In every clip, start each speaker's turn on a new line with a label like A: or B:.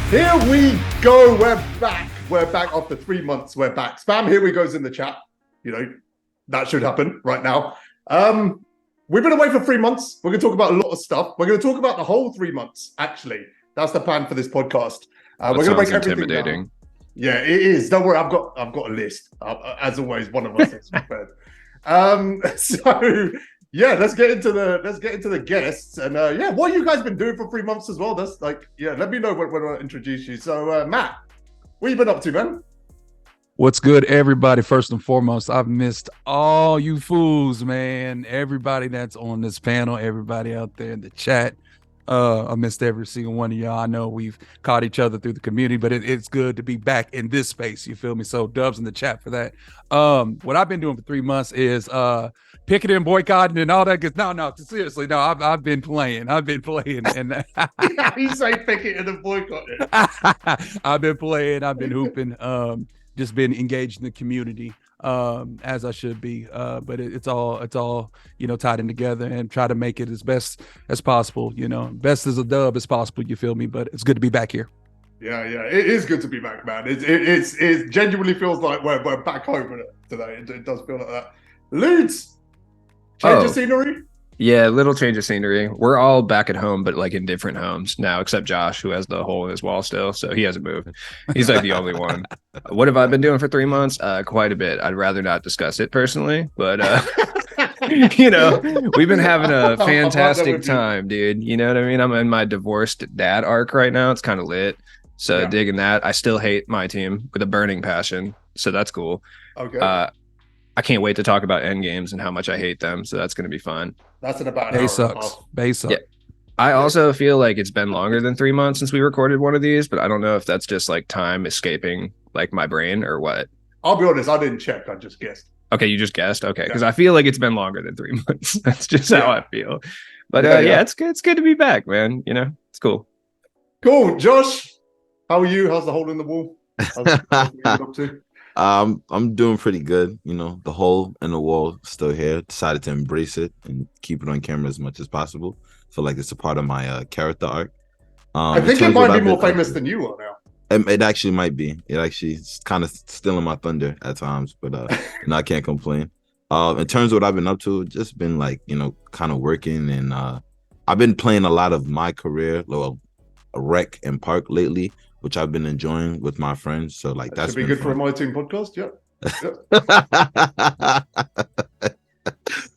A: Here we go. We're back. We're back after 3 months. We're back. Spam here we goes in the chat. You know, that should happen right now. We've been away for 3 months. We're going to talk about a lot of stuff. We're going to talk about the whole 3 months, actually. That's the plan for this podcast. We're going to break everything down. Yeah, it is. Don't worry, I've got a list. As always, one of us is prepared. So yeah, let's get into the guests. And yeah, what have you guys been doing for 3 months as well? That's like, yeah, let me know when I introduce you. So Matt, what you been up to, man?
B: What's good, everybody? First and foremost, I've missed all you fools, man. Everybody that's on this panel, everybody out there in the chat. I missed every single one of y'all. I know we've caught each other through the community, but it's good to be back in this space. You feel me? So dubs in the chat for that. What I've been doing for 3 months is picketing and boycotting and all that. No, seriously, no. I've been playing. And
A: You say picketing and boycotting.
B: I've been playing. I've been hooping. Just been engaged in the community as I should be. But it's all tied in together and try to make it as best as possible. Best as a dub as possible. You feel me? But it's good to be back here.
A: Yeah, it is good to be back, man. It genuinely feels like we're back home today. It does feel like that. Ludez, change of scenery.
C: Yeah, little change of scenery. We're all back at home, but like in different homes now, except Josh, who has the hole in his wall still. So he hasn't moved. He's like the only one. What have I been doing for 3 months? Quite a bit. I'd rather not discuss it personally, but we've been having a fantastic time, dude. You know what I mean? I'm in my divorced dad arc right now. It's kind of lit. So yeah. Digging that. I still hate MyTeam with a burning passion. So that's cool.
A: Okay.
C: I can't wait to talk about end games and how much I hate them. So that's going to be fun.
A: That's in about
B: Base sucks. Yeah.
C: I also feel like it's been longer than 3 months since we recorded one of these, but I don't know if that's just like time escaping like my brain or what.
A: I'll be honest, I didn't check. I just guessed.
C: Okay, you just guessed. Okay, because I feel like it's been longer than 3 months. That's just how I feel. But it's good. It's good to be back, man. It's cool.
A: Cool, Josh. How are you? How's the hole in the wall? How's up to?
D: I'm doing pretty good. The hole in the wall still here. Decided to embrace it and keep it on camera as much as possible. Feel like it's a part of my character arc.
A: I think it might be more famous than you are now.
D: It actually might be. It actually is kind of stealing my thunder at times, but I can't complain. In terms of what I've been up to, just been like, kind of working, and I've been playing a lot of my career, rec and park lately, which I've been enjoying with my friends. So like that's
A: should be good fun. For a MyTeam podcast.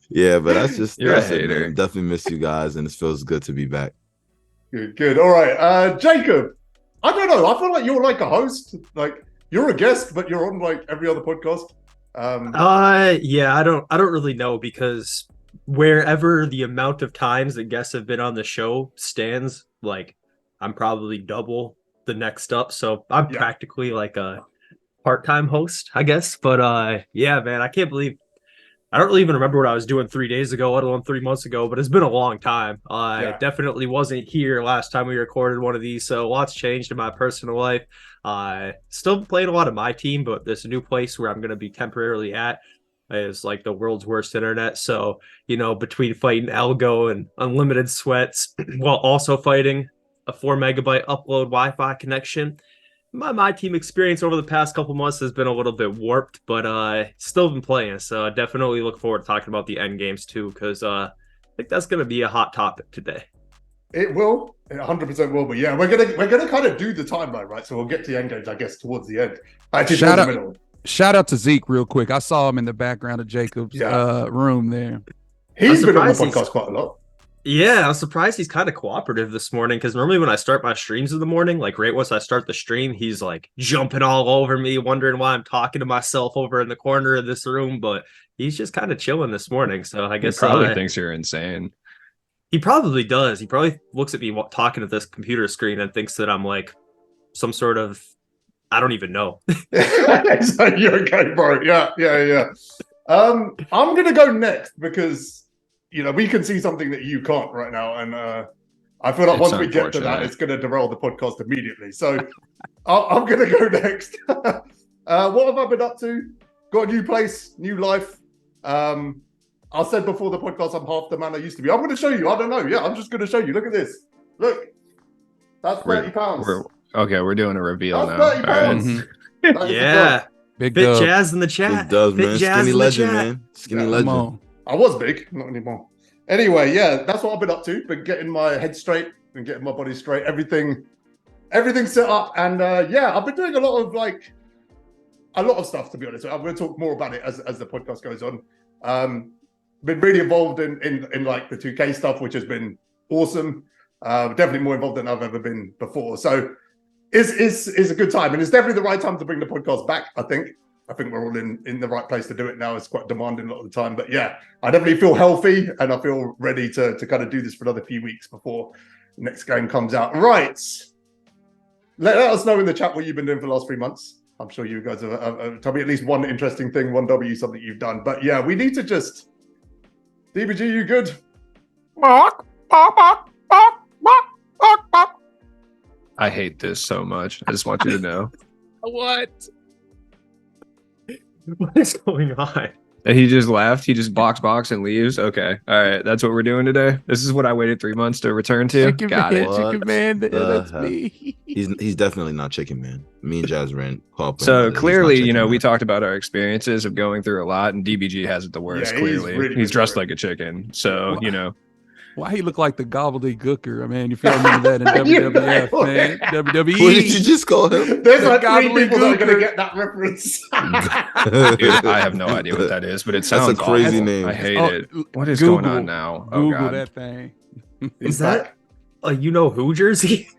D: Yeah, but that's just
C: You're a hater.
D: It, definitely miss you guys, and it feels good to be back.
A: Good. All right, Jacob. I don't know. I feel like you're like a host. Like you're a guest, but you're on like every other podcast.
E: Yeah, I don't really know, because wherever the amount of times that guests have been on the show stands, like I'm probably double the next up, so I'm practically like a part-time host, I guess. But yeah, man, I can't believe I don't really even remember what I was doing 3 days ago, let alone 3 months ago, but it's been a long time. I definitely wasn't here last time we recorded one of these, so lots changed in my personal life. Still playing a lot of MyTeam, but this new place where I'm going to be temporarily at is like the world's worst internet. So, between fighting algo and unlimited sweats while also fighting a 4 megabyte upload Wi-Fi connection, my MyTeam experience over the past couple months has been a little bit warped, but still been playing. So I definitely look forward to talking about the end games too, because I think that's going to be a hot topic today.
A: It will. It 100% will. But yeah, we're gonna kind of do the timeline, right? So we'll get to the end games, I guess, towards the end. Actually,
B: shout out to Zeke real quick. I saw him in the background of Jacob's room there.
A: He's been on the podcast quite a lot.
E: Yeah, I'm surprised he's kind of cooperative this morning, because normally when I start my streams in the morning, like right once I start the stream, he's like jumping all over me, wondering why I'm talking to myself over in the corner of this room, but he's just kind of chilling this morning. So I guess
C: he probably thinks you're insane.
E: He probably does. He probably looks at me talking at this computer screen and thinks that I'm like some sort of, I don't even know.
A: So you're okay, bro. Yeah. I'm going to go next because we can see something that you can't right now. And I feel like once we get to that, it's going to derail the podcast immediately. So I'm going to go next. What have I been up to? Got a new place, new life. I said before the podcast, I'm half the man I used to be. I'm going to show you. I don't know. Yeah, I'm just going to show you. Look at this. Look. That's £30.
C: Okay, we're doing a reveal
A: That's
C: now.
A: 30
C: All right.
A: pounds.
B: Mhm.
A: That is a
E: Yeah.
A: dub.
B: Big
E: Fit
B: dub.
E: Jazz in the chat.
D: It does,
E: Fit
D: man.
E: Jazz
D: Skinny
E: in the
D: legend,
E: chat.
D: man. Skinny
A: Yeah,
B: Come
D: legend.
B: on.
A: I was big, not anymore. Anyway, yeah, that's what I've been up to. Been getting my head straight and getting my body straight. Everything set up, and yeah, I've been doing a lot of stuff, to be honest. I'm going to talk more about it as the podcast goes on. Been really involved in like the 2K stuff, which has been awesome. Definitely more involved than I've ever been before. So it's a good time, and it's definitely the right time to bring the podcast back. I think we're all in the right place to do it now. It's quite demanding a lot of the time, but yeah, I definitely feel healthy and I feel ready to kind of do this for another few weeks before the next game comes out. Right. Let us know in the chat what you've been doing for the last 3 months. I'm sure you guys have told me at least one interesting thing, one W, something you've done. But yeah, we need to just... DBG, you good?
C: I hate this so much. I just want you to know.
B: What?
E: What is going on?
C: And he just left. He just box and leaves. Okay. All right. That's what we're doing today. This is what I waited 3 months to return to. Got it.
B: Chicken man.
D: What
B: That's
D: the
B: me.
D: He's definitely not chicken, man. Me and Jazz ran co-op.
C: So clearly, you know, we talked about our experiences of going through a lot, and DBG has it the worst.
A: Yeah, he's
C: clearly,
A: really
C: he's
A: good
C: dressed
A: for it.
C: like a chicken. So you know,
B: Why he look like the gobbledygooker? I mean, if you remember that in
A: You
B: WWF,
A: know
B: man.
A: it.
D: What did you
B: WWE.
D: just call him?
A: There's
B: The
A: like 3 people that are going to
B: gobbledygooker.
A: get that reference.
C: dude, I have no idea what that is, but it sounds
D: a crazy
C: awful.
D: name.
C: I hate
B: Oh,
C: it. What is
B: Google,
C: going on now? Oh
B: Google
C: god.
B: that thing.
A: He's
E: Is that
A: back.
E: a you know who jersey?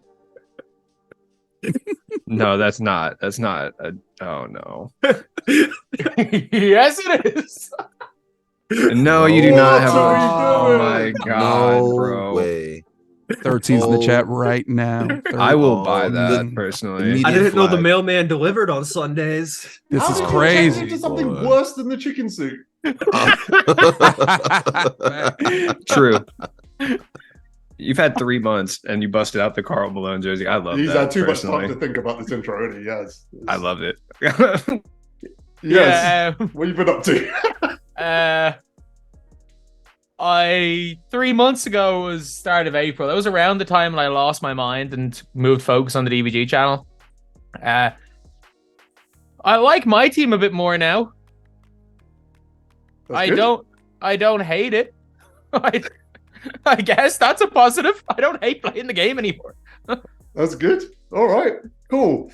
C: No, that's not. That's not. Oh no.
F: Yes, it is.
C: No, you do
A: What
C: not have.
A: are
C: A,
A: you
C: oh my
A: doing?
C: god,
D: No
C: bro.
D: way.
B: 13's in the chat right now.
C: I will
D: Oh,
C: buy that
B: the-
C: personally.
D: immediate-
E: I didn't know the
D: flag.
E: mailman delivered on Sundays.
B: This
A: How
B: is
A: did you change
B: crazy.
A: into something
D: boy.
A: worse than the chicken suit?
C: True. You've had 3 months and you busted out the Karl Malone jersey. I love
A: He's
C: that
A: had too much time
C: personally.
A: to think about this intro already. Yes.
C: I loved it.
A: Yes.
F: Yeah,
A: What you been up to?
F: I 3 months ago was start of April. That was around the time when I lost my mind and moved focus on the DBG channel. I like my team a bit more now.
A: That's
F: I
A: good.
F: don't hate it. I guess that's a positive. I don't hate playing the game anymore.
A: That's good. All right. Cool.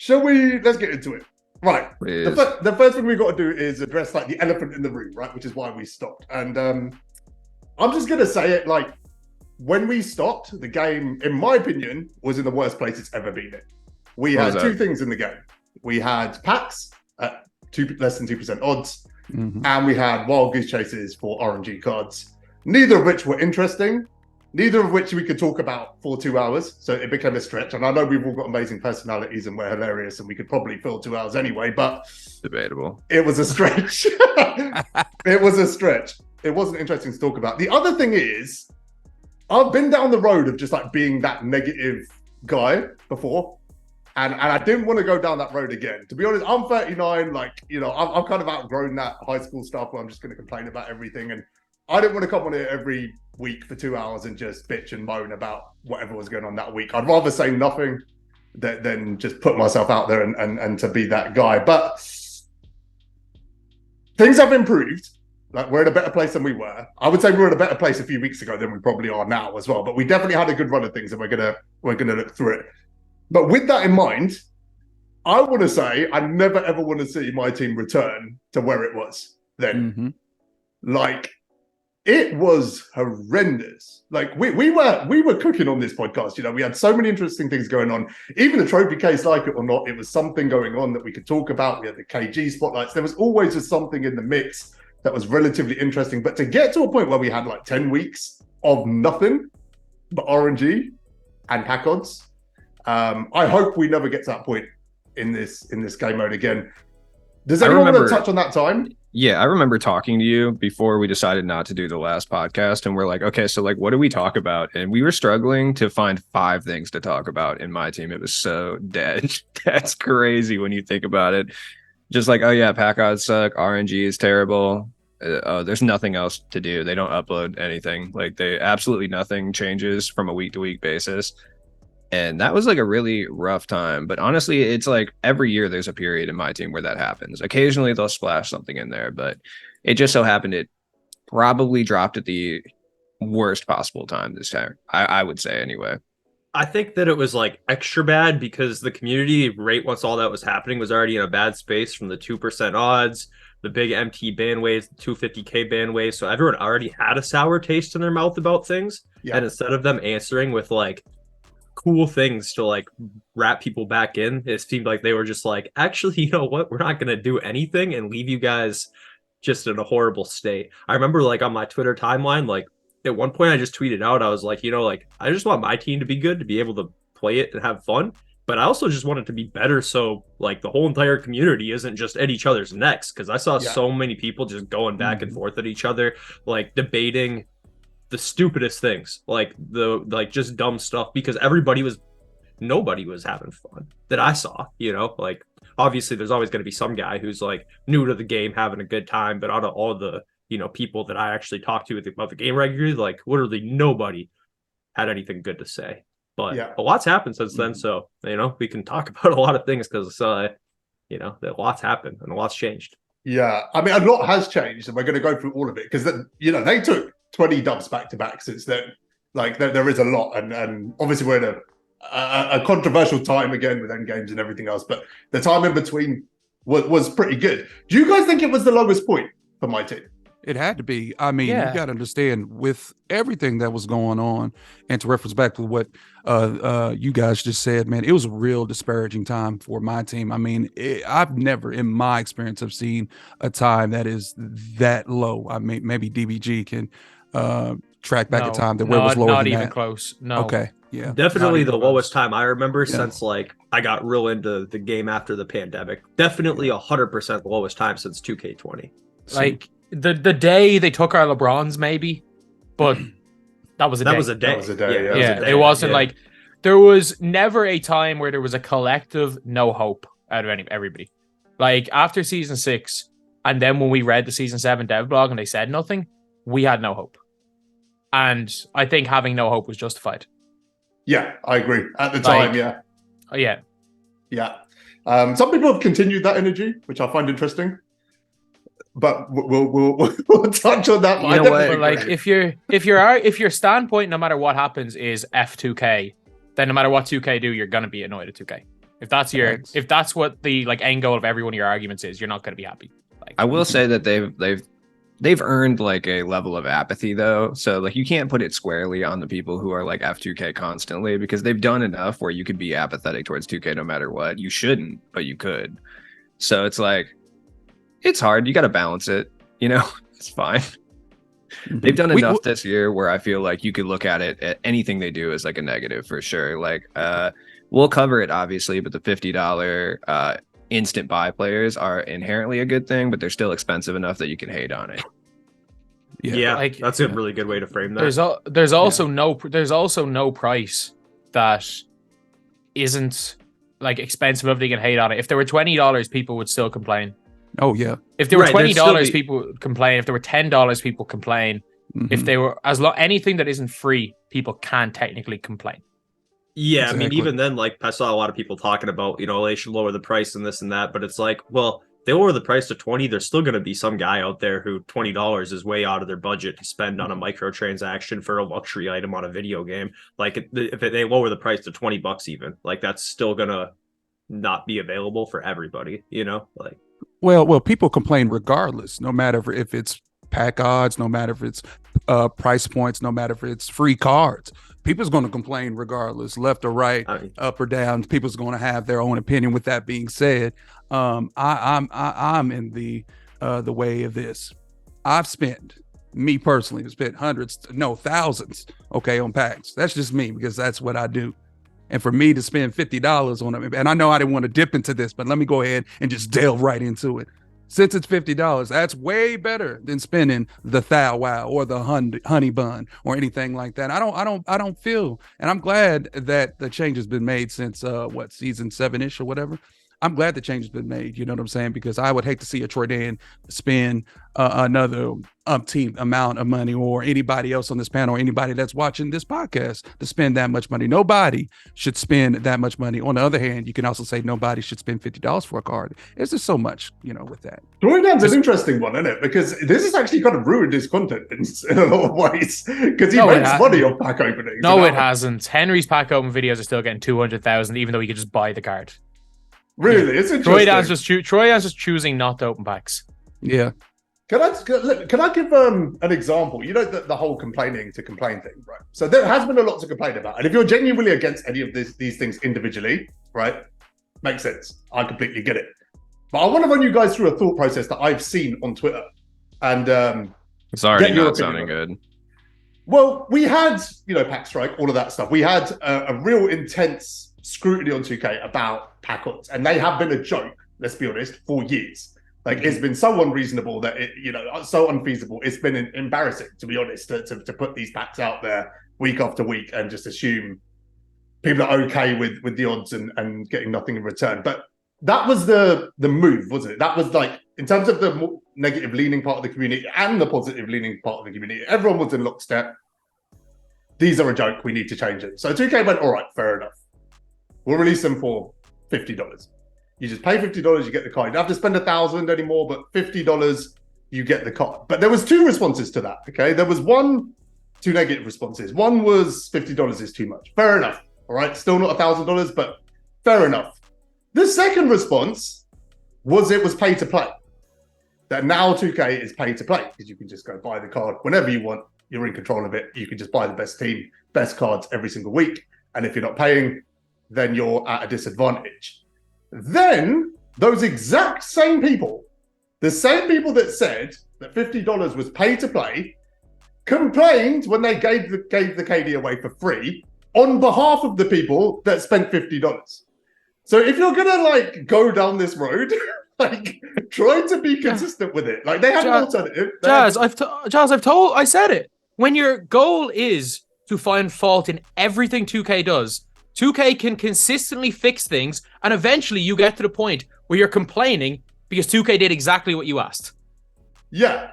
A: Let's get into it. Right.
C: Please.
A: The first thing we've got to do is address like the elephant in the room, right? Which is why we stopped. And I'm just gonna say it, like, when we stopped, the game, in my opinion, was in the worst place it's ever been in. We
C: What
A: had
C: was
A: two
C: that?
A: things in the game. We had packs at less than 2% odds,
B: Mhm.
A: and we had wild goose chases for RNG cards. Neither of which were interesting. Neither of which we could talk about for 2 hours. So it became a stretch. And I know we've all got amazing personalities and we're hilarious and we could probably fill 2 hours anyway, but
C: Debatable.
A: it was a stretch. It was a stretch. It wasn't interesting to talk about. The other thing is, I've been down the road of just like being that negative guy before. And I didn't want to go down that road again. To be honest, I'm 39. Like, you know, I've kind of outgrown that high school stuff where I'm just going to complain about everything. And I didn't want to come on here every week for 2 hours and just bitch and moan about whatever was going on that week. I'd rather say nothing than just put myself out there and to be that guy. But things have improved. Like, we're in a better place than we were. I would say we were in a better place a few weeks ago than we probably are now as well. But we definitely had a good run of things, and we're gonna look through it. But with that in mind, I want to say I never ever want to see my team return to where it was then.
B: Mhm.
A: Like, it was horrendous. Like, we were cooking on this podcast. You know, we had so many interesting things going on. Even the trophy case, like it or not, it was something going on that we could talk about. We had the KG spotlights. There was always just something in the mix that was relatively interesting. But to get to a point where we had like 10 weeks of nothing but RNG and pack odds, I hope we never get to that point in this game mode again. Does
C: I
A: anyone want
C: remember-
A: to touch on that time?
C: Yeah, I remember talking to you before we decided not to do the last podcast, and we're like, okay, so like, what do we talk about? And we were struggling to find 5 things to talk about in my team. It was so dead. That's crazy when you think about it. Just like, oh yeah, pack odds suck. RNG is terrible. There's nothing else to do. They don't upload anything. Like, they absolutely nothing changes from a week to week basis. And that was like a really rough time. But honestly, it's like every year there's a period in my team where that happens. Occasionally they'll splash something in there, but it just so happened it probably dropped at the worst possible time this time. I would say anyway.
E: I think that it was like extra bad because the community rate, once all that was happening, was already in a bad space from the 2% odds, the big MT ban waves, the 250K ban waves. So everyone already had a sour taste in their mouth about things.
A: Yeah.
E: And instead of them answering with like cool things to like wrap people back in, it seemed like they were just like, actually, you know what? We're not going to do anything and leave you guys just in a horrible state. I remember like on my Twitter timeline, like at one point I just tweeted out, I was like, you know, like I just want my team to be good, to be able to play it and have fun. But I also just want it to be better. So like the whole entire community isn't just at each other's necks. Cause I saw so many people just going back and forth at each other, like debating the stupidest things, like just dumb stuff, because nobody was having fun that I saw, you know, like obviously there's always going to be some guy who's like new to the game having a good time, but out of all the, you know, people that I actually talk to about the game regularly, like literally nobody had anything good to say. But a lot's happened since then, so you know we can talk about a lot of things because you know that lots happened and a lot's changed.
A: Yeah, I mean a lot has changed, and we're going to go through all of it because you know they took 20 dubs back to back since then. Like there is a lot, and obviously we're in a controversial time again with end games and everything else. But the time in between was pretty good. Do you guys think it was the lowest point for my team?
B: It had to be. I mean, you got to understand with everything that was going on, and to reference back to what you guys just said, man, it was a real disparaging time for my team. I mean, I've never, in my experience, have seen a time that is that low. I mean, maybe DBG can track back a time that where it was lower
F: not
B: than
F: even
B: that.
F: Close. No.
B: Okay. Yeah.
E: Definitely the lowest time I remember since like I got real into the game after the pandemic. Definitely 100% the lowest time since 2K20.
F: Like the day they took our LeBrons, maybe, but that was a day.
E: That was a day.
A: That was a day.
E: Yeah,
F: Yeah, it wasn't like there was never a time where there was a collective no hope out of everybody. Like after season 6, and then when we read the season 7 dev blog and they said nothing, we had no hope. And I think having no hope was justified.
A: Yeah, I agree. At the time,
F: Yeah.
A: Some people have continued that energy, which I find interesting. But we'll touch on that.
C: You know what?
F: But like if your standpoint, no matter what happens, is F2K, then no matter what 2K do, you're gonna be annoyed at 2K. If that's what the like end goal of every one of your arguments is, you're not gonna be happy. Like,
C: I will say that they've earned like a level of apathy though. So like you can't put it squarely on the people who are like F2K constantly, because they've done enough where you could be apathetic towards 2K no matter what. You shouldn't, but you could. So it's like, it's hard. You got to balance it. You know, it's fine. They've done enough this year where I feel like you could look at it at anything they do as like a negative for sure. Like, we'll cover it obviously, but the $50 instant buy players are inherently a good thing, but they're still expensive enough that you can hate on it.
E: Yeah,
F: like,
E: that's a really good way to frame that.
F: There's also no price that isn't like expensive enough they can hate on it. If there were $20, people would still complain.
B: Oh yeah.
F: If there were $20, people would complain. If there were $10, people complain. If they were anything that isn't free, people can technically complain.
E: Yeah,
B: Exactly.
E: I mean, even then, like I saw a lot of people talking about, you know, they should lower the price and this and that, but it's like, well, they lower the price to 20, there's still going to be some guy out there who $20 is way out of their budget to spend on a microtransaction for a luxury item on a video game. Like if they lower the price to $20 even, like that's still going to not be available for everybody, you know, like.
B: Well, people complain regardless, no matter if it's pack odds, no matter if it's price points, no matter if it's free cards. People's going to complain regardless, left or right, up or down. People's going to have their own opinion. With that being said, I'm in the way of this. Me personally, have spent thousands, okay, on packs. That's just me because that's what I do. And for me to spend $50 on it, and I know I didn't want to dip into this, but let me go ahead and just delve right into it. Since it's $50, that's way better than spending the Thou Wow or the honey bun or anything like that. I don't feel, and I'm glad that the change has been made since season 7-ish or whatever. I'm glad the change has been made. You know what I'm saying? Because I would hate to see a Troy Dan spend another umpteen amount of money, or anybody else on this panel, or anybody that's watching this podcast, to spend that much money. Nobody should spend that much money. On the other hand, you can also say nobody should spend $50 for a card. There's just so much, with that.
A: Troy Dan's an interesting one, isn't it? Because this has actually kind of ruined his content in a lot of ways. Because he makes money off pack openings.
F: No, it hasn't. Henry's pack open videos are still getting 200,000, even though he could just buy the card.
A: Really, it's interesting.
F: Troy Dan's just choosing not to open packs.
B: Yeah.
A: Can I give an example? The whole complaining to complain thing, right? So there has been a lot to complain about, and if you're genuinely against any of these things individually, right, makes sense. I completely get it. But I want to run you guys through a thought process that I've seen on Twitter, and
C: it's already not sounding good.
A: Well, we had pack strike, all of that stuff. We had a real intense scrutiny on 2K about pack odds, and they have been a joke, let's be honest, for years. Like, it's been so unreasonable that so unfeasible. It's been embarrassing, to be honest, to put these packs out there week after week and just assume people are okay with the odds and getting nothing in return. But that was the move, wasn't it? That was like, in terms of the more negative leaning part of the community and the positive leaning part of the community, everyone was in lockstep. These are a joke. We need to change it. So 2K went, all right, fair enough. We'll release them for $50. You just pay $50, you get the card. You don't have to spend $1,000 anymore, but $50, you get the card. But there was two responses to that, okay? There was two negative responses. One was $50 is too much. Fair enough, all right? Still not $1,000, but fair enough. The second response was it was pay to play. That now 2K is pay to play, because you can just go buy the card whenever you want. You're in control of it. You can just buy the best team, best cards every single week. And if you're not paying, then you're at a disadvantage. Then those exact same people, the same people that said that $50 was pay to play, complained when they gave the KD away for free on behalf of the people that spent $50. So if you're gonna go down this road, try to be consistent with it. Like, they have an alternative.
F: I said it. When your goal is to find fault in everything 2K does, 2K can consistently fix things, and eventually you get to the point where you're complaining because 2K did exactly what you asked.
A: Yeah.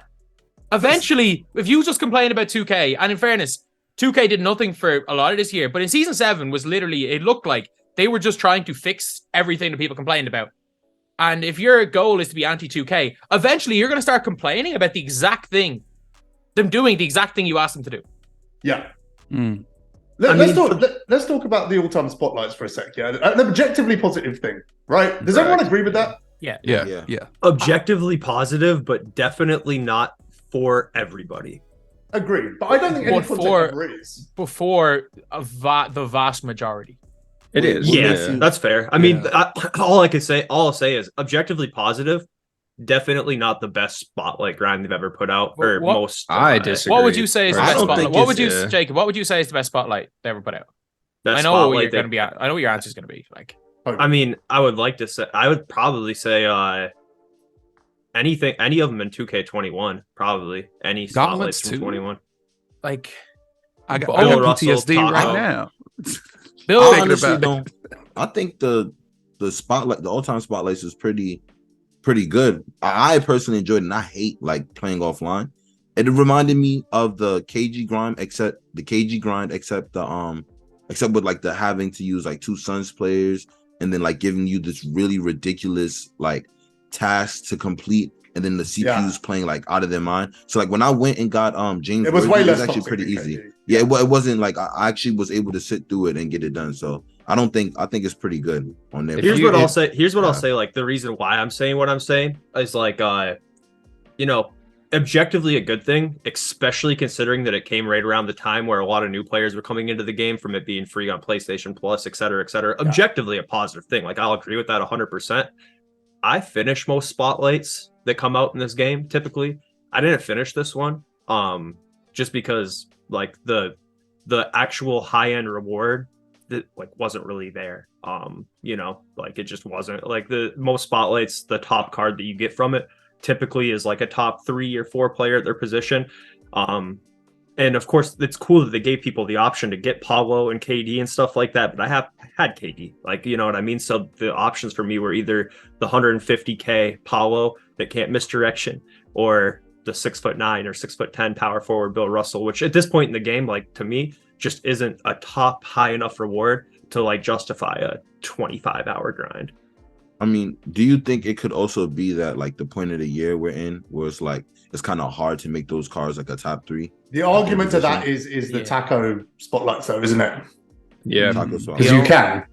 F: Eventually, if you just complain about 2K, and in fairness, 2K did nothing for a lot of this year, but in Season 7 was literally, it looked like they were just trying to fix everything that people complained about. And if your goal is to be anti-2K, eventually you're going to start complaining about the exact thing, them doing the exact thing you asked them to do.
A: Yeah.
B: Mm.
A: Let's talk about the all-time spotlights for a sec. Yeah, an objectively positive thing, right? Does everyone agree with that?
B: Yeah.
E: Objectively positive, but definitely not for everybody.
A: Agreed, but I don't think any content ever is.
F: Before the vast majority.
C: It is.
E: Yeah, that's fair. I mean, all I'll say is objectively positive. Definitely not the best spotlight grind they've ever put out. Or most.
C: I disagree.
F: What would you say is the best spotlight?
C: Jacob?
F: What would you say is the best spotlight they ever put out?
E: Best
F: I know what
E: spotlight
F: you're going to be. I know what your answer is going to be.
E: I mean, I would probably say any of them in 2K21. Probably any spotlights from 21.
B: I got
E: Russell,
B: PTSD right
E: Taco.
B: now.
F: Bill,
D: I honestly don't. I think the spotlight, the all-time spotlights is pretty good. I personally enjoyed it, and I hate playing offline. It reminded me of the KG grind, except with the having to use two Suns players, and then giving you this really ridiculous task to complete, and then the CPUs playing out of their mind. So when I went and got James,
A: it was way less
D: actually
A: toxic
D: pretty
A: than
D: easy.
A: KG.
D: Yeah, it wasn't I actually was able to sit through it and get it done. So I think it's pretty good on there.
E: Here's what I'll say. The reason why I'm saying what I'm saying is objectively a good thing, especially considering that it came right around the time where a lot of new players were coming into the game from it being free on PlayStation Plus, et cetera, et cetera. Yeah. Objectively a positive thing. I'll agree with that 100%. I finish most spotlights that come out in this game. Typically, I didn't finish this one, just because the actual high end reward that wasn't really there. It just wasn't the most spotlights. The top card that you get from it typically is a top 3 or 4 player at their position. And of course, it's cool that they gave people the option to get Paulo and KD and stuff like that. But I had KD, like, you know what I mean? So the options for me were either the 150K Paulo that can't misdirection, or the 6'9" or 6'10" power forward Bill Russell, which at this point in the game, like, to me, just isn't a top high enough reward to like justify a 25-hour grind.
D: I mean, do you think it could also be that like the point of the year we're in, where it's like it's kind of hard to make those cards like a top 3?
A: The argument to that is the
E: Yeah.
A: taco spotlights, though, isn't it?
C: Yeah.
D: Taco sauce.
A: Because you can.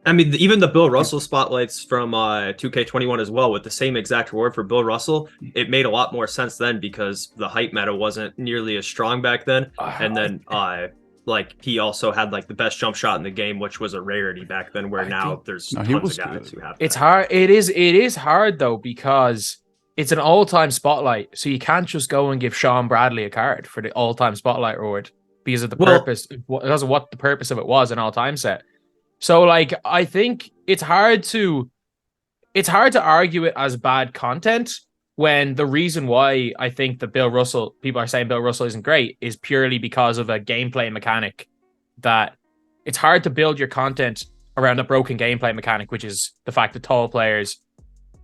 E: I mean, even the Bill Russell spotlights from 2K21 as well, with the same exact reward for Bill Russell, it made a lot more sense then because the hype meta wasn't nearly as strong back then. And then like he also had like the best jump shot in the game, which was a rarity back then, where now there's tons of guys who have that.
F: It's hard. It is hard though, because it's an all-time spotlight. So you can't just go and give Sean Bradley a card for the all-time spotlight reward because of the purpose, because of what the purpose of it was, an all-time set. So like I think it's hard to argue it as bad content when the reason why I think that people are saying Bill Russell isn't great is purely because of a gameplay mechanic that it's hard to build your content around a broken gameplay mechanic, which is the fact that tall players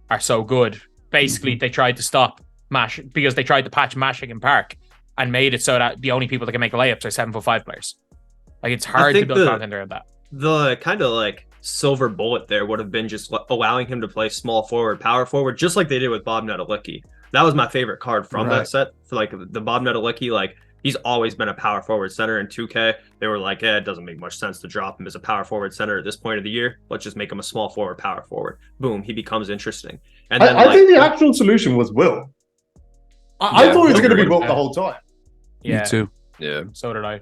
F: are so good. Basically, they tried to stop mash because they tried to patch mashing in Park and made it so that the only people that can make layups are 7'5" players. Like, it's hard to build content around that.
E: The kind of like silver bullet there would have been just allowing him to play small forward, power forward, just like they did with Bob Nedelicki. That was my favorite card from that set. For like the Bob Nedelicki, like he's always been a power forward center in 2K. They were like, it doesn't make much sense to drop him as a power forward center at this point of the year. Let's just make him a small forward, power forward. Boom, he becomes interesting. And then
A: I think the actual solution was Will. I thought it was going to be Will the whole time.
F: Yeah,
B: Me too.
C: Yeah.
F: So did I.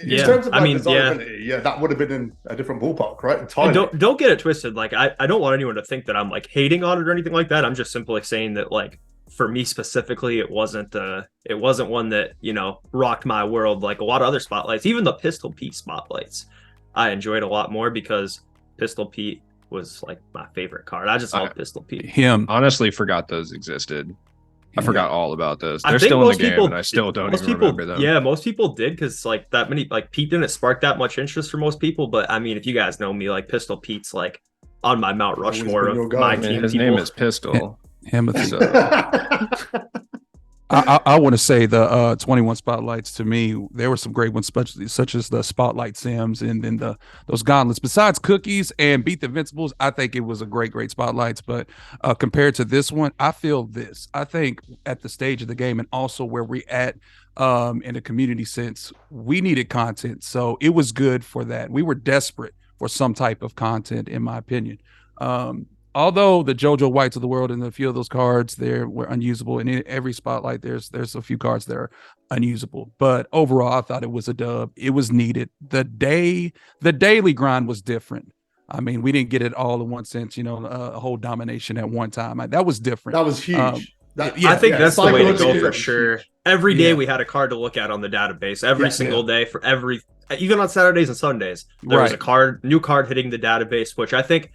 A: In terms of desirability, that would have been in a different ballpark, right? Entirely.
E: And don't get it twisted. Like I don't want anyone to think that I'm like hating on it or anything like that. I'm just simply saying that, like, for me specifically, it wasn't one that, you know, rocked my world like a lot of other spotlights. Even the Pistol Pete spotlights, I enjoyed a lot more because Pistol Pete was like my favorite card. I just love Pistol Pete.
C: Honestly forgot those existed. I forgot all about those. They're
E: I think
C: still in the
E: most
C: game,
E: people-
C: and I still don't
E: most
C: even
E: people,
C: remember them.
E: yeah, most people did, because like that many, like Pete didn't spark that much interest for most people. But I mean, if you guys know me, like Pistol Pete's like on my Mount Rushmore
A: been your
E: of
A: guy,
E: my
A: man.
E: team.
C: His
E: people.
C: name is Pistol.
B: Himothy.
C: So,
B: I want to say the 21 spotlights, to me, there were some great ones, such as the Spotlight Sims and then those gauntlets. Besides Cookies and Beat the Invincibles, I think it was a great spotlights. But compared to this one, I think at the stage of the game and also where we're at in a community sense, we needed content. So it was good for that. We were desperate for some type of content, in my opinion. Although the JoJo Whites of the world and a few of those cards there were unusable, and in every spotlight there's a few cards that are unusable. But overall, I thought it was a dub. It was needed. The daily grind was different. I mean, we didn't get it all in one sense, you know, a whole domination at one time. That was different.
A: That was huge.
E: I think that's the way to go for
A: huge.
E: sure. Every day we had a card to look at on the database. Every single day for even on Saturdays and Sundays, there was a new card hitting the database, which I think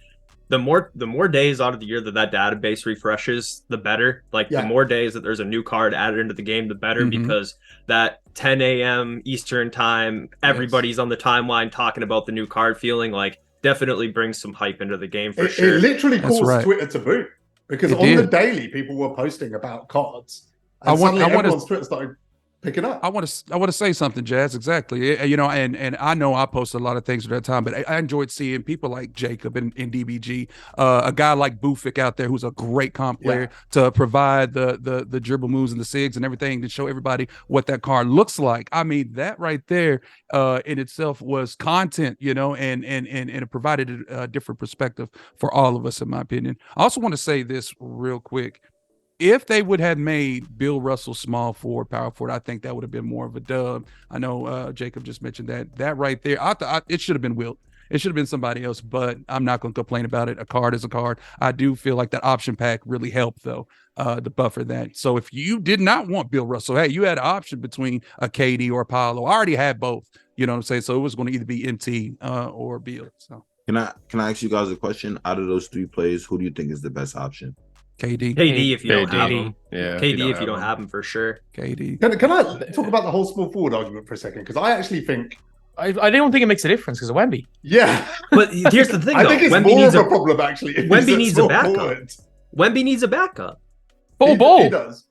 E: the more days out of the year that database refreshes, the better. Like the more days that there's a new card added into the game, the better, because that 10 a.m. Eastern time, everybody's on the timeline talking about the new card feeling, like definitely brings some hype into the game for sure.
A: It literally caused Twitter to boot because the daily people were posting about cards. And everyone's Twitter started picking up.
B: I want to say something, Jazz. Exactly. You know, and I know I posted a lot of things at that time, but I enjoyed seeing people like Jacob and DBG, a guy like Bufik out there who's a great comp player to provide the dribble moves and the sigs and everything to show everybody what that card looks like. I mean, that right there in itself was content, you know, and it provided a different perspective for all of us, in my opinion. I also want to say this real quick. If they would have made Bill Russell small forward, power forward, I think that would have been more of a dub. I know Jacob just mentioned that right there. I thought it should have been Wilt. It should have been somebody else, but I'm not going to complain about it. A card is a card. I do feel like that option pack really helped, though, to buffer that. So if you did not want Bill Russell, hey, you had an option between a KD or a Paolo. I already had both. You know what I'm saying? So it was going to either be MT or Bill. So
D: Can I ask you guys a question? Out of those three players, who do you think is the best option?
E: KD if you don't have
F: KD.
E: him.
C: Yeah,
E: KD if you don't have him for sure.
B: KD.
A: Can I talk about the whole small forward argument for a second? Because I actually think,
F: I don't think it makes a difference because of Wemby.
A: yeah,
E: But here's the thing,
A: I
E: though.
A: think it's
E: Wemby
A: more
E: needs
A: of a problem actually. if
E: Wemby
A: he's
E: needs a
A: small
E: backup.
A: forward.
E: Wemby needs a backup.
F: Bol
A: He
F: Bol.
A: does.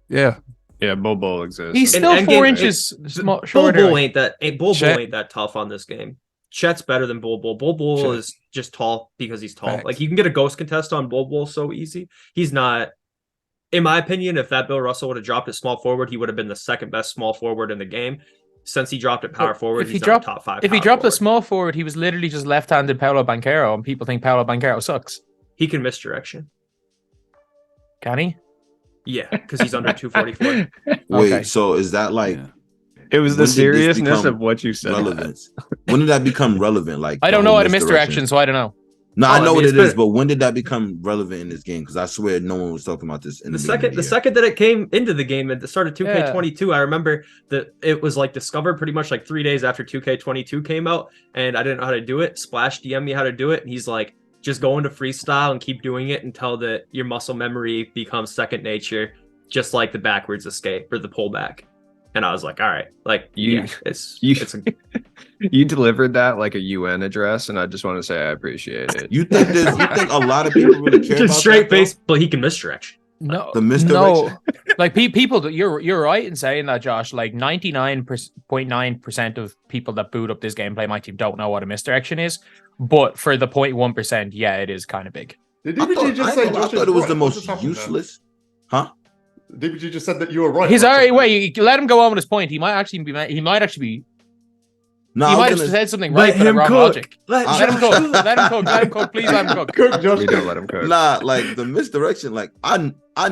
B: Yeah.
C: Yeah, Bobo exists.
F: He's
E: And
F: still
E: Endgame-
F: 4 inches shorter.
E: Bol ain't
B: Chet-
E: that tough on this game. Chet's better than Bol Bol. Bol Bol
B: Chet.
E: is just tall because he's tall.
B: Facts.
E: Like you can get a ghost contest on Bol Bol so easy. He's not. In my opinion, if that Bill Russell would have dropped at small forward, he would have been the second best small forward in the game. Since he dropped at power forward,
F: if he
E: he's
F: dropped-
E: top 5.
F: If he
E: power
F: dropped a
E: forward.
F: small forward, he was literally just left-handed Paolo Banchero, and people think Paolo Banchero sucks.
E: he can misdirection.
F: Can he?
E: Yeah, because he's under 244.
D: Wait,
F: Okay.
D: so is that like
B: Yeah.
C: It was the
D: When did this
C: seriousness
D: become
C: of what you said.
D: relevance? When did that become relevant? Like
F: I
D: the
F: don't know
D: whole
F: how to misdirection, so I don't know.
D: No,
E: Oh,
D: I
E: I
D: know
E: mean,
D: what
E: it's
D: it is,
E: been-
D: but when did that become relevant in this game? Because I swear no one was talking about this in
E: The
D: the
E: second
D: beginning of
E: second that it came into the game at the start of 2K22,
F: Yeah.
E: I remember that it was like discovered pretty much like 3 days after 2K22 came out, and I didn't know how to do it. Splash DM me how to do it, and he's like, just go into freestyle and keep doing it until your muscle memory becomes second nature, just like the backwards escape or the pullback. And I was like, all right, like it's a
C: You delivered that like a UN address, and I just want to say I appreciate it.
D: You think a lot of people really care about
E: just straight
D: that,
E: face, but he can misdirection.
F: No,
D: The misdirection?
F: No. Like people, you're right in saying that, Josh. Like 99.9% of people that boot up this game play MyTeam don't know what a misdirection is. But for the 0.1%, yeah, it is kind of big.
A: Did
D: I
A: DBG just say
D: I
A: Josh
D: thought
A: is
D: it was
A: right?
D: the
A: What just
D: most
A: happened there?
D: useless. Huh?
A: DBG just said that you were right.
F: He's
A: about
F: already
A: something.
F: wait. You let him go on with his point. He might actually be. He might actually be.
D: No,
F: He
D: I
F: might
D: was
F: have
D: gonna,
F: said something right, but wrong logic.
E: Let
D: I-
F: Let him cook. Let him cook. Let him cook. Please let him cook.
A: Cook, Josh.
C: We don't let him cook.
D: nah, like the misdirection, like I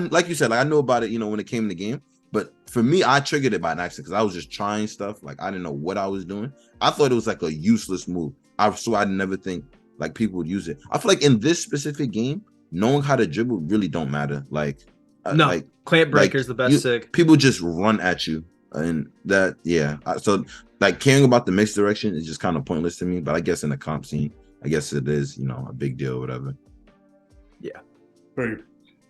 D: like you said, like I knew about it, when it came in the game. But for me, I triggered it by an accident because I was just trying stuff. Like I didn't know what I was doing. I thought it was like a useless move. So I'd never think like people would use it. I feel like in this specific game, knowing how to dribble really don't matter. Like
E: No,
D: like
E: clamp breaker's the best
D: you-
E: sig.
D: people just run at you, and that so like caring about the misdirection is just kind of pointless to me. But I guess in the comp scene, I guess it is a big deal or whatever.
A: True.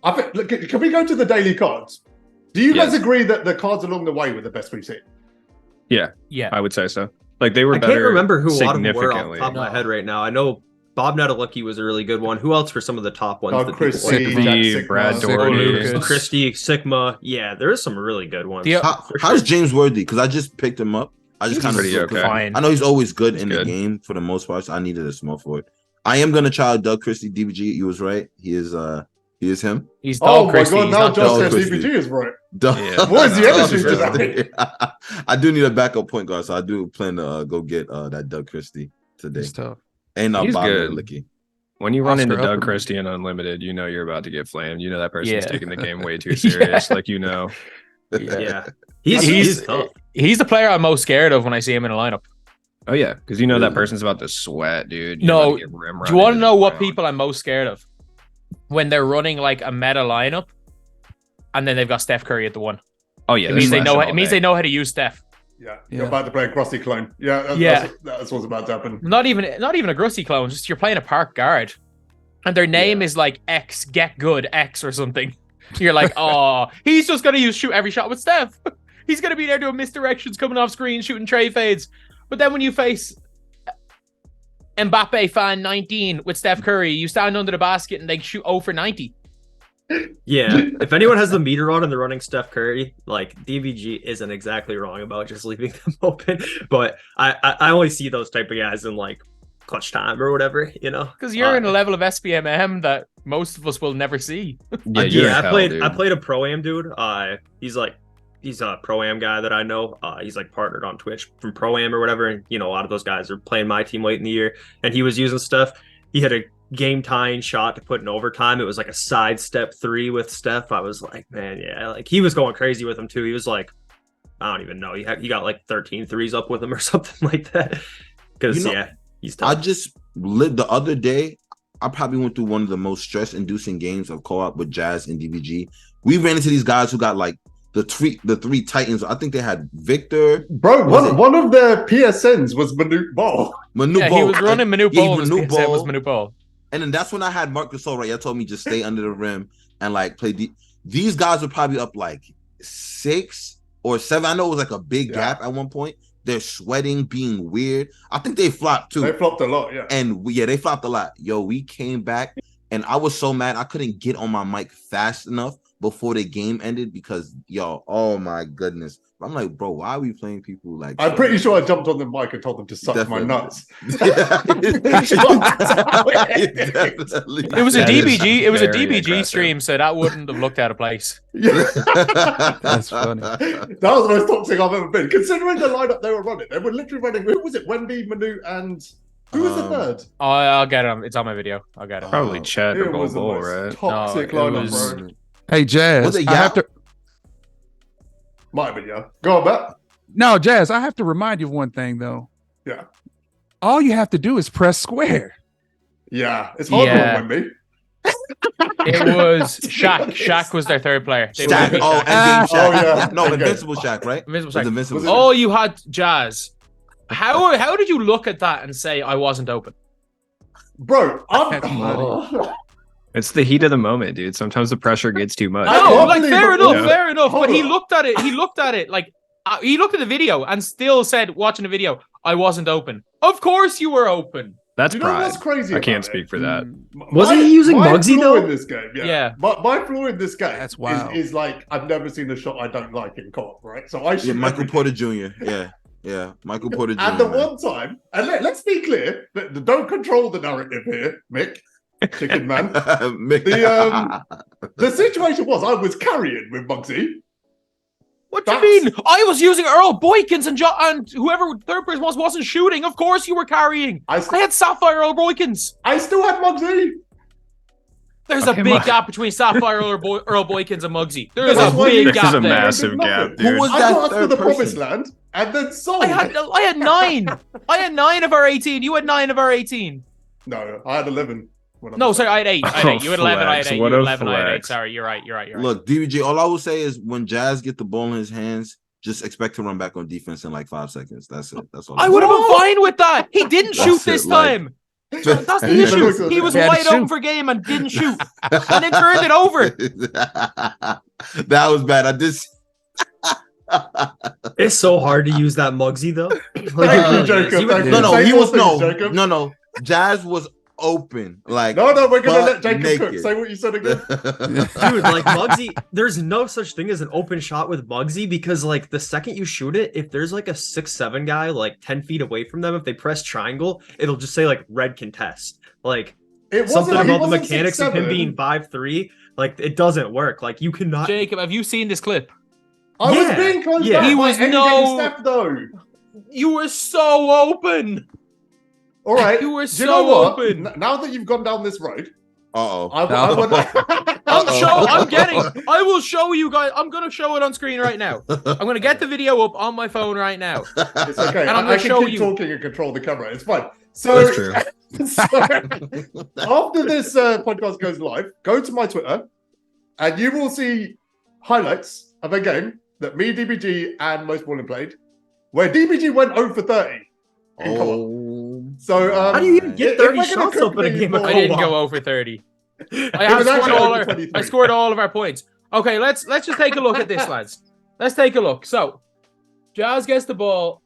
A: I think. Look, can we go to the daily cards? Do you guys
C: Yes.
A: agree that the cards along the way were the best we've seen?
F: Yeah.
C: I would say so. Like they were
E: I
C: better.
E: can't remember who a lot of them were off the
C: significantly.
E: top of my head right now. I know Bob Netalucky was a really good one. Who else were some of the top ones?
A: Doug
E: that people
A: Christie,
E: like?
C: Sigma,
A: Jack Sigma,
C: Brad
A: Sigma
C: Doherty.
F: Lucas.
E: Christie, Sigma. Yeah, there is some really good ones.
F: The-
E: for
D: How's
E: sure.
D: James Worthy? Because I just picked him up. I just
C: He's
D: kind of
C: pretty okay.
F: Fine.
D: I know he's always good
C: He's
D: in the
C: good.
D: game for the most part. So I needed a small forward. I am gonna try out Doug Christie. DBG, you was right. He is him.
F: He's
A: Oh
F: Dog
A: my
F: Christie.
A: god!
F: He's
A: Now
F: not
A: Josh
D: Doug
A: said
D: Christie.
A: DBG is right.
D: Doug.
C: Yeah.
A: What is the
C: Doug
A: energy
C: Christie.
A: today?
D: I do need a backup point guard, so I do plan to go get that Doug Christie today.
B: It's tough.
D: And
C: He's
D: Bob
C: good.
D: Licky.
C: When you run
B: Oscar
C: into Doug
B: Upperman.
C: Christie and Unlimited, you know you're about to get flamed. You know that person's
F: Yeah.
C: taking the game way too serious. Like
F: Yeah.
E: Yeah, he's
F: He's
E: tough.
F: He's the player I'm most scared of when I see him in a lineup.
C: Oh yeah, because you know that
D: Really?
C: person's about to sweat, dude. You're
F: No,
C: about to get rim
F: Do you want to
C: running
F: know what
C: around.
F: people I'm most scared of? When they're running like a meta lineup, and then they've got Steph Curry at the one.
C: Oh yeah,
F: It means they
C: they're
F: know.
C: smashing
F: It
C: all
F: means
C: day.
F: they know how to use Steph.
A: Yeah,
B: Yeah.
A: you're about to play a Grossi clone. Yeah,
F: Yeah.
A: that's what's about to happen.
F: Not even a Grussy clone. Just you're playing a park guard, and their name is like X Get Good X or something. You're like, oh, he's just gonna shoot every shot with Steph. He's gonna be there doing misdirections, coming off screen, shooting tray fades. But then when you face Mbappe fan 19 with Steph Curry, you stand under the basket and they shoot 0 for 90.
E: Yeah, if anyone has the meter on and they're running Steph Curry, like DBG isn't exactly wrong about just leaving them open. But I only see those type of guys in like clutch time or whatever,
F: Because you're in a level of SPMM that most of us will never see.
C: Yeah, you're in
E: I
C: hell,
E: played
C: dude.
E: I played a pro am dude. He's a pro am guy that I know. He's like partnered on Twitch from pro am or whatever, and a lot of those guys are playing my team late in the year. And he was using stuff. He had a game tying shot to put in overtime. It was like a sidestep 3 with Steph. I was like, man, yeah, like he was going crazy with him too. He was like, I don't even know. He got like 13 threes up with him or something like that. Because he's
D: I
E: tough.
D: just lived the other day. I probably went through one of the most stress-inducing games of co-op with Jazz and DBG. We ran into these guys who got like the three Titans. I think they had Victor,
A: Bro,
D: Was it-
A: one of their PSNs was Manute Ball.
D: Manu
F: Yeah,
D: Ball.
F: he was running Manute
D: Yeah,
F: Ball.
D: Manute
F: His PSN was
D: Ball.
F: Manute Ball.
D: And then that's when I had Marc Gasol, right? Y'all told me just stay under the rim. and like play these guys were probably up like 6 or 7. I know it was like a big gap at one point. They're sweating, being weird. I think they flopped too.
A: They flopped a lot, yeah.
D: And they flopped a lot. Yo, we came back, and I was so mad I couldn't get on my mic fast enough before the game ended because, yo, oh my goodness. I'm like, bro, why are we playing people like?
A: I'm pretty sure I jumped on the mic and told them to suck my nuts.
C: It
F: was a DBG. It was a
C: very
F: DBG
C: aggressive.
F: stream, so that wouldn't have looked out of place.
B: That's funny.
A: That was the most toxic I've ever been. Considering the lineup they were running, they were literally running. Who was it? Wemby, Manu, and who was the third?
F: Oh, I'll get it. It's on my video. I'll get it.
C: Probably Chet or
A: It was the
C: Bull,
A: most
C: right?
A: toxic
F: No, it
A: lineup,
F: was-
A: bro.
B: Hey, Jazz.
D: Was it
B: I have
D: Yao?
B: to.
A: Might have been, yeah. Go on, Matt.
B: No, Jazz. I have to remind you of one thing though.
A: Yeah.
B: All you have to do is press square.
A: Yeah, it's hard
F: Yeah.
A: on Wemby.
F: It was Shaq. Shaq was their third player. They
D: Shaq.
F: were
D: Oh,
F: Shaq.
D: Endgame Shaq.
A: Oh, yeah.
D: No,
A: Okay.
D: Invincible Shaq, right?
F: Invincible
D: Was
F: Shaq.
D: Invincible
A: Was it-
D: Shaq.
F: Oh, you had Jazz. How did you look at that and say I wasn't open?
A: Bro,
B: That's
C: It's the heat of the moment, dude. Sometimes the pressure gets too much.
A: I
F: No,
A: can't
F: like
A: believe
F: fair
A: it.
F: enough,
C: Yeah.
F: fair enough.
A: Hold
F: But he
A: on.
F: looked at it. He looked at it like he looked at the video and still said, watching the video, I wasn't open. Of course you were open.
C: That's
A: You know
C: pride.
A: what's crazy?
C: I can't
A: about
C: speak
A: it?
C: for that.
E: Wasn't he using
A: my
E: Muggsy,
A: flaw
E: though?
A: in this game?
F: Yeah.
A: My flaw in this game
B: That's wild.
A: is like I've never seen a shot I don't like in co-op, right? So I shoot
D: Yeah, Michael
A: everything.
D: Porter Jr. Yeah, Michael Porter Jr.
A: And the
D: man.
A: one time, and let's be clear, don't control the narrative here, Mick, Chicken Man. The situation was I was carrying with Muggsy.
F: What do you
A: That's-
F: mean? I was using Earl Boykins and whoever third person wasn't shooting. Of course you were carrying. I had Sapphire Earl Boykins.
A: I still had Muggsy.
F: There's
C: Okay,
F: a big
C: Mug-
F: gap between Sapphire Earl Boykins and Muggsy. There is
A: That's
F: a
A: why
F: big
A: you-
F: gap
C: There's a
F: there.
C: massive
A: Nothing.
C: gap,
D: Who
C: dude.
D: was
A: I
D: that
A: got us to
D: third
A: the
D: person?
A: promised land and then sold.
F: I had 9. I had 9 of our 18. You had 9 of our 18.
A: No, I had 11. when I
F: No,
A: was-
F: sorry, I had 8. I had 8. You had 11. I had
C: Flex.
F: 8. You
C: What
F: had
C: a
F: 11. I had 8.
C: flex.
F: Sorry, you're right. You're right. You're right.
D: Look, DBG, all I will say is when Jazz get the ball in his hands, just expect to run back on defense in like 5 seconds. That's it. That's all.
F: I would have been fine with that. He didn't shoot
D: That's
F: this
D: it, like-
F: time. That's the issue. He was
B: He had to
F: wide open
B: shoot.
F: for game and didn't shoot, and then turned it over.
D: That was bad. I just
E: It's so hard to use that Muggsy though.
A: Thank you, Jacob.
E: He
A: Thank
E: was-
A: you.
D: no,
A: Say
D: he
A: more
D: was
A: things, Jacob.
D: no. Jazz was open. Like
A: No, we're gonna
D: butt
A: let Jacob cook.
D: naked.
A: Say what you said again.
E: Dude, like Muggsy, there's no such thing as an open shot with Muggsy because like the second you shoot it, if there's like a 6'7" guy like 10 feet away from them, if they press triangle, it'll just say like red contest. Like
A: It
E: something
A: wasn't- he
E: about the
A: wasn't
E: mechanics of him
A: 6'7".
E: being 5'3", like it doesn't work. Like you cannot.
F: Jacob, have you seen this clip?
A: I was
E: Yeah,
A: being closed
E: yeah.
A: out
F: He
A: by
F: was
A: Endgame
F: no-
A: Steph, though.
F: You were so open.
A: All right.
F: You were
A: Do
F: so
A: you know what?
F: open.
A: Now that you've gone down this road,
D: Uh-oh.
F: I will show you guys. I'm gonna show it on screen right now. I'm gonna get the video up on my phone right now.
A: It's okay.
F: And I'm
A: I
F: gonna
A: can
F: show
A: keep
F: you.
A: talking and control the camera. It's fine. So,
C: That's true.
A: so after this podcast goes live, go to my Twitter, and you will see highlights of a game that me, DBG, and Most Ballin played, where DBG went 0 for 30. in co-op.
D: Oh,
A: So,
E: How do you even get
A: if
E: 30
A: we're gonna
E: shots
A: cook
E: up in a
A: the
E: game of
A: ball-
F: I didn't
E: co-op?
F: go over 30. I
A: It
F: have
A: was
F: scored
A: actually
F: all
A: over
F: our.
A: 23.
F: I scored all of our points. Okay, let's just take a look at this, lads. Let's take a look. So, Jazz gets the ball.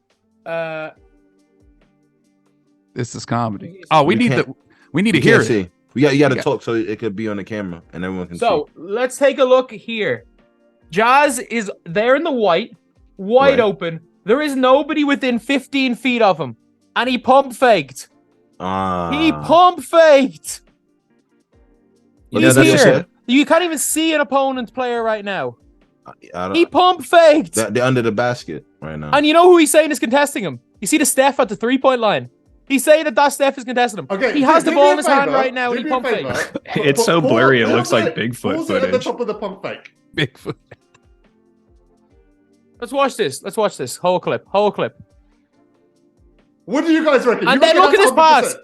B: This is comedy. Oh, we
D: You
B: need
D: can't-
B: to. We need to
D: you
B: hear
D: can't
B: it.
D: see. You got to
B: Yeah.
D: talk so it could be on the camera and everyone can
F: So let's take a look here. Jazz is there in the wide
D: Right.
F: open. There is nobody within 15 feet of him, and he pump faked.
D: see.
F: He pump faked.
D: Yeah,
F: He's
D: that's
F: here.
D: okay.
F: You can't even see an opponent player right now.
D: I
F: He
D: don't,
F: pump faked.
D: they're under the basket right now.
F: And you know who he's saying is contesting him? You see the Steph at the 3-point line. He's saying that Steph is contesting him.
A: Okay,
F: He has
A: do
F: the
A: me
F: ball
A: a
F: in his hand
A: favour,
F: right now,
A: do
F: and he
A: me a
F: pump
A: favour.
F: fakes.
C: It's so blurry, it looks like Bigfoot
A: Pause it at the
C: footage.
A: top of the pump fake.
B: Bigfoot.
F: Let's watch this. Let's watch this whole clip.
A: What do you guys reckon?
F: And
A: You
F: then
A: reckon
F: look at
A: that's
F: his pass.
A: 100%?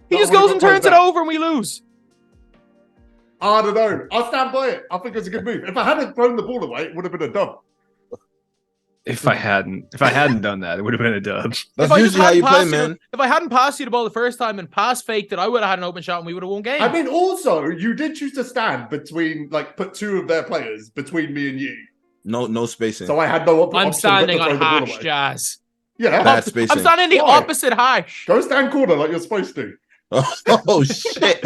F: He
A: That
F: just
A: would've
F: goes
A: got
F: and turns
A: closed
F: it
A: out.
F: over, and we lose.
A: I don't know. I'll stand by it. I think it's a good move. If I hadn't thrown the ball away, it would have been a dub.
C: If I hadn't done that, it would have been a dub.
D: That's
F: If I just
D: usually how
F: hadn't
D: you play,
F: passed
D: man.
F: if I hadn't passed you the ball the first time and pass faked it, I would have had an open shot and we would have won game.
A: I mean, also, you did choose to stand between, like, put two of their players between me and you.
D: No spacing.
A: So I had no option.
F: I'm
A: but to
F: standing
A: throw
F: on
A: the ball
F: hash,
A: away.
F: Jazz.
A: Yeah.
D: Bad spacing.
F: I'm standing the
A: Why?
F: opposite hash.
A: Go stand corner like you're supposed to.
D: Oh shit.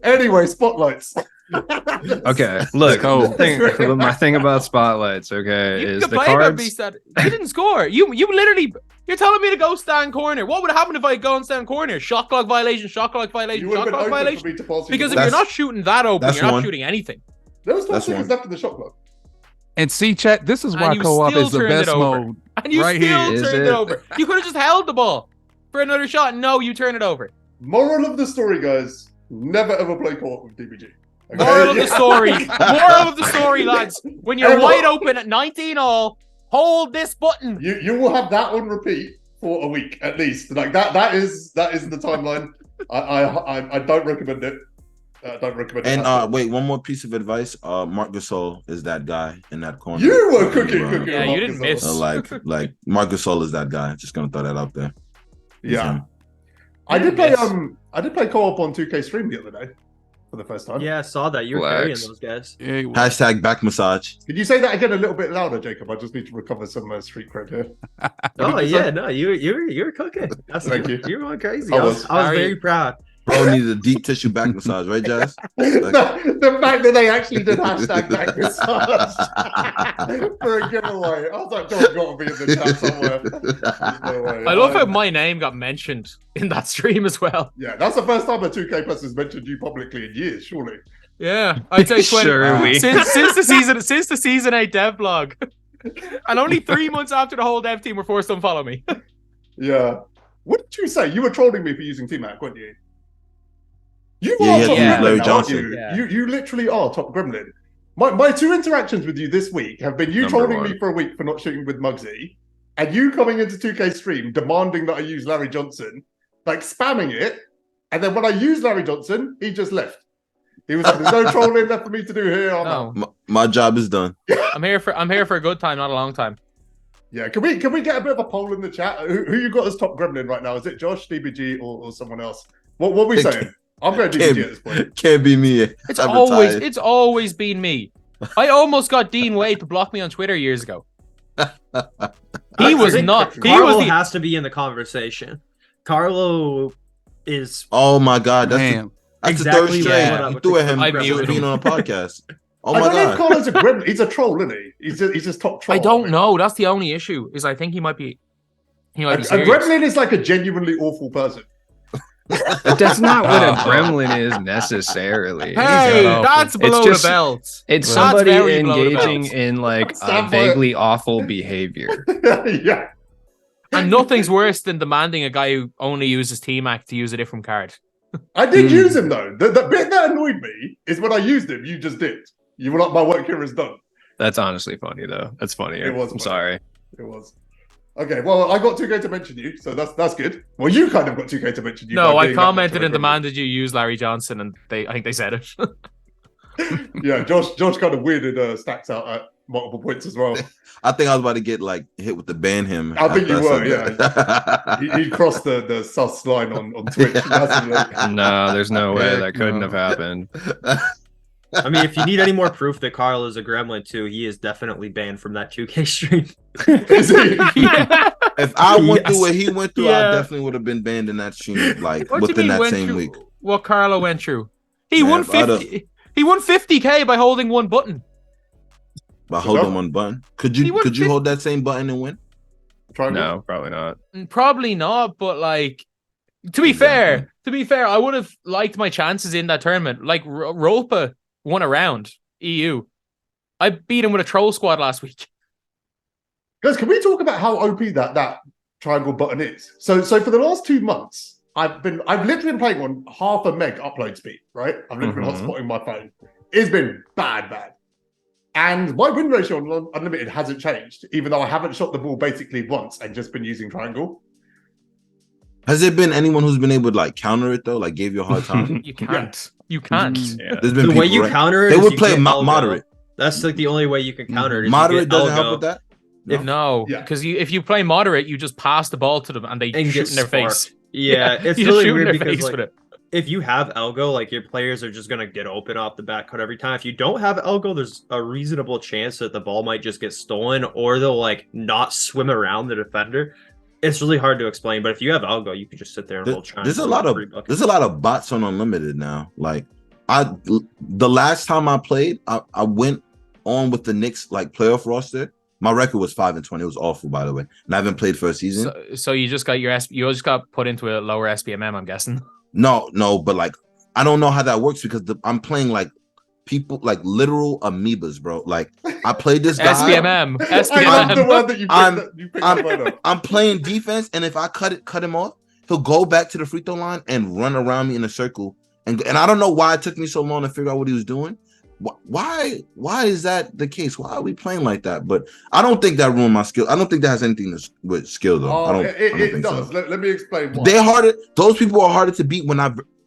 A: Anyway, spotlights.
C: Okay, look.
B: go.
C: My thing about spotlights, okay,
F: You
C: is
F: can
C: the
F: complain about me
C: cards.
F: that you didn't score. You literally, you're telling me to go stand corner. What would happen if I go and stand corner? Shot clock violation, shot clock violation,
A: You would
F: shot
A: have been
F: clock
A: open for
F: violation.
A: me to pass you.
F: Because
A: the
F: if
A: ball.
F: you're not shooting that open,
D: that's
F: you're not
D: one.
F: shooting anything.
A: There was 12
D: That's
A: seconds
D: one.
A: left in the shot clock.
B: And see, chat, this is
F: And
B: why
F: you
B: co-op
F: still
B: is the
F: turned it
B: best
F: over.
B: mode.
F: And you
B: Right
F: still
B: here.
C: Is
F: turned it
C: it?
F: over. You could have just held the ball for another shot. No, you turn it over.
A: Moral of the story, guys: never ever play co-op with DBG. Okay?
F: Moral of the story. Moral of the story, lads. When you're
A: Everyone-
F: wide open at 19 all, hold this button.
A: You will have that on repeat for a week at least. Like that is the timeline. I don't recommend it. Don't recommend it.
D: And
A: at all.
D: wait, one more piece of advice. Marc Gasol is that guy in that corner.
A: You were cooking.
F: Yeah, you didn't miss.
D: Like Marc Gasol is that guy. Just gonna throw that out there. He's
A: Yeah,
D: him.
A: I did play.
F: Yes.
A: I did play co-op on 2K stream the other day for the first time.
E: Yeah, I saw that. You were
C: Relax.
E: carrying those guys.
B: Yeah, he was.
D: Hashtag back massage.
A: Could you say that again a little bit louder, Jacob? I just need to recover some street cred here.
E: Oh
A: did you
E: yeah,
A: say?
E: no, you were cooking. That's
A: Thank you.
E: You were going crazy.
A: I
E: I was
A: was.
E: very proud.
D: Bro needed a deep tissue back massage, right, Jazz?
A: The fact that they actually did hashtag back massage for a giveaway. I was like, John's got to be in the chat somewhere. There's no way.
F: I love how my name got mentioned in that stream as well.
A: Yeah, that's the first time a 2K person has mentioned you publicly in years, surely.
F: Yeah, I'd say 20
C: Sure, we.
F: since the season 8 dev blog, and only 3 months after the whole dev team were forced to unfollow me.
A: Yeah. What did you say? You were trolling me for using T-Mac, weren't you? You
D: Yeah,
A: are
D: he had
A: top
F: to use
A: gremlin,
D: Larry
A: now,
D: Johnson.
A: aren't you?
F: Yeah.
A: You literally are top gremlin. My two interactions with you this week have been you
C: Number
A: trolling
C: one.
A: me for a week for not shooting with Muggsy, and you coming into 2K stream demanding that I use Larry Johnson, like spamming it, and then when I used Larry Johnson, he just left. He was like, "There's no trolling left for me to do here." I'm out.
F: No,
D: My job is done.
F: I'm here for a good time, not a long time.
A: Yeah, can we get a bit of a poll in the chat? Who you got as top gremlin right now? Is it Josh, DBG, or someone else? What are we saying? I'm going DBG at this point.
D: Can't be me.
F: It's
D: I'm
F: always
D: retired.
F: it's always been me. I almost got Dean Wade to block me on Twitter years ago. He
A: I
F: was
A: think
F: not. He
E: Carlo
F: was the.
E: has to be in the conversation. Carlo is
D: Oh my god, that's
B: Man,
D: that's
E: Exactly
D: the
F: what
D: third
F: I
D: straight. You
E: would
D: threw at
E: think
D: him
F: I
D: for
F: muted
D: being
F: him.
D: on a podcast. Oh
A: I
D: my
A: don't know if
D: god.
A: Carlo's a gremlin. He's a troll, isn't he? He's just top troll.
F: I don't know. That's the only issue. Is I think he might be. He might be
A: A
F: serious.
A: gremlin is like a genuinely awful person.
C: But that's not what a gremlin is necessarily.
F: Hey,
B: awful.
F: that's below
C: just-
F: the belt.
C: It's
F: That's
C: somebody
F: very below the
C: engaging
F: belt.
C: in like
A: Stand by it.
C: vaguely awful behavior.
A: Yeah.
F: And nothing's worse than demanding a guy who only uses T-Mac to use a different card.
A: I did use him though. The bit that annoyed me is when I used him, you just dipped. You were like, my work here is done.
C: That's honestly funny though. That's funny.
A: It was
C: I'm
A: funny.
C: sorry.
A: It was. Okay, well, I got 2K to mention you, so that's good. Well, you kind of got 2K to mention you.
F: No,
A: by
F: I
A: being that much
F: commented
A: of a
F: and
A: gremlin.
F: demanded you use Larry Johnson, and I think they said it.
A: Yeah, Josh kind of weirded stacks out at multiple points as well.
D: I think I was about to get like hit with the ban him.
A: I think you
D: after
A: were,
D: said that.
A: He crossed the sus line on Twitch. massively.
C: No, there's no way
B: Heck
C: that couldn't
B: no.
C: have happened.
E: I mean, if you need any more proof that Carl is a gremlin too, he is definitely banned from that 2K stream.
A: Is he?
F: Yeah.
D: If I went
E: Yes.
D: through what he went through,
F: Yeah.
D: I definitely would have been banned in that stream, like
F: What do you
D: within
F: mean
D: that
F: went
D: same
F: through
D: week.
F: what Carlo went through? He
D: Man,
F: won
D: if I'd have-
F: 50. He won 50k by holding one button.
D: By holding
A: no.
D: one button. Could
F: He
D: you
F: won
D: could you
F: 50
D: hold that same button and win?
A: Triangle?
C: No, probably not.
F: Probably not, but like to be fair, I would have liked my chances in that tournament. Like Ropa won a round, EU. I beat him with a troll squad last week.
A: Guys, can we talk about how OP that triangle button is? So for the last 2 months, I've literally been playing on half a meg upload speed, right? I've literally been
C: Mhm.
A: hotspotting my phone. It's been bad. And my win ratio on Unlimited hasn't changed, even though I haven't shot the ball basically once and just been using triangle.
D: Has there been anyone who's been able to like counter it though? Like gave you a hard time?
F: You can't. You can't.
C: Yeah.
D: There's been
E: The way
D: people,
E: you
D: right?
E: counter it
D: They
E: is
D: would
E: you
D: play
E: get Elgo.
D: moderate.
E: That's like the only way you can counter it. Is you
D: Moderate
E: get
D: doesn't
E: algo.
D: help with that.
F: No,
A: Yeah.
F: because if you play moderate, you just pass the ball to them and they
E: And
F: shoot
E: get
F: in their face.
E: sparked. Yeah, it's
F: you just
E: really
F: shoot in
E: weird
F: their
E: because
F: face
E: like
F: with it.
E: if you have algo, like your players are just gonna get open off the back cut every time. If you don't have algo, there's a reasonable chance that the ball might just get stolen, or they'll like not swim around the defender. It's really hard to explain, but if you have algo, you can just sit there and hold
D: There's a lot of bots on Unlimited now. Like the last time I played, I went on with the Knicks like playoff roster. My record was 5-20. It was awful, by the way. And I haven't played for a season.
F: So you just got you just got put into a lower SPMM, I'm guessing.
D: No, but like I don't know how that works because I'm playing like people like literal amoebas, bro. Like I played this guy.
F: SPMM.
A: I love the word that you picked
D: I'm-
A: that word up.
D: I'm playing defense, and if I cut him off, he'll go back to the free throw line and run around me in a circle. And I don't know why it took me so long to figure out what he was doing. Why is that the case? Why are we playing like that? But I don't think that ruined my skill. I don't think that has anything to with skill though.
A: Oh,
D: I don't
A: it
D: think
A: does.
D: so.
A: Let me explain why.
D: They're harder. Those people are harder to beat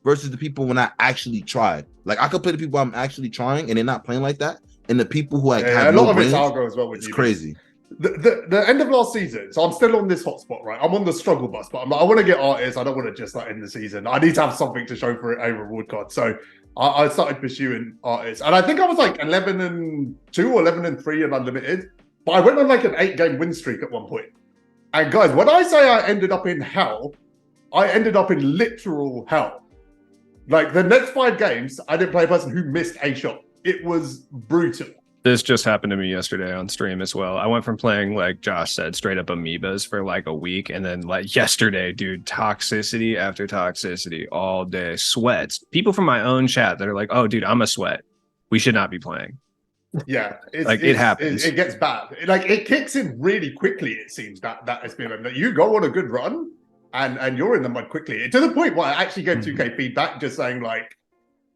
D: versus the people when I actually try. Like I could play the people I'm actually trying, and they're not playing like that. And the people who like have
A: a lot
D: no
A: of it's
D: brains,
A: algo as well. With
D: it's
A: you.
D: crazy.
A: The end of last season, so I'm still on this hotspot, right? I'm on the struggle bus, but I'm like, I want to get artists. I don't want to just like end the season. I need to have something to show for a reward card. So I started pursuing artists, and I think I was like 11-2 or 11-3 in Unlimited. But I went on like an 8-game win streak at one point. And guys, when I say I ended up in hell, I ended up in literal hell. Like the next 5 games, I didn't play a person who missed a shot. It was brutal.
C: This just happened to me yesterday on stream as well. I went from playing, like Josh said, straight up amoebas for like a week. And then like yesterday, dude, toxicity after toxicity all day. Sweats. People from my own chat that are like, oh, dude, I'm a sweat. We should not be playing.
A: Yeah.
C: It happens.
A: It gets bad. Like it kicks in really quickly, it seems, that SPMM. That you go on a good run and you're in the mud quickly. To the point where I actually gave 2K feedback just saying like,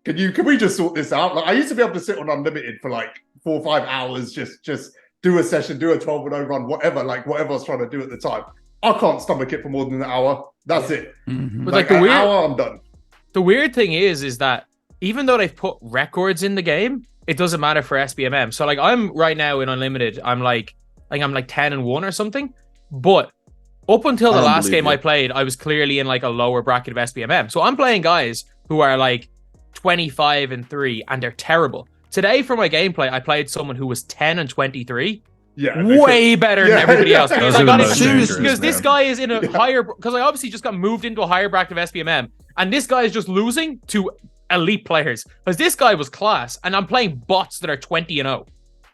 A: can we just sort this out? Like I used to be able to sit on Unlimited for like 4 or 5 hours, just do a session, do a 12-0 run, whatever I was trying to do at the time. I can't stomach it for more than an hour. That's it.
B: Mhm.
F: But
A: Like
F: like
A: an hour, I'm done.
F: the weird thing is that even though they've put records in the game, it doesn't matter for SPMM. So like I'm right now in Unlimited, I'm like 10-1 or something. But up until the last game I played, I was clearly in like a lower bracket of SPMM. So I'm playing guys who are like 25-3 and they're terrible. Today for my gameplay, I played someone who was 10-23.
A: Yeah.
F: Way better than everybody else.
C: Those
F: Because
C: are
F: I
C: the
F: got
C: most
F: it
C: dangerous,
F: because this
C: man.
F: guy is in a higher, because I obviously just got moved into a higher bracket of SPMM, and this guy is just losing to elite players. Because this guy was class, and I'm playing bots that are 20-0.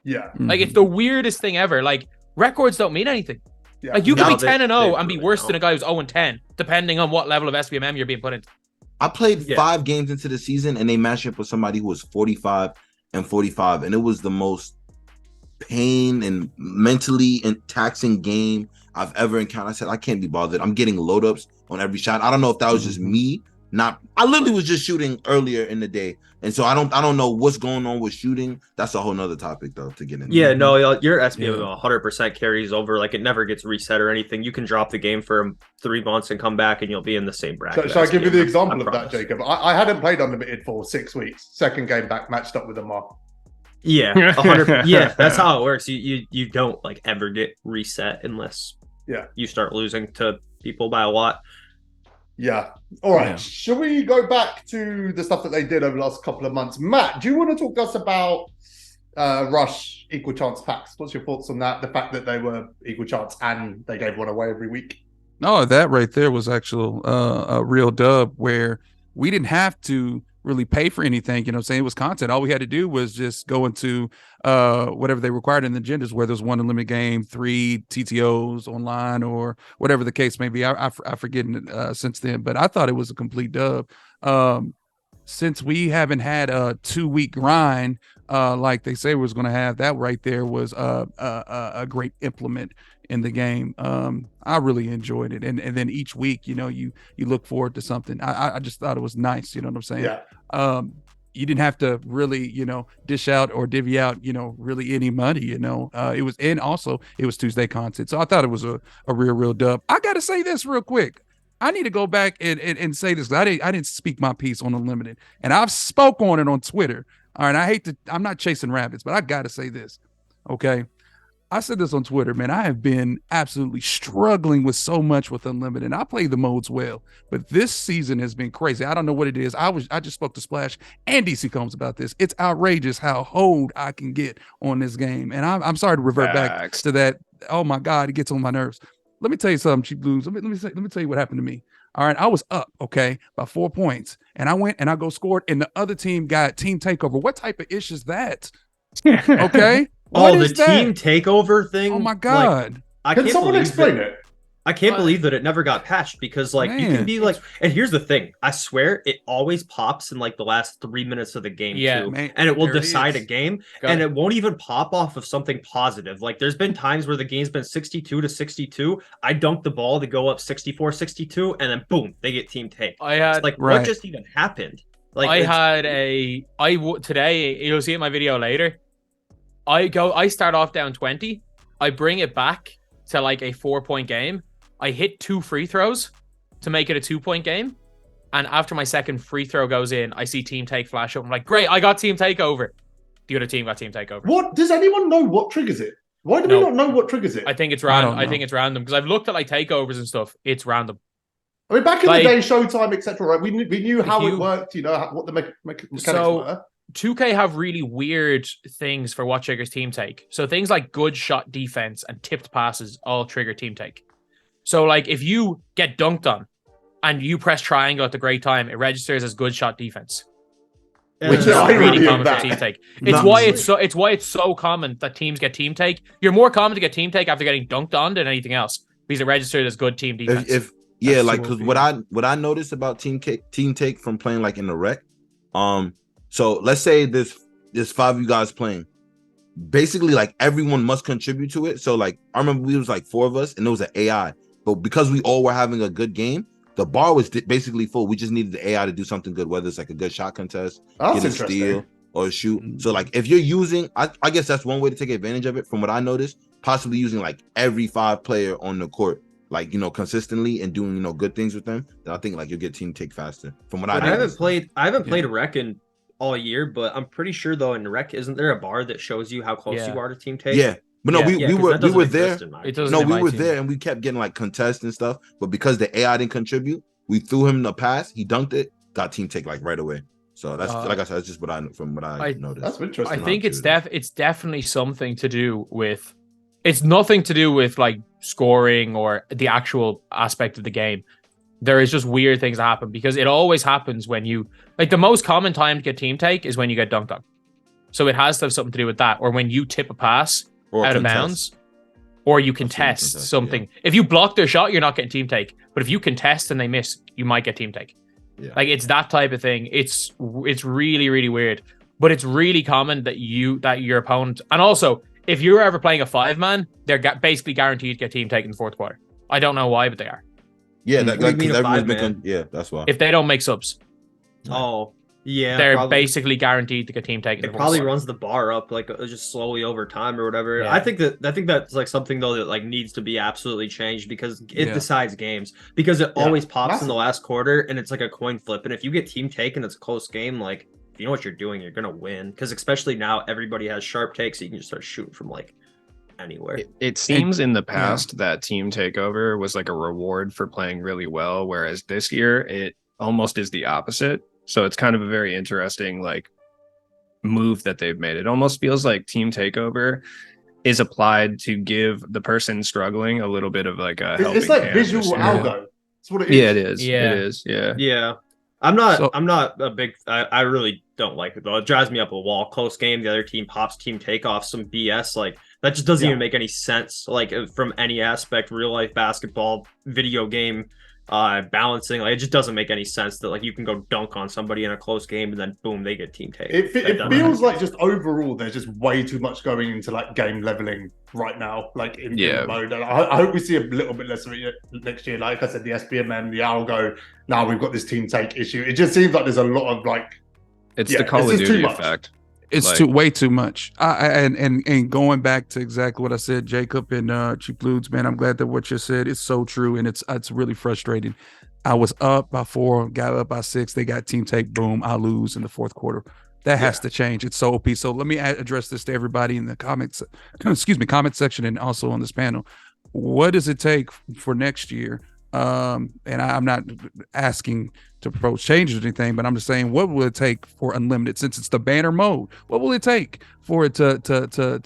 A: Yeah.
F: Like it's the weirdest thing ever. Like records don't mean anything.
A: Yeah.
F: Like you
E: No,
F: can be
E: they
F: 10-0 and be
E: really
F: worse
E: don't.
F: than a guy who's 0-10, depending on what level of SPMM you're being put into.
D: I played
E: Yeah.
D: 5 games into the season, and they matched up with somebody who was 45-45, and it was the most pain and mentally taxing game I've ever encountered. I said, I can't be bothered. I'm getting load ups on every shot. I don't know if that was just me. I literally was just shooting earlier in the day, and so I don't know what's going on with shooting. That's a whole nother topic though to get into.
E: Yeah, no, your SPM 100% carries over. Like it never gets reset or anything. You can drop the game for 3 months and come back, and you'll be in the same bracket.
A: Shall I give you the
E: SPM,
A: example
E: I
A: of that,
E: promise.
A: Jacob? I hadn't played Unlimited for 6 weeks. Second game back, matched up with Amar.
E: Yeah, 100. Yeah, that's how it works. You don't like ever get reset unless you start losing to people by a lot.
A: Yeah. All right.
B: Yeah.
A: Shall we go back to the stuff that they did over the last couple of months? Matt, do you want to talk to us about Rush equal chance packs? What's your thoughts on that? The fact that they were equal chance and they gave one away every week.
B: No, that right there was actual a real dub where we didn't have to really pay for anything. You know what I'm saying? It was content. All we had to do was just go into whatever they required in the agendas, whether it's 1 unlimited game, 3 TTOs online, or whatever the case may be. I forget since then, but I thought it was a complete dub. Since we haven't had a 2-week grind like they say we was going to have, that right there was a great implement in the game. I really enjoyed it, and then each week, you know, you look forward to something. I just thought it was nice. You know what I'm saying?
A: Yeah.
B: You didn't have to really, you know, dish out or divvy out, you know, really any money. You know, it was, and also it was Tuesday content, so I thought it was a real dub. I got to say this real quick. I need to go back and say this. I didn't speak my piece on Unlimited, and I've spoke on it on Twitter. All right, I'm not chasing rabbits, but I gotta say this. Okay. I said this on Twitter, man. I have been absolutely struggling with so much with Unlimited. I play the modes well, but this season has been crazy. I don't know what it is. I just spoke to Splash and DC Combs about this. It's outrageous how hold I can get on this game. And I'm sorry to revert back to that. Oh my God, it gets on my nerves. Let me tell you something, CheapLudez. Let me tell you what happened to me. All right, I was up, okay, by 4 points, and I went and I scored, and the other team got team takeover. What type of ish is that? Okay.
E: Oh, the team takeover thing.
B: Oh my God.
A: Can someone explain it?
E: I can't believe that it never got patched because like you can be like, and here's the thing, I swear it always pops in like the last 3 minutes of the game too.
B: Man,
E: and it will decide a game and it won't even pop off of something positive. Like there's been times where the game's been 62-62. I dunk the ball to go up 64-62 and then boom, they get team take. It's like what just even happened? Like
F: today, you'll see it in my video later. I start off down 20. I bring it back to like a 4-point game. I hit 2 free throws to make it a 2-point game. And after my second free throw goes in, I see team take flash up. I'm like, great, I got team takeover. The other team got team takeover.
A: What? Does anyone know what triggers it? Why do we not know what triggers it?
F: I think it's random. I think it's random because I've looked at like takeovers and stuff. It's random.
A: I mean, back in the day, Showtime, etc. Right? We knew how it worked. You know what the mechanics were.
F: 2K have really weird things for what triggers team take. So things like good shot defense and tipped passes all trigger team take. So like if you get dunked on and you press triangle at the great time, it registers as good shot defense. Which is really common for team take. It's why it's so common that teams get team take. You're more common to get team take after getting dunked on than anything else because it registers as good team defense.
D: Because what I noticed about team take from playing like in the rec, so let's say there's 5 of you guys playing. Basically, like everyone must contribute to it. So like I remember we was like 4 of us, and it was an AI. But because we all were having a good game, the bar was basically full. We just needed the AI to do something good, whether it's like a good shot contest, get a steal, or a shoot. So like if you're using, I guess that's one way to take advantage of it. From what I noticed, possibly using like every 5 player on the court, like consistently and doing good things with them. Then I think like you'll get team take faster. From what I
E: haven't played rec in all year, but I'm pretty sure though in rec isn't there a bar that shows you how close you are to team take?
D: Yeah, but no, we were there. We were
F: team.
D: there and we kept getting like contests and stuff. But because the AI didn't contribute, we threw him the pass. He dunked it, got team take like right away. So that's like I said, that's just what I noticed.
A: That's interesting.
F: I think it's definitely something to do with. It's nothing to do with like scoring or the actual aspect of the game. There is just weird things that happen because it always happens when you like the most common time to get team take is when you get dunked on. So it has to have something to do with that, or when you tip a pass out of bounds, or you contest something. Yeah. If you block their shot, you're not getting team take. But if you contest and they miss, you might get team take. Yeah. Like it's that type of thing. It's really, really weird. But it's really common that your opponent, and also if you're ever playing a 5-man, they're basically guaranteed to get team take in the 4th quarter. I don't know why, but they are.
D: Yeah, that's why.
F: If they don't make subs.
E: Oh, yeah.
F: They're basically guaranteed to get team taken.
E: It probably runs the bar up like just slowly over time or whatever. Yeah. I think that's like something though that like needs to be absolutely changed because it decides games. Because it always pops in the last quarter and it's like a coin flip. And if you get team taken, it's a close game, like if you know what you're doing, you're gonna win. Because especially now everybody has sharp takes, so you can just start shooting from like anywhere.
C: It seems in the past that team takeover was like a reward for playing really well, whereas this year it almost is the opposite. So it's kind of a very interesting like move that they've made. It almost feels like team takeover is applied to give the person struggling a little bit of like a helping
A: it's like
C: hand
A: visual algo. That's what it is.
C: Yeah, it is. Yeah. It is.
E: Yeah. I'm not a big. I really don't like it though. It drives me up a wall. Close game, the other team pops team takeoff, some BS like that just doesn't even make any sense. Like from any aspect, real life basketball, video game, balancing, like it just doesn't make any sense that like you can go dunk on somebody in a close game and then boom, they get team take.
A: It feels like just overall there's just way too much going into like game leveling right now, like in the mode. And I hope we see a little bit less of it next year. Like I said, the SBMM, the algo. Now we've got this team take issue. It just seems like there's a lot of like.
C: It's the Call of Duty effect.
B: It's way too much. And going back to exactly what I said, Jacob and CheapLudez, man, I'm glad that what you said is so true, and it's really frustrating. I was up by 4, got up by 6. They got team take, boom, I lose in the 4th quarter. That has to change. It's so OP. So let me address this to everybody in the comments, comment section, and also on this panel. What does it take for next year? And I'm not asking to propose changes or anything, but I'm just saying, what will it take for unlimited, since it's the banner mode? What will it take for it to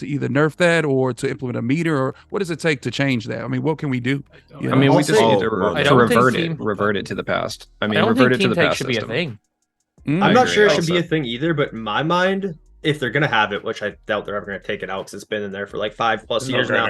B: either nerf that or to implement a meter, or what does it take to change that? I mean, what can we do?
C: I mean, we just need to
F: think
C: revert it to the past. I mean,
F: I don't
C: revert
F: think
C: it to
F: team
C: the
F: take
C: past
F: should be a
C: system.
F: thing.
E: I'm not sure it should
C: Also.
E: be a thing either, but in my mind, if they're gonna have it, which I doubt they're ever gonna take it out because it's been in there for like 5+ years now.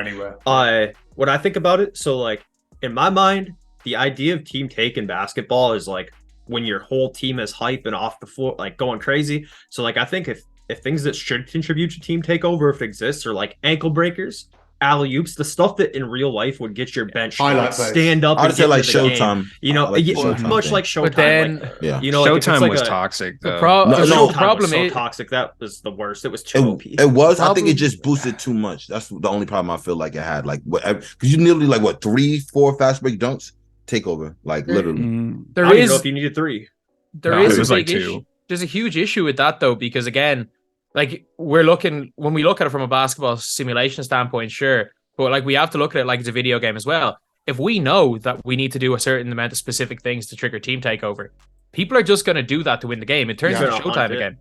E: When I think about it, so like in my mind, the idea of team take in basketball is like when your whole team is hype and off the floor, like going crazy. So like I think if things that should contribute to team takeover, if it exists, are like ankle breakers, alley oops, the stuff that in real life would get your bench to
A: Highlight
E: like
A: plays.
E: stand up.
D: I'd
E: and
D: say
E: get
D: like
E: into the game.
D: Showtime.
E: You know,
D: like the Showtime
E: much
D: thing.
E: like Showtime.
F: But then,
E: like,
D: Yeah.
E: you know, like if it's
C: Showtime
E: like
C: was
E: a,
C: toxic
F: The
C: though.
E: No,
F: Showtime
E: problem
F: was
E: is so
F: is
E: toxic. That was the worst. It was too OP.
D: It was. I think it
F: Problem-
D: just boosted too much. That's the only problem I feel like it had. Like, because you nearly like what 3-4 fast break dunks takeover. Like literally.
B: Mm.
E: I
F: there
E: don't even know
F: is
E: if you needed 3.
F: there
C: No,
F: is
C: it
F: a
C: was like
F: big
C: 2.
F: issue. There's a huge issue with that though, because again, like when we look at it from a basketball simulation standpoint, sure, but like we have to look at it like it's a video game as well. If we know that we need to do a certain amount of specific things to trigger team takeover, people are just going to do that to win the game. It turns into Showtime again.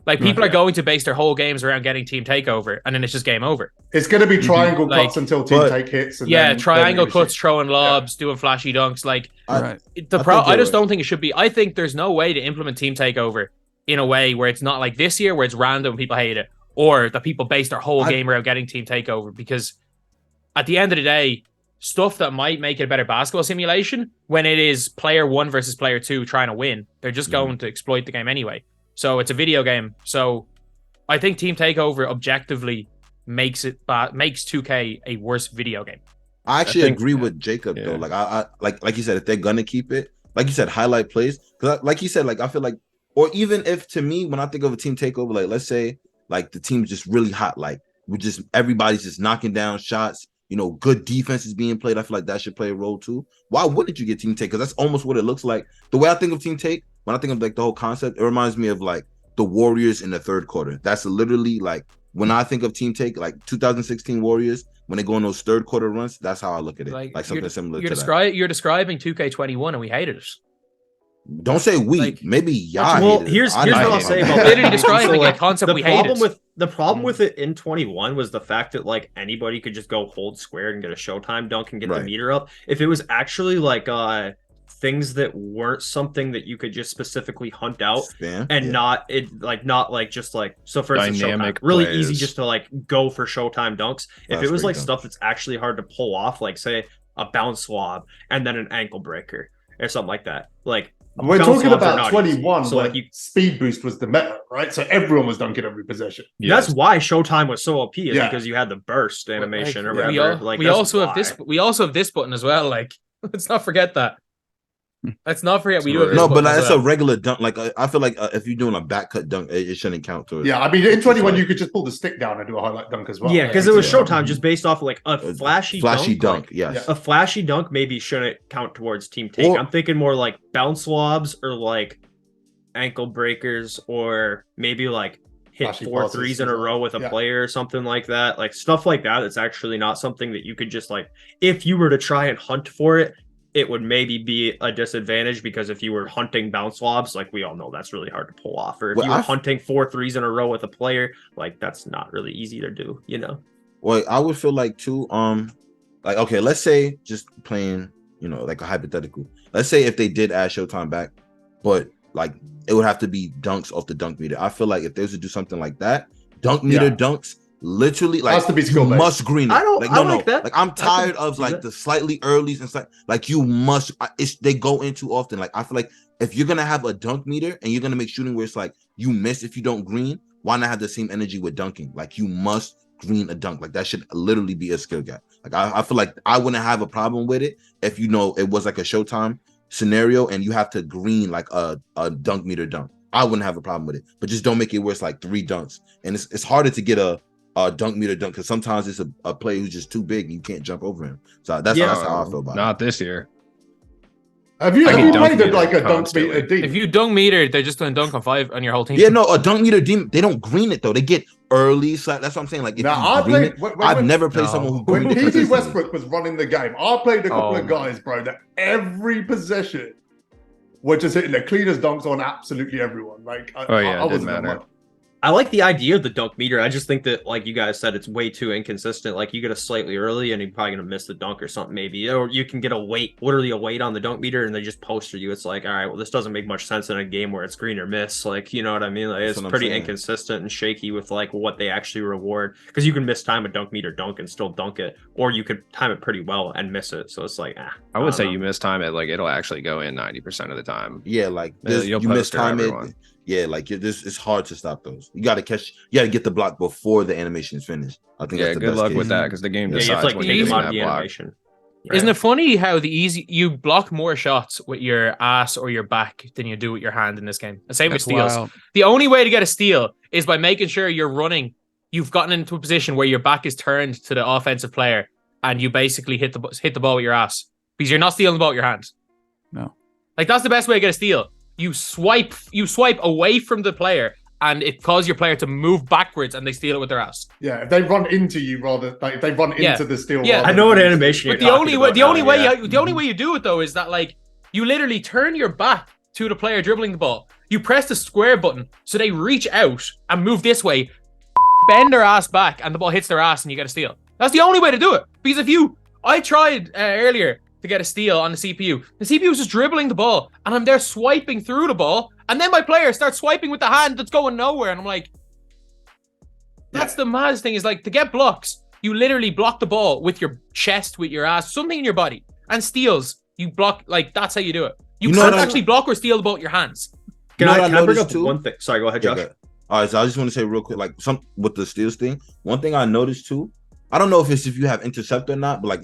F: Like people are going to base their whole games around getting team takeover, and then it's just game over.
A: It's going to be triangle
F: Like,
A: cuts until team take hits. And
F: Yeah,
A: then
F: triangle
A: they're gonna
F: cuts,
A: shoot.
F: throwing lobs, doing flashy dunks. Like
B: Right.
F: I just don't think it should be. I think there's no way to implement team takeover in a way where it's not like this year, where it's random and people hate it, or that people base their whole game around getting team takeover. Because at the end of the day, stuff that might make it a better basketball simulation, when it is player 1 versus player 2 trying to win, they're just going to exploit the game anyway. So it's a video game. So I think team takeover objectively makes 2K a worse video game.
D: I actually
C: think-
D: agree with Jacob though.
C: Yeah.
D: Like I like you said, if they're gonna keep it, like you said, highlight plays. Because like you said, like I feel like, or even if to me, when I think of a team takeover, like let's say like the team's just really hot, like everybody's just knocking down shots. You know, good defense is being played. I feel like that should play a role too. Why wouldn't you get team take? Because that's almost what it looks like. The way I think of team take, when I think of like the whole concept, it reminds me of like the Warriors in the third quarter. That's literally like when I think of team take, like 2016 Warriors, when they go on those third quarter runs, that's how I look at it. Like something similar to that.
F: You're describing 2K21 and we hated it.
D: Don't say we.
F: Like,
D: Maybe y'all.
E: Well,
D: hated it.
E: here's
D: I
E: what
D: didn't
E: I'll
D: hate
E: say
D: it.
E: about
F: Literally
E: that.
F: describing
E: So,
F: a concept
E: the
F: we
E: problem
F: hated.
E: with the problem with it in 21 was the fact that like anybody could just go hold square and get a Showtime dunk and get the
D: Right.
E: meter up. If it was actually like things that weren't something that you could just specifically hunt out
D: Spam,
E: and
D: yeah.
E: not like just like, so for instance, Showtime,
C: Dynamic
E: really
C: plays.
E: easy just to like go for Showtime dunks. If
D: Fast
E: it was
D: break
E: like
D: dunks.
E: stuff that's actually hard to pull off, like say a bounce lob and then an ankle breaker or something like that, like
A: We're
E: bounce
A: talking
E: lobs are
A: about
E: not easy.
A: 21,
E: So
A: where
E: like you,
A: speed boost was the meta, right? So everyone was dunking every possession.
E: that's why Showtime was so OP, is
A: Yeah.
E: because you had the burst animation or
A: yeah.
E: whatever.
F: We
E: that's
F: also have
E: why.
F: this. We also have this button as well. Like, let's not forget that. Let's not forget we do have this
D: No, but
F: button as
D: it's a
F: well.
D: regular dunk. Like I feel like if you're doing a back cut dunk, it shouldn't count towards.
A: Yeah, I mean, in 21, you could just pull the stick down and do a highlight dunk as well.
E: Yeah, because it was
D: Yeah.
E: Showtime just based off of like a flashy dunk.
D: dunk.
E: Like,
D: Yes.
E: a flashy dunk maybe shouldn't count towards team take.
D: Or-
E: I'm thinking more like bounce lobs or like ankle breakers, or maybe like hit
A: Flashy
E: 4
A: passes
E: threes in
A: as
E: a
A: well.
E: row with a
A: Yeah.
E: player or something like that. Like stuff like that. It's actually not something that you could just like, if you were to try and hunt for it, it would maybe be a disadvantage, because if you were hunting bounce lobs, like we all know that's really hard to pull off. Or if
D: Well,
E: you were
D: I've-
E: hunting 4 threes in a row with a player, like that's not really easy to do, you know?
D: Well, I would feel like too. Like okay, let's say just playing, you know, like a hypothetical. Let's say if they did add Showtime back, but like it would have to be dunks off the dunk meter. I feel like if they was to do something like that, dunk meter dunks, literally like
A: Has to be
D: you
A: skill-based.
D: must green it.
E: I don't-
D: like
E: I
D: no,
E: like that.
D: Like I'm
E: I can
D: tired of
E: see
D: like
E: that.
D: the slightly earlys and stuff. Like you must. They go in too often. Like I feel like if you're gonna have a dunk meter and you're gonna make shooting where it's like you miss if you don't green, why not have the same energy with dunking? Like you must green a dunk. Like that should literally be a skill gap. Like I feel like I wouldn't have a problem with it if you know it was like a Showtime scenario and you have to green like a dunk meter dunk. I wouldn't have a problem with it, but just don't make it where it's like 3 dunks. And it's harder to get a dunk meter dunk because sometimes it's a player who's just too big and you can't jump over him. So that's how I feel about it.
C: Not this year.
A: Have you
C: Like a dunk
A: played
C: meter
A: like a dunk
C: constantly.
A: meter deep?
F: If you dunk meter, they're just going to dunk on 5 on your whole team.
D: Yeah, no, a dunk meter demon, they don't green it though. They get early. So that's what I'm saying. Like if
A: Now,
D: you green it, I've never played
F: No.
D: someone who
A: when
D: greened it
A: PD
D: consistently.
A: Westbrook was running the game, I played a couple
F: Oh
A: of guys, bro, that every possession were just hitting the cleanest dunks on absolutely everyone. Like,
C: Oh,
A: I
C: yeah, it didn't
A: wasn't
C: matter.
A: much.
E: I like the idea of the dunk meter. I just think that, like you guys said, it's way too inconsistent. Like you get a slightly early, and you're probably gonna miss the dunk or something, maybe. Or you can get a weight, literally a weight on the dunk meter, and they just poster you. It's like, all right, well, this doesn't make much sense in a game where it's green or miss. Like, you know what I mean? Like,
D: That's
E: it's
D: what I'm
E: pretty
D: saying.
E: inconsistent and shaky with like what they actually reward. Because you can miss time a dunk meter dunk and still dunk it, or you could time it pretty well and miss it. So it's like,
C: I would
E: don't
C: say
E: know.
C: you miss time it, like it'll actually go in 90% of the time.
D: Yeah, like
C: Yeah,
D: this,
C: you'll
D: you miss
C: poster
D: time it.
C: everyone.
D: Yeah, like this, it's hard to stop those. You got to catch. You got to get the block before the animation is finished. I think
C: Yeah,
D: that's the
C: good
D: best
C: luck
D: case.
C: with that because the game
E: Yeah, you
C: decides
E: have to like
C: when
E: take
C: you're
E: them
C: getting
E: out of
C: that
E: the
C: block.
E: animation.
F: Isn't it funny how you block more shots with your ass or your back than you do with your hand in this game? The same with
B: That's
F: steals.
B: wild.
F: The only way to get a steal is by making sure you're running. You've gotten into a position where your back is turned to the offensive player, and you basically hit the ball with your ass because you're not stealing the ball with your hands.
B: No.
F: Like that's the best way to get a steal. You swipe away from the player, and it causes your player to move backwards, and they steal it with their ass.
A: Yeah, if they run into you rather, like if they run
F: Yeah.
A: into the steal.
F: Yeah.
A: rather
E: I know what
A: than-
E: animation
F: But
E: you're
F: the only
E: talking
F: way,
E: about
F: the
E: now,
F: only way,
E: yeah.
F: the only way you do it though is that like you literally turn your back to the player dribbling the ball. You press the square button so they reach out and move this way, bend their ass back, and the ball hits their ass, and you get a steal. That's the only way to do it. Because I tried earlier to get a steal on the CPU. The CPU is just dribbling the ball, and I'm there swiping through the ball, and then my player starts swiping with the hand that's going nowhere, and I'm like, that's the maddest thing is like to get blocks. You literally block the ball with your chest, with your ass, something in your body, and steals. You block like that's how you do it. You
D: You know
F: can't
D: what I-
F: actually block or steal the ball with your hands.
E: Can
D: You know
E: I
D: what I
E: bring
D: noticed
E: up
D: too?
E: one thing? Sorry, go ahead,
D: Yeah,
E: Josh.
D: go ahead. All right, so I just want to say real quick, like some with the steals thing. One thing I noticed too, I don't know if you have intercept or not, but like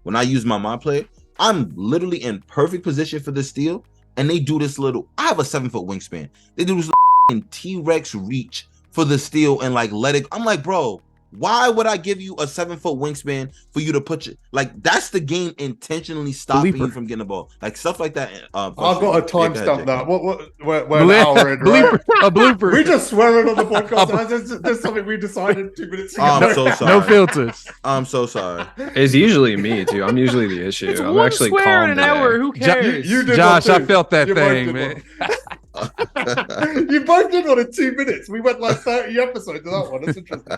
D: when I use my play, I'm literally in perfect position for the steal, and they do this little. I have a 7-foot wingspan. They do this T-Rex reach for the steal and like let it. I'm like, bro, why would I give you a 7-foot wingspan for you to put your like? That's the game intentionally stopping you
B: Bleeper.
D: from getting the ball, like stuff like that.
A: I've got a
D: Yeah, go ahead,
A: timestamp
D: Jake.
A: that. We're an hour in, right?
B: A blooper.
A: We just swearing on the podcast. There's something we decided 2 minutes ago.
D: Oh, I'm so sorry.
B: No filters.
D: I'm so sorry.
C: It's usually me too. I'm usually the issue.
F: It's
C: I'm
F: one
C: actually
F: swear
C: calm
F: in an
C: today.
F: hour. Who cares?
A: You did
B: Josh,
A: one
B: I
A: too.
B: felt that
A: You both
B: thing,
A: did
B: man.
A: one. You both did one in 2 minutes. We went like 30 episodes of that one. That's interesting.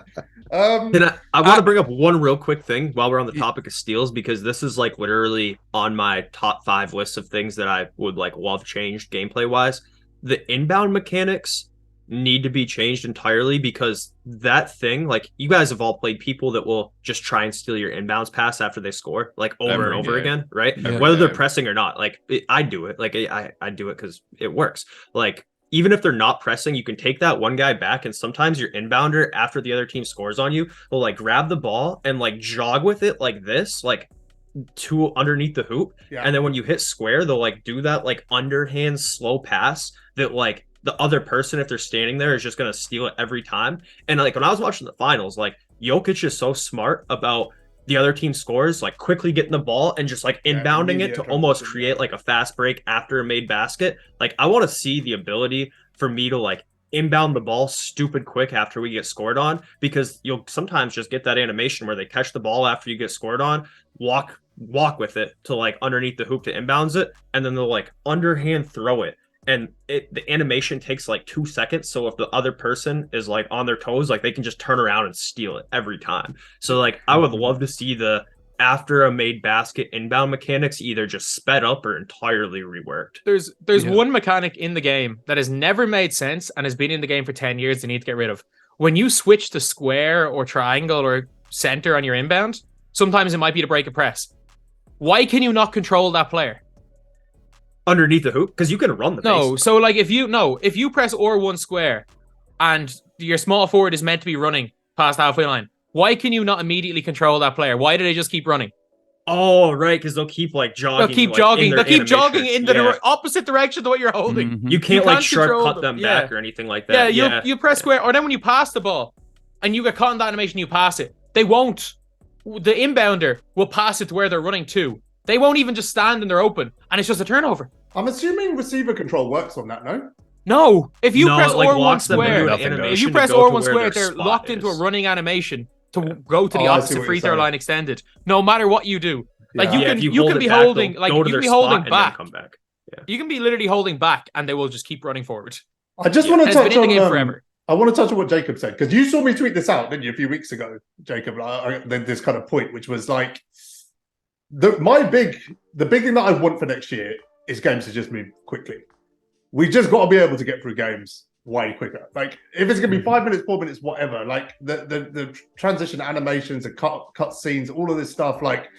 E: I want to bring up one real quick thing while we're on the topic of steals, because this is like literally on my top 5 list of things that I would like love changed gameplay wise. The inbound mechanics need to be changed entirely, because that thing, like you guys have all played people that will just try and steal your inbounds pass after they score, like over
C: Every
E: and over
C: game.
E: again, right?
B: Every
E: Whether they're
C: game.
E: pressing or not. Like I do it. Like I do it because it works. Like even if they're not pressing, you can take that one guy back, and sometimes your inbounder, after the other team scores on you, will like grab the ball and like jog with it like this, like to underneath the hoop.
A: Yeah.
E: And then when you hit square, they'll like do that like underhand slow pass that like the other person, if they're standing there, is just gonna steal it every time. And like when I was watching the finals, like Jokic is so smart about the other team scores, like quickly getting the ball and just like
A: Yeah,
E: inbounding it
A: immediate
E: to almost
A: transition,
E: create
A: yeah.
E: like a fast break after a made basket. Like I want to see the ability for me to like inbound the ball stupid quick after we get scored on, because you'll sometimes just get that animation where they catch the ball after you get scored on, walk with it to like underneath the hoop to inbounds it, and then they'll like underhand throw it. And the animation takes like 2 seconds. So if the other person is like on their toes, like they can just turn around and steal it every time. So like I would love to see the after a made basket inbound mechanics either just sped up or entirely reworked.
F: There's
B: Yeah.
F: one mechanic in the game that has never made sense and has been in the game for 10 years they need to get rid of. When you switch to square or triangle or center on your inbound, sometimes it might be to break a press. Why can you not control that player?
E: Underneath the hoop, because you can run the
F: No,
E: base.
F: so like if you press or1 square and your small forward is meant to be running past halfway line, why can you not immediately control that player? Why do they just keep running?
E: Oh, right, because they'll keep like jogging.
F: They'll keep
E: like,
F: jogging.
E: in their
F: They'll keep jogging
E: animation.
F: in the
E: Yeah.
F: opposite direction to what you're holding.
B: Mhm.
E: You can't like
F: can't control
E: shortcut them
F: them.
E: back
F: Yeah.
E: or anything like
F: Yeah,
E: that.
F: you press square, or then when you pass the ball and you get caught in that animation, you pass it. They won't. The inbounder will pass it to where they're running to. They won't even just stand and they're open, and it's just a turnover.
A: I'm assuming receiver control works on that, no?
F: No, if you
E: No,
F: press
E: it, like,
F: R1
E: walks them
F: square,
E: into an
C: If you
E: animation
F: if you
E: to
F: press
E: go to
F: R1
E: where
F: square,
E: their
F: they're
E: spot
F: locked into a
E: is.
F: running animation to go to the
A: Oh, I see
F: opposite
A: what
F: free
A: you're
F: throw
A: saying.
F: line extended. No matter what you do, like
A: Yeah.
F: you
E: If
F: can
E: hold
F: be
E: it back,
F: holding
E: they'll
F: like
E: go
F: you
E: to
F: can
E: their
F: be
E: spot
F: holding
E: and then
F: back.
E: come back.
F: You can be literally holding back, and they will just keep running forward.
A: I just
E: Yeah.
A: want
F: And
A: to
F: it's been
A: touch
F: in the
A: on
F: game forever.
A: I want to touch on what Jacob said, because you saw me tweet this out, didn't you, a few weeks ago, Jacob? This kind of point, which was like the big thing that I want for next year is games to just move quickly. We just got to be able to get through games way quicker. Like if it's gonna be 5 minutes, 4 minutes, whatever. Like the transition animations and cut scenes, all of this stuff. Like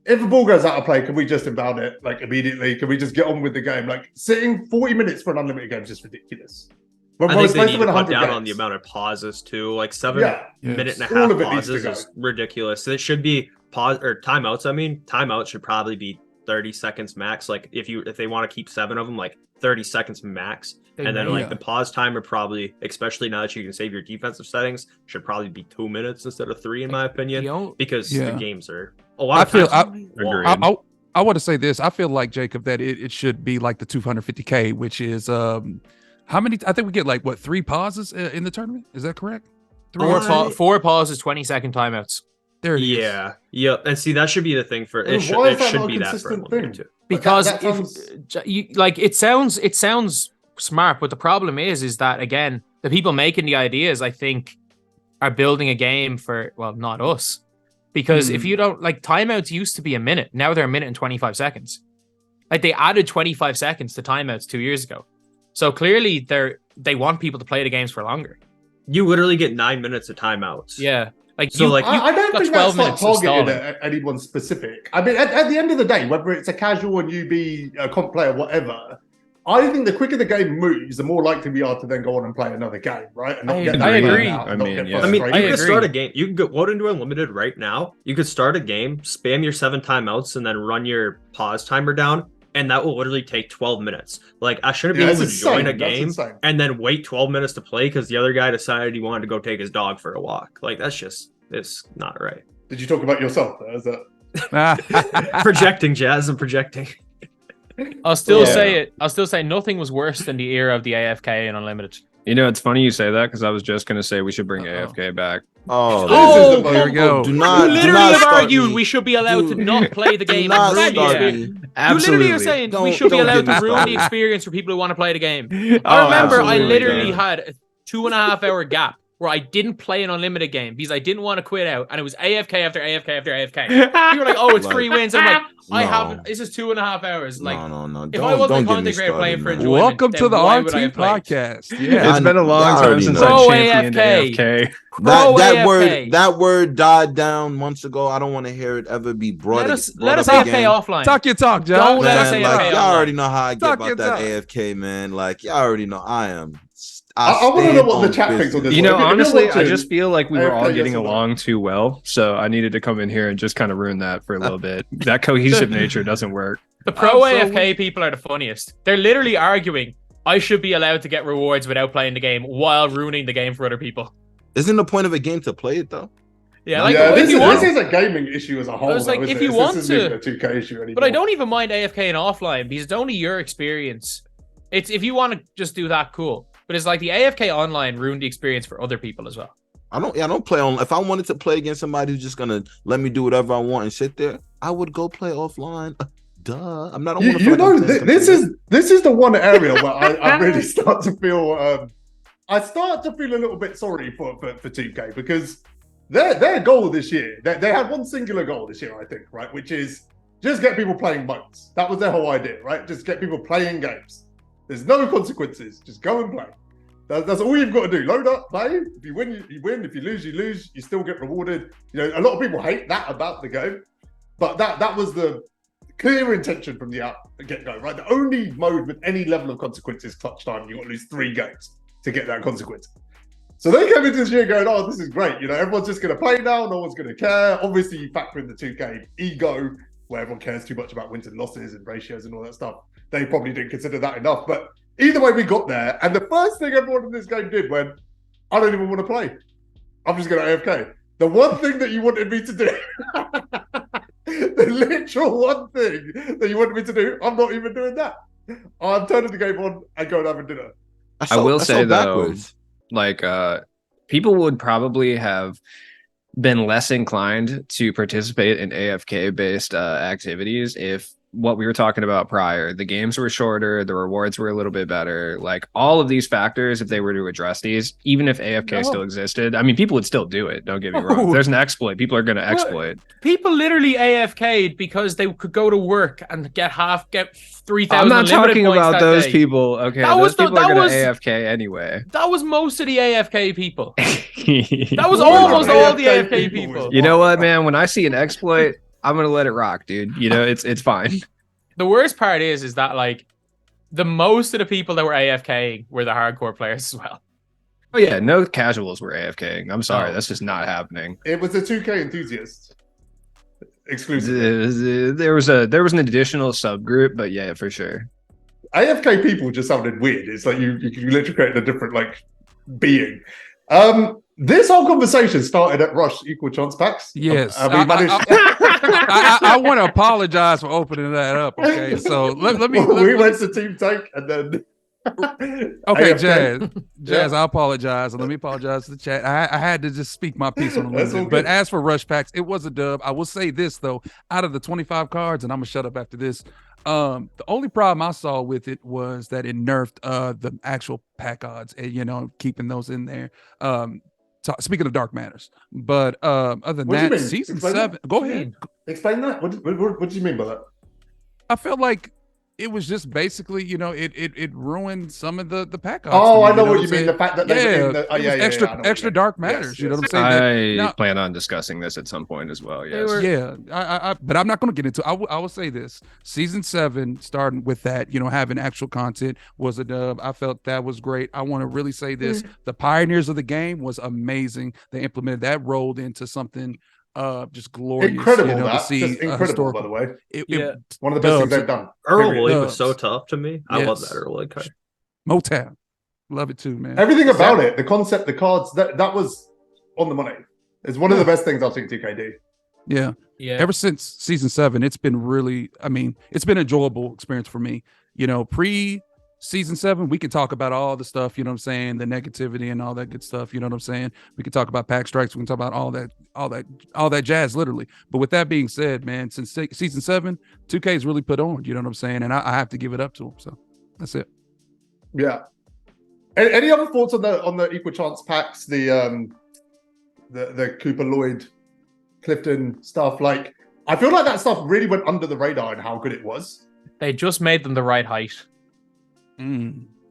A: if a ball goes out of play, can we just inbound it like immediately? Can we just get on with the game? Like sitting 40 minutes for an unlimited game is just ridiculous. When
E: I
A: we're
E: think they
A: supposed
E: need
A: win
E: to cut
A: 100
E: down on
A: games.
E: the amount of pauses too. Like 7
A: Yeah.
E: minute and a
A: All
E: half
A: of it needs to
E: pauses
A: go.
E: is ridiculous. It should be pause or timeouts. I mean, timeouts should probably be 30 seconds max. Like if they want to keep 7 of them, like 30 seconds max. And then like
B: Yeah.
E: the pause timer probably, especially now that you can save your defensive settings, should probably be 2 minutes instead of 3 in my opinion. Because
B: Yeah.
E: the games are a lot of
C: Agreed.
B: I want to say this. I feel like, Jacob, that it should be like the 250K, which is how many? I think we get like what 3 pauses in the tournament. Is that correct? 3
F: Four pauses, 20-second timeouts.
B: There it is.
E: Yeah. And see, that should be the thing for
A: And
E: it. Should,
A: why is
E: it
A: that
E: should
A: not a
E: be that for
A: consistent
E: unlimited
A: thing?
E: too.
F: Because
A: that
F: if
A: sounds-
F: you like it sounds smart, but the problem is that again, the people making the ideas, I think, are building a game for, well, not us. Because if you don't, like, timeouts used to be a minute, now they're a minute and 25 seconds. Like they added 25 seconds to timeouts 2 years ago. So clearly they want people to play the games for longer.
E: You literally get 9 minutes of timeouts.
F: Yeah. Like
E: So, like,
A: I don't
F: got
A: think
F: 12
A: that's not
F: minutes of
A: targeted
F: stalling.
A: at anyone specific. I mean, at the end of the day, whether it's a casual and you be a comp player, whatever, I think the quicker the game moves, the more likely we are to then go on and play another game, right? And not get that
F: I
A: burnt
F: agree.
A: out and
C: I
A: not
C: mean,
A: get
C: yeah.
E: I mean,
A: frustrated.
E: you could
F: agree.
E: start a game. You can go into Unlimited right now. You could start a game, spam your 7 timeouts, and then run your pause timer down, and that will literally take 12 minutes. Like, I shouldn't be
A: Yeah,
E: able to
A: that's
E: join
A: insane.
E: a
A: That's
E: game
A: insane.
E: and then wait 12 minutes to play because the other guy decided he wanted to go take his dog for a walk. Like, it's not right.
A: Did you talk about yourself there? Is that...
E: Projecting, Jazz, and projecting.
F: I'll still
A: Yeah.
F: say it. I'll still say nothing was worse than the era of the AFK and Unlimited.
C: You know, it's funny you say that because I was just gonna say we should bring
B: Uh-oh.
C: AFK back.
A: Oh,
F: Oh,
A: this is
B: here we go.
D: Do
F: You
D: not, do
F: literally
D: not
F: have
D: start
F: argued
D: me.
F: we should be allowed to
D: Dude,
F: not play the
D: Do
F: game.
D: not
F: and ruin the
D: start
F: experience.
D: me.
F: You literally are saying we
D: Don't-
F: should be
D: don't
F: allowed
D: get me
F: to ruin the
D: started.
F: experience for people who want to play the game.
C: Oh,
F: I remember I
C: absolutely,
F: literally
C: yeah.
F: had a 2.5 hour gap where I didn't play an Unlimited game because I didn't want to quit out, and it was AFK after AFK after AFK. You were like, "Oh, it's
D: Like,
F: 3 wins." I'm like, "I
D: no.
F: haven't. This is 2.5 hours." Like,
D: no.
F: if I wasn't a
D: Don't get me
F: content creator playing
D: started,
F: for
D: man.
F: enjoyment,
B: Welcome
F: then
B: to the
F: why would I
B: RT
F: have played?
B: podcast. Yeah.
C: It's been a long
D: y'all
C: time
D: already
C: since
D: know.
C: I
F: Pro
C: championed
F: AFK.
C: AFK.
F: Pro
D: That
F: AFK.
D: word died down months ago. I don't want to hear it ever be brought.
F: Let us
D: brought up
F: AFK
D: again.
F: offline.
B: Talk your talk, John.
F: Don't let us
D: Man,
F: say
D: like
F: AFK
D: y'all
F: online.
D: already know how I get
B: Talk
D: about
B: your
D: that
B: talk.
D: AFK, man. Like y'all already know I am.
A: I wanna know
D: stand
A: what the
D: on
A: chat thinks on
D: business.
A: this.
C: You know,
A: If you're
C: honestly, I
A: watching,
C: just feel like we were all
A: AFK,
C: getting
A: yes or no?
C: along too well, so I needed to come in here and just kind of ruin that for a little bit. That cohesive nature doesn't work.
F: The pro
B: I'm so
F: AFK people are the funniest. They're literally arguing, I should be allowed to get rewards without playing the game while ruining the game for other people.
D: Isn't the point of a game to play it though?
F: Yeah, like
A: yeah,
F: if
A: this
F: you want,
A: is a gaming issue as a whole.
F: was like,
A: though, isn't
F: if
A: it?
F: you
A: This
F: want
A: isn't even
F: to-
A: a 2K issue anymore.
F: but I don't even mind AFK and offline because it's only your experience. It's if you want to just do that, cool. But it's like the AFK online ruined the experience for other people as well.
D: I don't play on. If I wanted to play against somebody who's just gonna let me do whatever I want and sit there, I would go play offline. Duh. I'm not.
A: You know, this is the one area where I really start to feel. I start to feel a little bit sorry for 2K because their goal this year, they had one singular goal this year, I think, right, which is just get people playing modes. That was their whole idea, right? Just get people playing games. There's no consequences. Just go and play. That's all you've got to do. Load up, play. If you win, you win. If you lose, you lose. You still get rewarded. You know, a lot of people hate that about the game, but that was the clear intention from the get-go, right? The only mode with any level of consequence is clutch time. You got to lose 3 games to get that consequence. So they came into this year going, "Oh, this is great. You know, everyone's just going to play now. No one's going to care." Obviously, you factor in the 2K ego, where everyone cares too much about wins and losses and ratios and all that stuff. They probably didn't consider that enough, but either way, we got there. And the first thing everyone in this game did when I don't even want to play. I'm just going to AFK. The one thing that you wanted me to do, they literal one thing that you wanted me to do. I'm not even doing that. I'm turning the game on and going having dinner.
C: I will say though, like people would probably have been less inclined to participate in AFK based activities if what we were talking about prior, the games were shorter, the rewards were a little bit better, like all of these factors, if they were to address these, even if AFK still existed, I mean, people would still do it, don't get me wrong. If there's an exploit, people are going to exploit.
F: People literally AFK'd because they could go to work and get 3,000.
C: I'm not talking about those people. Okay, those people are going to AFK anyway.
F: That was most of the AFK people. That was almost all the AFK people.
C: You know what, man? When I see an exploit, I'm going to let it rock, dude. You know, it's fine.
F: The worst part is that like the most of the people that were AFKing were the hardcore players as well.
C: Oh yeah, no casuals were AFKing. I'm sorry, that's just not happening.
A: It was a 2K enthusiast exclusive.
C: There was an additional subgroup, but yeah, for sure.
A: AFK people just sounded weird. It's like you literally created a different like being. This whole conversation started at Rush Equal Chance Packs.
B: Yes.
A: We managed.
B: I want to apologize for opening that up. Okay, so let me.
A: We went to Team Tank and then.
B: Okay,
A: AFK.
B: Jazz, I apologize. And let me apologize to the chat. I had to just speak my piece on
A: That's
B: it.
A: all good.
B: But as for Rush Packs, it was a dub. I will say this though, out of the 25 cards, and I'm gonna shut up after this. The only problem I saw with it was that it nerfed the actual pack odds and keeping those in there. Speaking of dark matters, but other than
A: What do you
B: that,
A: mean?
B: season
A: Explain
B: 7.
A: that.
B: Go ahead.
A: Explain that. What do you mean by that?
B: I felt like it was just basically, it ruined some of the pack odds.
A: Oh,
B: to me,
A: I know what
B: I'm
A: you mean.
B: saying?
A: The fact that they were in the,
B: it was extra dark matters. You know what I'm saying?
C: I plan on discussing this at some point as well. Yes.
B: But I'm not going to get into it. I will say this. Season 7, starting with that, having actual content was a dub. I felt that was great. I want to really say this. The pioneers of the game was amazing. They implemented that, rolled into something just glorious.
A: Incredible,
B: to see
A: just incredible, by the way. One of the best things they've done.
E: Earl Lloyd was so tough to me. I love that Earl Lloyd card.
B: Motown. Love it too, man.
A: Everything about it, the concept, the cards, that was on the money. It's one of the best things I've seen 2K do.
B: Yeah. Ever since season 7, it's been really, it's been an enjoyable experience for me. Pre-season 7, we can talk about all the stuff, the negativity and all that good stuff, you know what I'm saying? We can talk about pack strikes, we can talk about all that jazz, literally. But with that being said, man, since season 7, 2K's really put on, you know what I'm saying? And I have to give it up to them. So that's it.
A: Yeah. Any other thoughts on the equal chance packs, the Cooper Lloyd, Clifton stuff? Like, I feel like that stuff really went under the radar and how good it was.
F: They just made them the right height.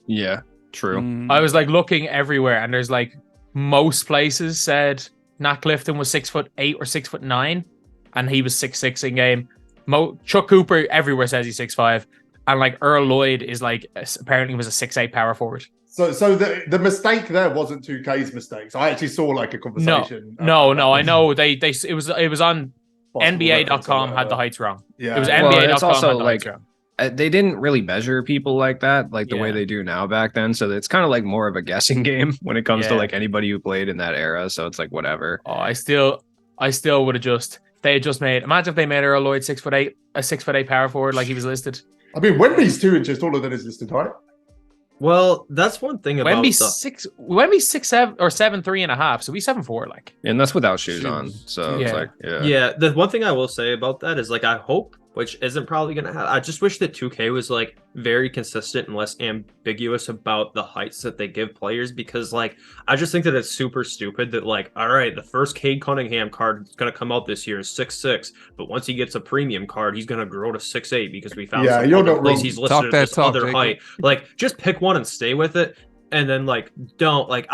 C: Yeah, true.
F: I was like looking everywhere, and there's like most places said Nat Clifton was 6'8" or 6'9", and he was 6'6" in game. Chuck Cooper everywhere says he's 6'5", and like Earl Lloyd is like apparently was a 6'8" power forward.
A: So the mistake there wasn't 2K's mistakes. I actually saw like a conversation.
F: No, I know it was on NBA.com had the heights wrong.
A: Yeah,
F: it was NBA.com had the heights wrong.
C: They didn't really measure people like that, like the way they do now back then. So it's kind of like more of a guessing game when it comes to like anybody who played in that era. So it's like whatever.
F: Oh, I still would have they had just made. Imagine if they made Earl Lloyd 6'8", a 6'8" power forward like he was listed.
A: I mean, Wemby's 2 inches taller than his listed height.
E: Well, that's one thing about
F: Wemby's 6'7" or 7'3.5", so he's 7'4", like.
C: And that's without shoes on. So it's like
E: the one thing I will say about that is like I hope, which isn't probably gonna happen, I just wish that 2K was like very consistent and less ambiguous about the heights that they give players, because like I just think that it's super stupid that like, all right, the first Cade Cunningham card is gonna come out this year is 6'6", but once he gets a premium card, he's gonna grow to 6'8" because we found some other place he's listed at this other height. Like, just pick one and stay with it, and then like don't like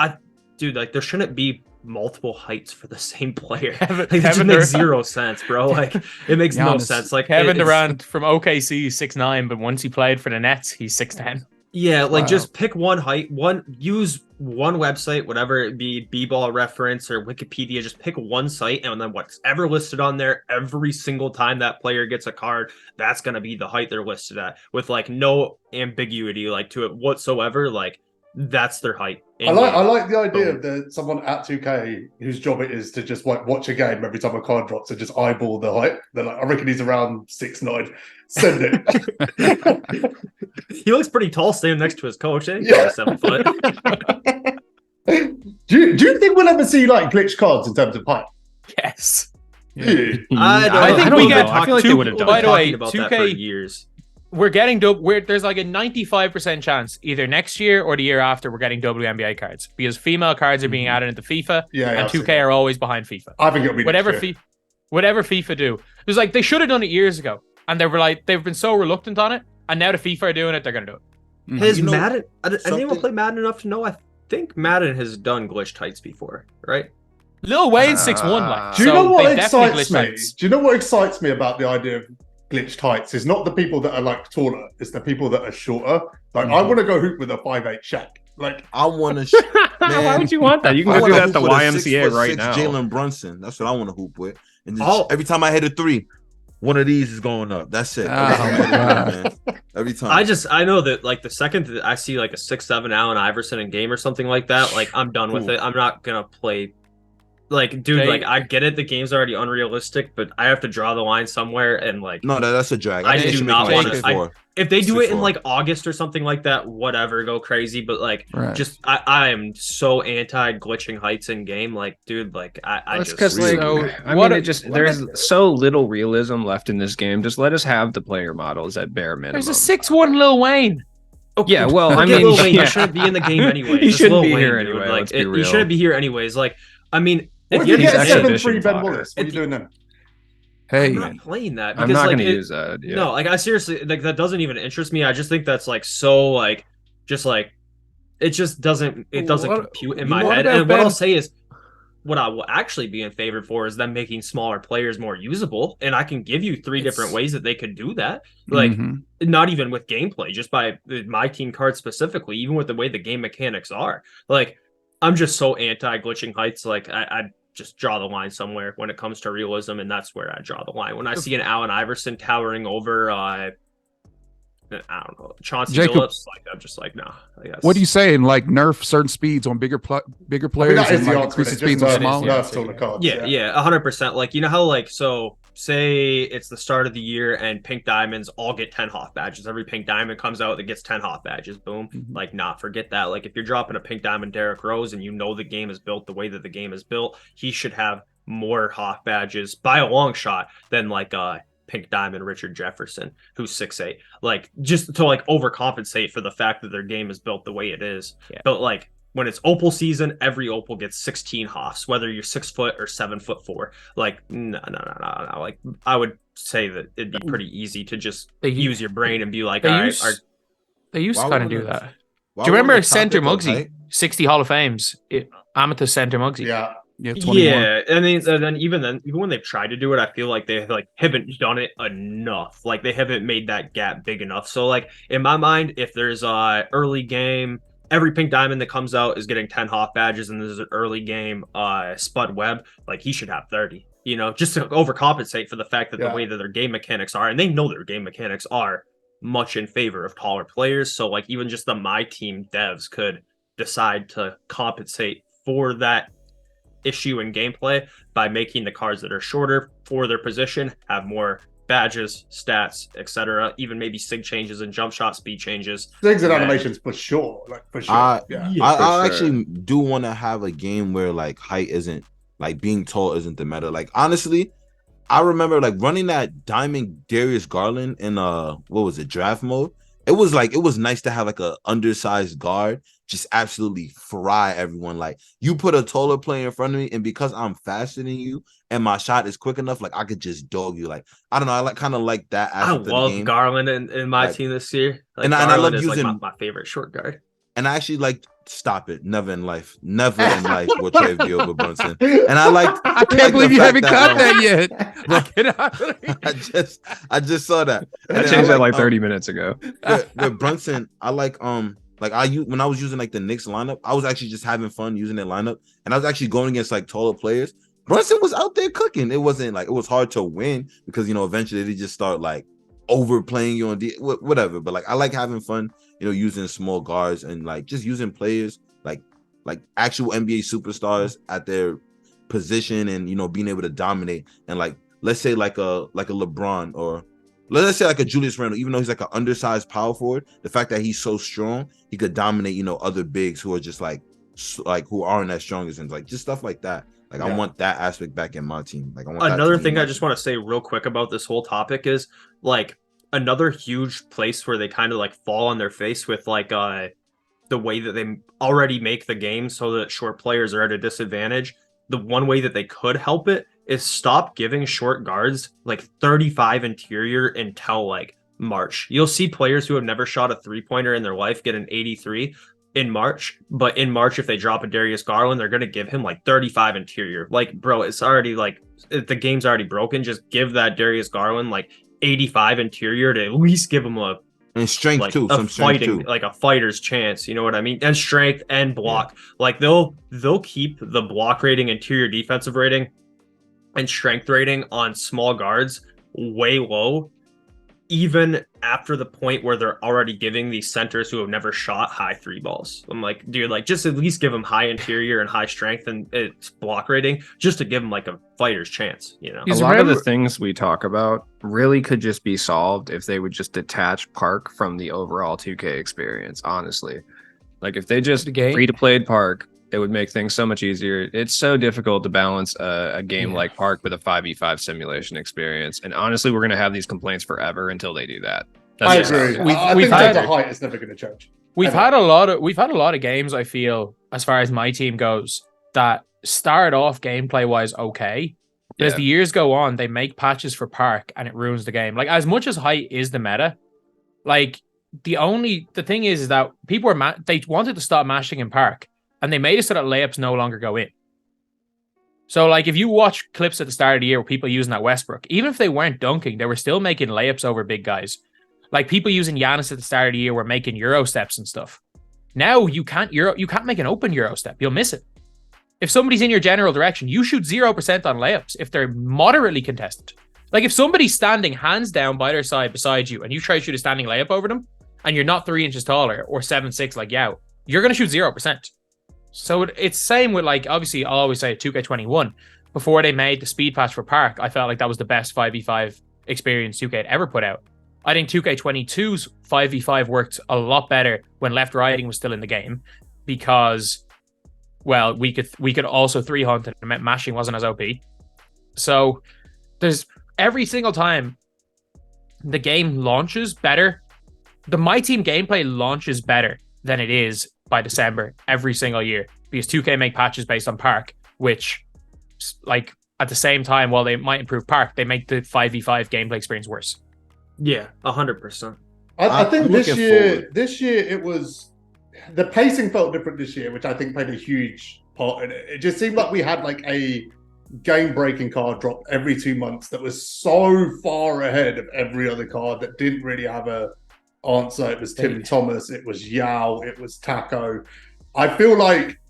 E: there shouldn't be multiple heights for the same player. Like, that just makes zero sense, bro. Like, it makes no sense. Like,
F: Kevin Durant from OKC is 6'9", but once he played for the Nets, he's 6'10".
E: Yeah, like just pick one height, use one website, whatever it be, B-Ball Reference or Wikipedia, just pick one site, and then whatever listed on there every single time that player gets a card, that's going to be the height they're listed at, with like no ambiguity like to it whatsoever. Like, that's their height.
A: I like the idea of someone at 2K whose job it is to just like watch a game every time a card drops and just eyeball the height. They're like, I reckon he's around 6'9". Send it.
E: He looks pretty tall standing next to his coach.
A: Yeah.
E: 7 foot.
A: Do you think we'll ever see like glitch cards in terms of height?
F: Yes.
A: Yeah.
E: I
F: think
E: don't
F: we
E: know.
F: get-
C: I feel like they would have done
F: By
C: it.
F: the way,
E: About that
F: 2K
E: for years.
F: We're getting there's like a 95% chance either next year or the year after we're getting WNBA cards because female cards are being added into FIFA
A: Yeah,
F: and
A: I've seen
F: 2K are always behind FIFA.
A: I think it'll be
F: Whatever
A: next year.
F: whatever FIFA do. It was like they should have done it years ago and they've been so reluctant on it and now the FIFA are doing it, they're gonna do it.
E: Has
D: You know,
E: Madden? I didn't even
D: something-
E: play Madden enough to know. I think Madden has done glitch tights before, right?
F: Lil Wayne 6'1", like.
A: Do you
F: so
A: know what
F: they definitely
A: excites
F: glitch
A: me?
F: tights.
A: Do you know what excites me about the idea of glitched heights? It's not the people that are like taller; it's the people that are shorter. Like I want to go hoop with a 5'8" Shaq. Like
D: I want to.
C: Why would you want that? You can
D: I
C: go do
D: wanna
C: that at
D: hoop
C: the
D: with a
C: YMCA
D: 6'6"
C: right now.
D: Jalen Brunson. That's what I want to hoop with. And just,
E: Oh.
D: every time I hit a three, one of these is going up. That's it.
B: Oh,
D: Every time I hit a
B: God.
D: three, man. Every time.
E: I know that like the second that I see like a 6'7" Allen Iverson in game or something like that, like I'm done with
D: Cool.
E: it. I'm not gonna play. Like, dude,
F: They-
E: like I get it. The game's already unrealistic, but I have to draw the line somewhere. And like,
D: No, that's a drag.
E: I
D: think they
E: do
D: should
E: not
D: make it
E: wanna-
D: 6'4".
E: if they do it in
D: 6'4".
E: like August or something like that, whatever, go crazy. But like,
B: Right.
E: just I am so anti glitching heights in game. Like, dude, like I
C: That's
E: just
C: because
D: really-
C: like
F: So,
C: I
F: what
C: mean,
F: a-
C: it just there's so little realism left in this game. Just let us have the player models at bare minimum.
F: There's a 6'1" Lil Wayne.
C: Yeah, well, I
E: Forget
C: mean,
E: Lil Wayne,
C: yeah.
E: he shouldn't be in the game anyways.
C: He
E: It's
C: shouldn't
E: Lil
C: be
E: Wayne,
C: here
E: dude.
C: anyway,
E: Like,
C: let's be
E: he
C: real.
E: shouldn't be here anyways. Like, I mean,
A: what
E: at
A: if
E: the
A: you
E: end of
A: get
E: the day,
C: exhibition
A: 7'3" Ben
C: fodder.
A: Wallace? What are you doing then?
B: Hey,
E: I'm not playing that.
C: I'm
E: because,
C: not
E: like,
C: going to
E: it-
C: use that. Yeah.
E: No, like I seriously like that doesn't even interest me. I just think that's like so like just like it just doesn't
B: What-
E: compute in
B: you
E: my
B: know what
E: head.
B: about
E: And what
B: Ben?
E: I'll say is what I will actually be in favor for is them making smaller players more usable. And I can give you three different ways that they could do that. Like
B: Mhm.
E: not even with gameplay, just by my team card specifically, even with the way the game mechanics are. Like I'm just so anti glitching heights. Like I just draw the line somewhere when it comes to realism, and that's where I draw the line. When I see an Allen Iverson towering over I don't know, Chauncey
B: Jacob,
E: Billups, like I'm just like, nah. Like,
B: what are you saying? Like nerf certain speeds on bigger
A: I think
B: players
A: that is
B: and
A: the
B: like
A: answer.
B: increase the
A: Just
B: speeds on
A: nerf-
B: smaller?
A: nerfs on the cards.
E: Yeah, 100%. Like, you know how, like, so say it's the start of the year and pink diamonds all get 10 Hoff badges. Every pink diamond comes out that gets 10 Hoff badges. Boom.
B: Mhm.
E: Like, nah, forget that. Like, if you're dropping a pink diamond Derrick Rose and you know the game is built the way that the game is built, he should have more Hoff badges by a long shot than like pink diamond Richard Jefferson, who's 6'8". Like, just to like overcompensate for the fact that their game is built the way it is.
F: Yeah.
E: But like when it's opal season, every opal gets 16 Hoffs, whether you're 6 foot or 7'4". Like, no. Like, I would say that it'd be pretty easy to just
F: They
E: use your brain and be like,
F: They
E: all right,
F: used, they used
D: Why
F: to kind of
D: would
F: do
D: it-
F: that.
D: Why
F: Do you
D: would
F: remember
D: the
F: Center
D: topic of
F: Muggsy?
D: height-
F: 60 Hall of Fames. Amethyst Center Muggsy.
A: Yeah.
B: Yeah, 21.
E: yeah, and then even when they've tried to do it, I feel like they like haven't done it enough. Like they haven't made that gap big enough. So like in my mind, if there's a early game, every pink diamond that comes out is getting 10 Hoff badges, and there's an early game Spud Webb, like he should have 30. You know, just to overcompensate for the fact that
A: Yeah.
E: the way that their game mechanics are, and they know their game mechanics are much in favor of taller players. So like even just the MyTeam devs could decide to compensate for that issue in gameplay by making the cards that are shorter for their position have more badges, stats, etc. Even maybe sig changes and jump shot speed changes.
A: Things and
E: Yeah.
A: animations for sure. Like for sure.
D: I-
A: yeah.
E: Yeah,
D: I
C: for sure.
D: actually do want to have a game where like height isn't like being tall isn't the meta. Like honestly, I remember like running that Diamond Darius Garland in what was it, draft mode. It was nice to have like a undersized guard just absolutely fry everyone. Like you put a taller player in front of me, and because I'm faster than you and my shot is quick enough, like I could just dog you. Like I don't know, I like kind of like that
E: I
D: aspect of the
E: love
D: game.
E: Garland in my
D: Like-
E: team this year. Like,
D: and I love
E: Garland is
D: using-
E: like my favorite short guard.
D: And I actually like stop it. Never in life will Trey be over Brunson. And I like
B: I can't believe you haven't caught that yet.
F: I cannot.
D: I just saw that.
C: I
D: And then
C: changed that like
D: like
C: 30 minutes ago.
D: with Brunson, I like when I was using like the Knicks lineup, I was actually just having fun using their lineup, and I was actually going against like taller players. Brunson was out there cooking. It wasn't like it was hard to win because eventually they just start like overplaying you on whatever. But like I like having fun using small guards and like just using players like actual NBA superstars at their position and being able to dominate. And like let's say like a LeBron, or let's say like a Julius Randle, even though he's like an undersized power forward, the fact that he's so strong, he could dominate other bigs who are just like who aren't as strong as him, like just stuff like that. Like I want that aspect back in my team. Like I want
E: another thing I just want to say real quick about this whole topic is like another huge place where they kind of like fall on their face with like the way that they already make the game so that short players are at a disadvantage. The one way that they could help it is stop giving short guards like 35 interior until like March. You'll see players who have never shot a 3-pointer in their life get an 83 in March, but in March if they drop a Darius Garland, they're going to give him like 35 interior. Like, bro, it's already like the game's already broken. Just give that Darius Garland like 85 interior to at least give him a
D: strength
E: like
D: too, some strength too,
E: like a fighter's chance. You know what I mean? And strength and block. Yeah. Like they'll keep the block rating, interior defensive rating, and strength rating on small guards way low, even after the point where they're already giving these centers who have never shot high 3 balls. I'm like, dude, like just at least give them high interior and high strength and it's block rating just to give them like a fighter's chance, A
C: lot of the things we talk about really could just be solved if they would just detach Park from the overall 2K experience, honestly. Like if they just free-to-play Park, it would make things so much easier. It's so difficult to balance a game like Park with a 5v5 simulation experience. And honestly, we're going to have these complaints forever until they do that.
A: I agree. I think the height is never going to change.
F: We've had a lot of games, I feel, as far as my team goes, that start off gameplay wise okay. But as the years go on, they make patches for Park and it ruins the game. Like as much as height is the meta, like the thing is that people they wanted to stop mashing in Park. And they made it so that layups no longer go in. So, like, if you watch clips at the start of the year where people using that Westbrook, even if they weren't dunking, they were still making layups over big guys. Like, people using Giannis at the start of the year were making Euro steps and stuff. Now, you can't make an open Euro step. You'll miss it. If somebody's in your general direction, you shoot 0% on layups if they're moderately contested. Like, if somebody's standing hands down by their side beside you and you try to shoot a standing layup over them, and you're not 3 inches taller or 7'6" like Yao, you're going to shoot 0%. So it's same with like, obviously I'll always say 2K21, before they made the speed patch for Park, I felt like that was the best 5v5 experience 2K had ever put out. I think 2K22's 5v5 worked a lot better when left riding was still in the game because, well, we could also 3-hunt and mashing wasn't as OP. So there's every single time the game launches better, the MyTeam gameplay launches better than it is by December every single year because 2K make patches based on Park, which like at the same time, while they might improve Park, they make the 5v5 gameplay experience worse.
E: Yeah, 100%.
A: I think this year it was, the pacing felt different this year, which I think played a huge part in it. It just seemed like we had like a game-breaking card drop every 2 months that was so far ahead of every other card that didn't really have a answer. It was Tim Thomas, it was Yao, it was Taco. I feel like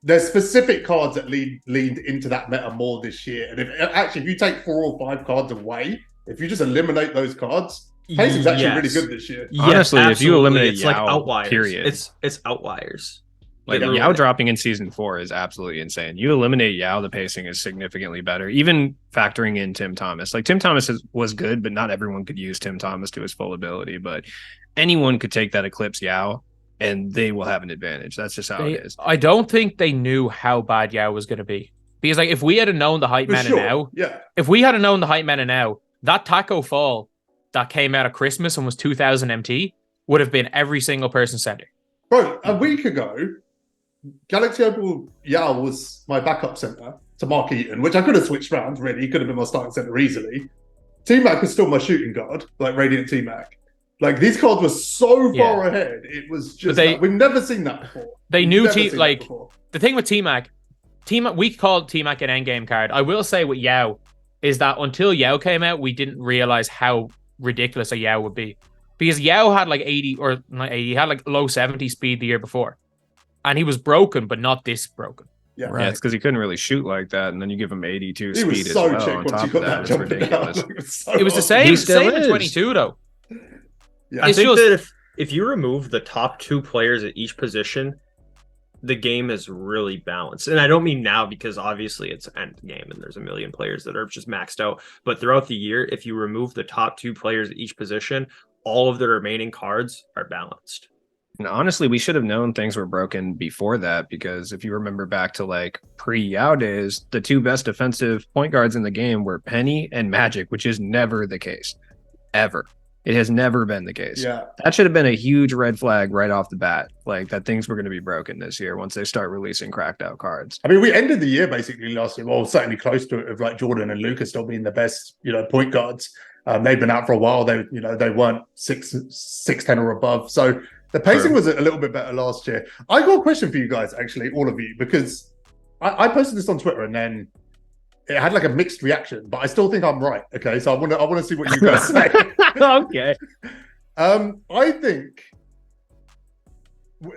A: there's specific cards that leaned into that meta more this year. And if you take 4 or 5 cards away, if you just eliminate those cards, pacing's actually really good this year.
C: Honestly, if you eliminate
E: it's
C: Yao,
E: like outliers.
C: Period.
E: It's outliers.
C: Like Yao dropping in season 4 is absolutely insane. You eliminate Yao, the pacing is significantly better. Even factoring in Tim Thomas. Like Tim Thomas was good, but not everyone could use Tim Thomas to his full ability. But anyone could take that eclipse Yao, and they will have an advantage. That's just how it is.
F: I don't think they knew how bad Yao was going to be. Because like if we had known the hype meta now, if we had known the hype meta now, that Taco fall that came out of Christmas and was 2,000 MT would have been every single person center.
A: Bro, a week ago, Galaxy Opal Yao was my backup center to Mark Eaton, which I could have switched around, really. He could have been my starting center easily. T-Mac was still my shooting guard, like Radiant T-Mac. Like, these cards were so far ahead. It was just, we've never seen that before.
F: They knew, the thing with T-Mac, we called T-Mac an endgame card. I will say with Yao, is that until Yao came out, we didn't realize how ridiculous a Yao would be. Because Yao had like 80, or not 80, he had like low 70 speed the year before. And he was broken, but not this broken.
A: Yeah,
C: right. Yeah, it's because he couldn't really shoot like that, and then you give him 82 speed
A: was
C: as
A: so
C: well. On top of that, it's ridiculous.
F: It was the same in 22 though.
E: Yeah. I think that if you remove the top 2 players at each position, the game is really balanced. And I don't mean now because obviously it's end game and there's a million players that are just maxed out. But throughout the year, if you remove the top 2 players at each position, all of the remaining cards are balanced.
C: And honestly, we should have known things were broken before that, because if you remember back to like pre-Yao days, the 2 best defensive point guards in the game were Penny and Magic, which is never the case. Ever. It has never been the case.
A: Yeah.
C: That should have been a huge red flag right off the bat, like that things were going to be broken this year once they start releasing cracked out cards.
A: I mean, we ended the year basically last year, well, certainly close to it, of like Jordan and Luka still being the best, point guards. They've been out for a while. They weren't 6'10" or above. So the pacing was a little bit better last year. I got a question for you guys, actually, all of you, because I posted this on Twitter and then it had like a mixed reaction, but I still think I'm right. Okay, so I want to see what you guys say.
E: Okay.
A: I think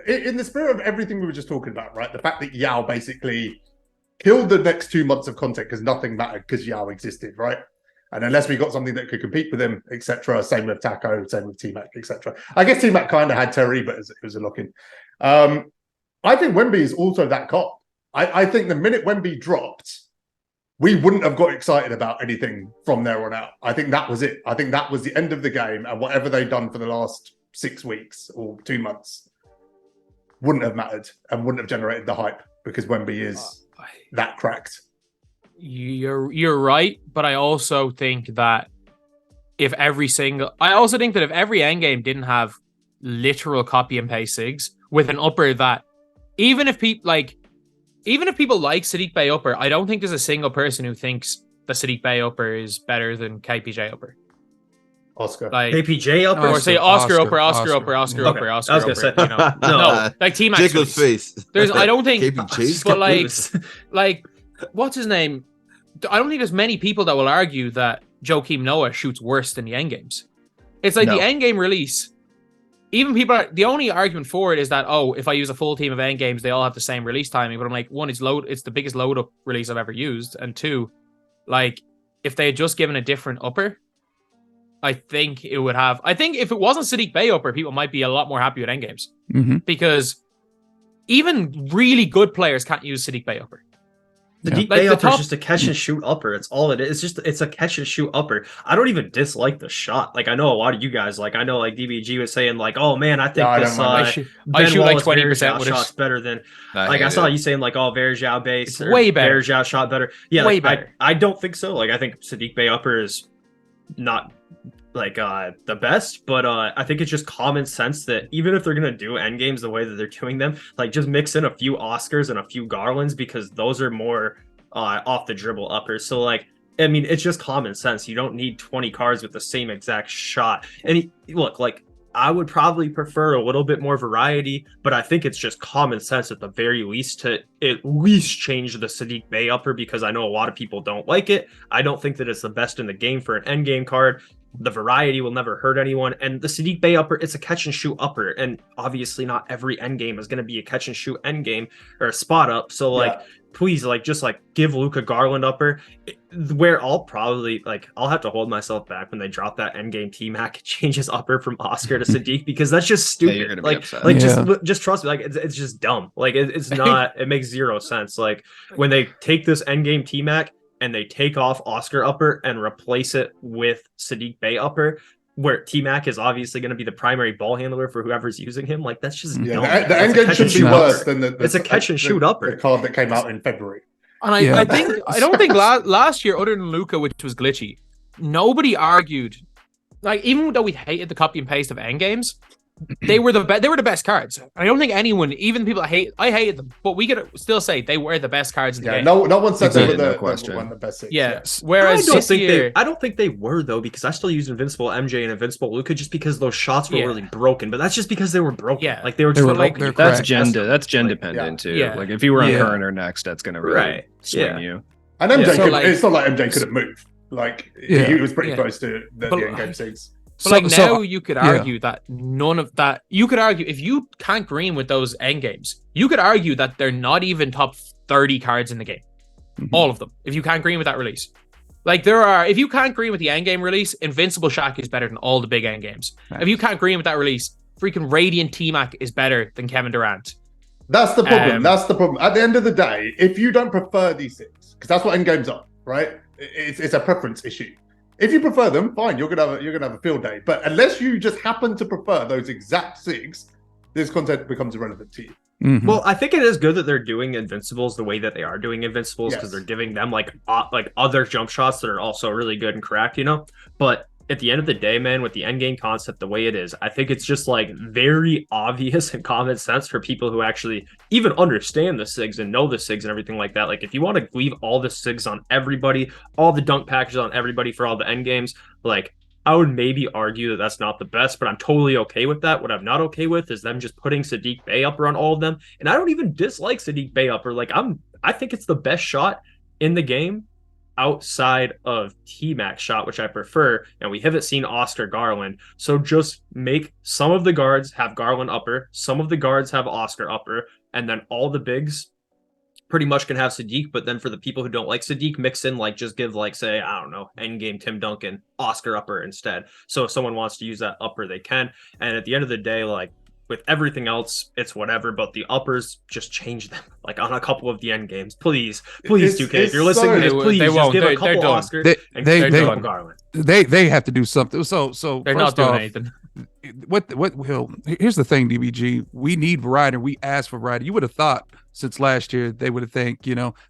A: in the spirit of everything we were just talking about, right? The fact that Yao basically killed the next 2 months of content because nothing mattered because Yao existed, right? And unless we got something that could compete with him, etc. Same with Taco, same with T-Mac, etc. I guess T-Mac kind of had Terry, but it was a lock-in. I think Wemby is also that cop. I think the minute Wemby dropped, we wouldn't have got excited about anything from there on out. I think that was it. I think that was the end of the game, and whatever they'd done for the last 6 weeks or 2 months wouldn't have mattered and wouldn't have generated the hype because Wemby is that cracked.
F: You're right, but I also think that if every endgame didn't have literal copy and paste SIGs with an upper that even if people like Sadiq Bey upper, I don't think there's a single person who thinks the Sadiq Bey upper is better than KPJ upper.
A: Oscar.
F: Like
E: KPJ upper?
F: Or say Oscar upper.
E: Okay. I was gonna say,
F: no, like T-Mac.
D: Jacob's face.
F: I don't think,
D: KPJ?
F: but like, what's his name? I don't think there's many people that will argue that Joakim Noah shoots worse than the endgames. It's like the endgame release. Even the only argument for it is that, if I use a full team of endgames, they all have the same release timing. But I'm like, one, it's the biggest load up release I've ever used. And 2, like, if they had just given a different upper, I think it would have. I think if it wasn't Sadiq Bey upper, people might be a lot more happy with endgames.
B: Mm-hmm.
F: Because even really good players can't use Sadiq Bey upper.
E: The deep bay upper is just a catch and shoot upper. It's all it is. It's a catch and shoot upper. I don't even dislike the shot. Like, I know a lot of you guys, like, I know like DBG was saying like, oh man, I think this
F: I shoot like 20% with
E: shots better than I saw you saying like, oh, Verjao base or
F: way better.
E: Verjao shot better. Yeah,
F: way
E: like,
F: better.
E: I don't think so. Like, I think Sadiq Bey upper is not like the best, but I think it's just common sense that even if they're gonna do end games the way that they're doing them, like just mix in a few Oscars and a few Garlands because those are more off the dribble uppers. So like, I mean, it's just common sense. You don't need 20 cards with the same exact shot. And look, like, I would probably prefer a little bit more variety, but I think it's just common sense at the very least to at least change the Sadiq Bey upper because I know a lot of people don't like it. I don't think that it's the best in the game for an end game card. The variety will never hurt anyone. And the Sadiq Bey upper, it's a catch and shoot upper. And obviously not every end game is going to be a catch and shoot end game or a spot up. So like, please, like, just like give Luka Garland upper, where I'll probably like, I'll have to hold myself back when they drop that end game T-Mac changes upper from Oscar to Sadiq because that's just stupid.
C: You're gonna be
E: like,
C: upset.
E: like just trust me. Like it's just dumb. Like it's not, it makes zero sense. Like when they take this end game T-Mac and they take off Oscar upper and replace it with Sadiq Bey upper, where T-Mac is obviously going to be the primary ball handler for whoever's using him. Like, that's just dumb.
A: The end game should be worse than
E: it's a catch and shoot upper.
A: The card that came out in February.
F: And I don't think last year, other than Luka, which was glitchy, nobody argued. Like, even though we hated the copy and paste of endgames, they were the best cards. I don't think anyone, even people that I hated them, but we could still say they were the best cards in the game.
A: No one said they were
C: the
A: best six.
F: Yes. Whereas
E: I don't think they were though, because I still use Invincible MJ and Invincible Luka just because those shots were really broken. But that's just because they were broken.
F: Yeah.
E: Like they were just broken.
C: That's gen dependent too.
F: Yeah.
C: Like if you were on Burner next, that's gonna really swing you.
A: And MJ it's not like MJ couldn't move. Like he was pretty close to the end game six.
F: But now you could argue that none of that. You could argue if you can't green with those end games, you could argue that they're not even top 30 cards in the game. Mm-hmm. All of them. If you can't green with that release, like if you can't green with the end game release, Invincible Shaq is better than all the big end games. Nice. If you can't green with that release, freaking Radiant T-Mac is better than Kevin Durant.
A: That's the problem. That's the problem. At the end of the day, if you don't prefer these things, because that's what endgames are, right? It's a preference issue. If you prefer them, fine, you're gonna have a field day. But unless you just happen to prefer those exact SIGs, this content becomes irrelevant to you.
B: Mhm.
E: Well, I think it is good that they're doing Invincibles the way that they are doing Invincibles, because
A: Yes.
E: they're giving them like other jump shots that are also really good and correct, you know. But at the end of the day, man, with the end game concept the way it is, I think it's just like very obvious and common sense for people who actually even understand the SIGs and know the SIGs and everything like that. Like, if you want to leave all the SIGs on everybody, all the dunk packages on everybody for all the end games, like, I would maybe argue that that's not the best, but I'm totally okay with that. What I'm not okay with is them just putting Sadiq Bey upper on all of them. And I don't even dislike Sadiq Bey upper. Like, I think it's the best shot in the game outside of T-Mac shot, which I prefer. And we haven't seen Oscar Garland. So just make some of the guards have Garland upper, some of the guards have Oscar upper, and then all the bigs pretty much can have Sadiq. But then for the people who don't like Sadiq, mix in, like, just give, like, say, I don't know, endgame Tim Duncan, Oscar upper instead. So if someone wants to use that upper, they can. And at the end of the day, like, with everything else, it's whatever, but the uppers, just change them, like, on a couple of the end games. Please,
A: It's-
E: 2K, if
A: it's
E: you're listening to this,
F: so-
E: please
F: they
E: just
F: won't.
E: give a
F: They're
E: couple
F: done.
E: Oscar and
B: They
E: Garland Garland.
B: they have to do something. So
F: They're
B: first
F: not doing
B: off,
F: anything.
B: Well, here's the thing, DBG. We need variety. We ask for variety. You would have thought since last year they would have think,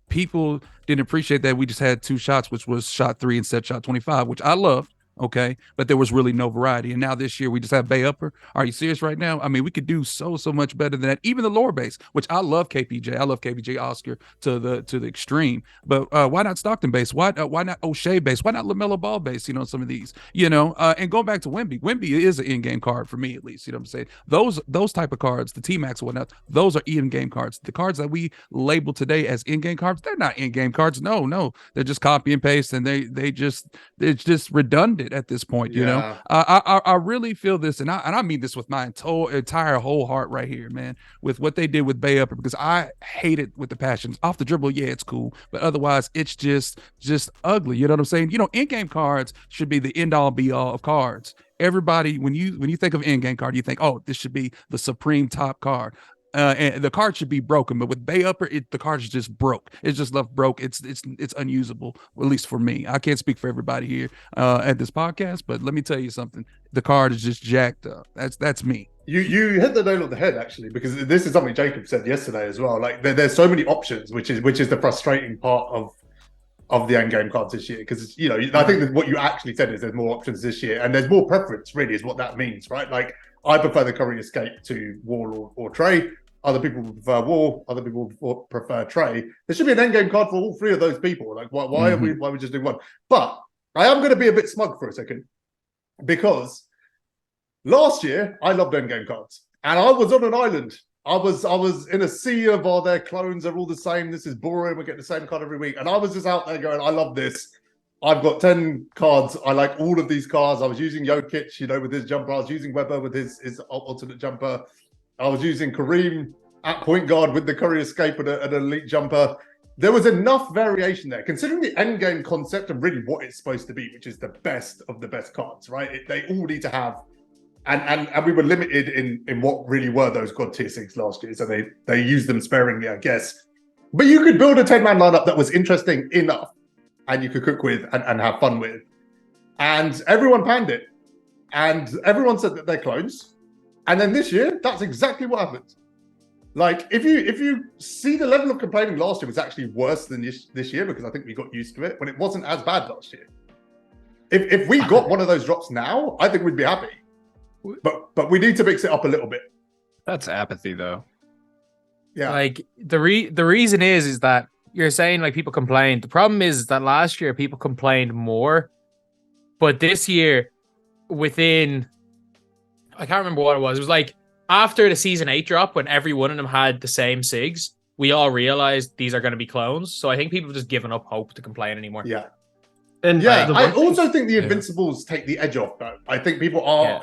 B: people didn't appreciate that we just had 2 shots, which was shot 3 instead of shot 25, which I love. Okay, but there was really no variety, and now this year we just have Bay upper. Are you serious right now? I mean, we could do so much better than that. Even the lower base, which I love KPJ, I love KPJ Oscar to the extreme. But why not Stockton base? Why not O'Shea base? Why not LaMelo Ball base? Some of these. And going back to Wemby, Wemby is an in-game card for me, at least. You know what I'm saying? Those type of cards, the T-Max and whatnot, those are in-game cards. The cards that we label today as in-game cards, they're not in-game cards. No, they're just copy and paste, and it's just redundant at this point.
A: Yeah.
B: I really feel this, and I mean this with my entire whole heart right here, man, with what they did with Bay Upper, because I hate it with the passions. Off the dribble, yeah, it's cool, but otherwise it's just ugly. You know what I'm saying? In-game cards should be the end-all be-all of cards. Everybody, when you think of in-game card, you think, oh, this should be the supreme top card. And the card should be broken, but with Bay Upper, the card is just broke. It's just left broke. It's unusable, at least for me. I can't speak for everybody here at this podcast, but let me tell you something. The card is just jacked up. That's me.
A: You hit the nail on the head, actually, because this is something Jacob said yesterday as well. Like, there's so many options, which is the frustrating part of the end game cards this year, because I think that what you actually said is there's more options this year, and there's more preference, really, is what that means, right? Like, I prefer the Curry Escape to Wall or Trey. Other people prefer Wall. Other people prefer Trey. There should be an endgame card for all 3 of those people. Like, why are we just doing one? But I am going to be a bit smug for a second, because last year I loved endgame cards, and I was on an island. I was in a sea of their clones are all the same. This is boring. We get the same card every week, and I was just out there going, I love this. I've got 10 cards. I like all of these cards. I was using Jokic, with his jumper. I was using Weber with his alternate jumper. I was using Kareem at point guard with the Curry Escape and an elite jumper. There was enough variation there, considering the endgame concept and really what it's supposed to be, which is the best of the best cards, right? They all need to have, and we were limited in what really were those God tier 6 last year, so they used them sparingly, I guess. But you could build a 10-man lineup that was interesting enough, and you could cook with and have fun with. And everyone panned it. And everyone said that they're clones. And then this year, that's exactly what happened. Like, if you see the level of complaining last year was actually worse than this year, because I think we got used to it when it wasn't as bad last year. If we got one of those drops now, I think we'd be happy. But we need to mix it up a little bit.
C: That's apathy, though.
A: Yeah.
F: Like, the reason is that you're saying, like, people complained. The problem is that last year people complained more, but this year, within, I can't remember what it was. It was like after the season 8 drop, when every one of them had the same SIGs, we all realized these are going to be clones. So I think people have just given up hope to complain anymore.
A: Yeah.
E: And
A: Yeah, I
E: thing-
A: also think the Invincibles take the edge off, though. I think people are,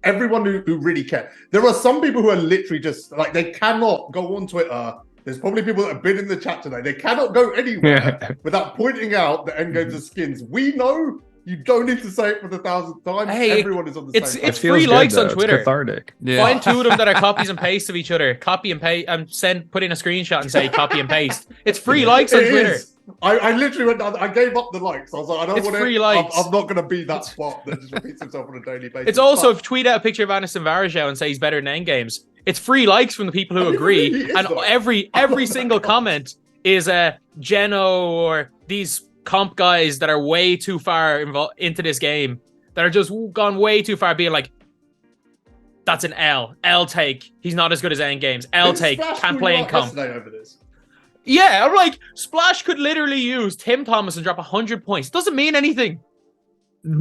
A: everyone who really care. There are some people who are literally just, like, they cannot go on Twitter. There's probably people that have been in the chat today. They cannot go anywhere without pointing out the end games of skins. We know You don't need to say it for the 1,000th time.
F: Hey,
A: Everyone is on the same.
F: it's
C: It feels
F: free
C: good,
F: likes
C: though.
F: on
C: It's
F: Twitter.
C: cathartic.
B: Yeah.
F: Find two of them that are copies and pastes of each other. Copy and paste, and put in a screenshot and say copy and paste. It's free likes on
A: It
F: Twitter.
A: is. I literally went down. I gave up the likes. I was like, I don't
F: It's
A: want
F: free
A: to.
F: likes.
A: I'm not going to be that spot that just repeats himself on a daily basis.
F: It's also
A: But
F: tweet out a picture of Anderson Varejao and say he's better than Endgames. It's free likes from the people who
A: I mean,
F: agree,
A: he is,
F: and
A: though.
F: every single comment is Geno or these comp guys that are way too far into this game that are just gone way too far, being like, "That's an L take. He's not as good as Endgames. L
A: didn't
F: take.
A: Splash
F: Can't
A: tweet
F: play in
A: out
F: comp."
A: yesterday over this.
F: Yeah, I'm like, Splash could literally use Tim Thomas and drop 100 points. Doesn't mean anything.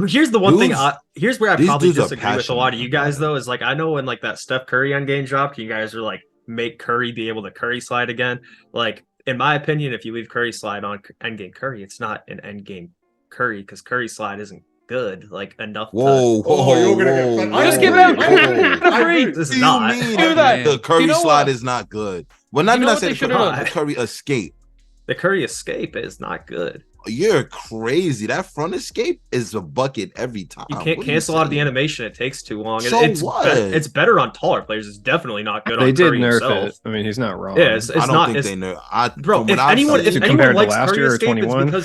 E: Here's the one thing.
D: Dudes-
E: Here's where I
D: these
E: probably
D: dudes are
E: disagree with a
D: passionate
E: lot of you guys,
D: about it.
E: though. Is like I know when like that Steph Curry on game dropped, you guys are like, make Curry be able to Curry slide again. Like in my opinion, if you leave Curry slide on endgame Curry, it's not an endgame Curry because Curry slide isn't good like enough.
D: Whoa,
A: Oh, you're gonna get
D: whoa,
A: fed-
D: whoa,
F: Just give
D: whoa,
F: out
D: whoa.
F: free.
E: This
D: What
E: is
D: do you
E: not.
D: mean
F: Do that.
D: the Curry
F: You know
D: slide
F: what?
D: is not good? Well, not
F: You know
D: even
F: what
D: say
F: they
D: the
F: should've
D: Curry,
E: done?
D: the Curry escape.
E: The Curry escape is not good.
D: You're crazy. That front escape is a bucket every time.
E: You can't
D: What are
E: cancel out of the
D: saying?
E: animation. It takes too long.
D: So
E: it's
D: what?
E: It's better on taller players. It's definitely not good
C: They
E: on
C: did
E: Curry
C: nerf
E: himself.
C: it. I mean, he's not wrong.
E: Yeah, it's
D: I don't
E: not.
D: think
E: It's,
D: they know.
E: bro,
D: from
E: if
D: what I've
E: anyone,
D: seen-
E: if
C: To
E: anyone
C: compare to
E: likes
C: last
E: Curry
C: year or
E: escape,
C: 21?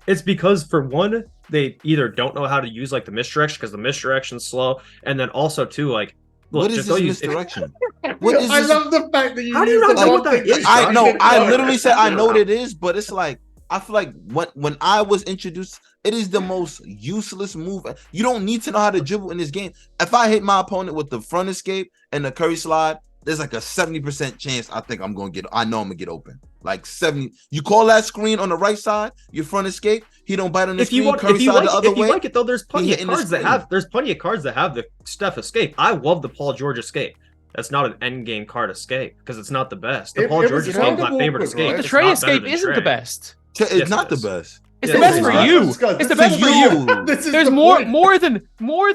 E: it's because for one, they either don't know how to use like the misdirection because the misdirection's slow, and then also too like, look,
D: what is
E: just
D: this
E: don't use.
D: misdirection? What is
A: I
D: this?
A: love the fact that you.
E: How do you
A: use
E: not
A: the
E: know
A: one
E: what that
A: thing
E: is,
D: I
E: Josh?
D: know. I
A: No.
D: literally said I know what it is, but it's like I feel like when I was introduced, it is the most useless move. You don't need to know how to dribble in this game. If I hit my opponent with the front escape and the Curry slide, there's like a 70% chance I think I'm gonna get. I know I'm gonna get open. Like 70. You call that screen on the right side, your front escape. He don't bite on the
E: If you
D: screen.
E: want,
D: Curry
E: if you
D: side
E: like,
D: the other
E: if you
D: way.
E: like it though, there's plenty of
D: hitting the
E: cards that
D: screen.
E: have. There's plenty of cards that have the Steph escape. I love the Paul George escape. That's not an end game card escape because it's not the best. The
A: It-
E: Paul
A: it
E: George
A: was
E: escape
A: kind
E: is my
A: of
E: favorite
A: awkward,
E: escape.
A: right?
F: The
E: It's
F: Trey
E: not better
F: escape
E: than
F: isn't the
E: Trey.
F: best.
D: It's
E: Yes,
D: not
E: it
D: the
E: is.
D: best.
F: It's
E: Yeah,
F: the best
E: it's
F: for
E: not.
F: you.
A: Guys,
F: It's the
A: this
F: best
A: is
F: for you.
A: This is
F: There's
A: the
F: more
A: point.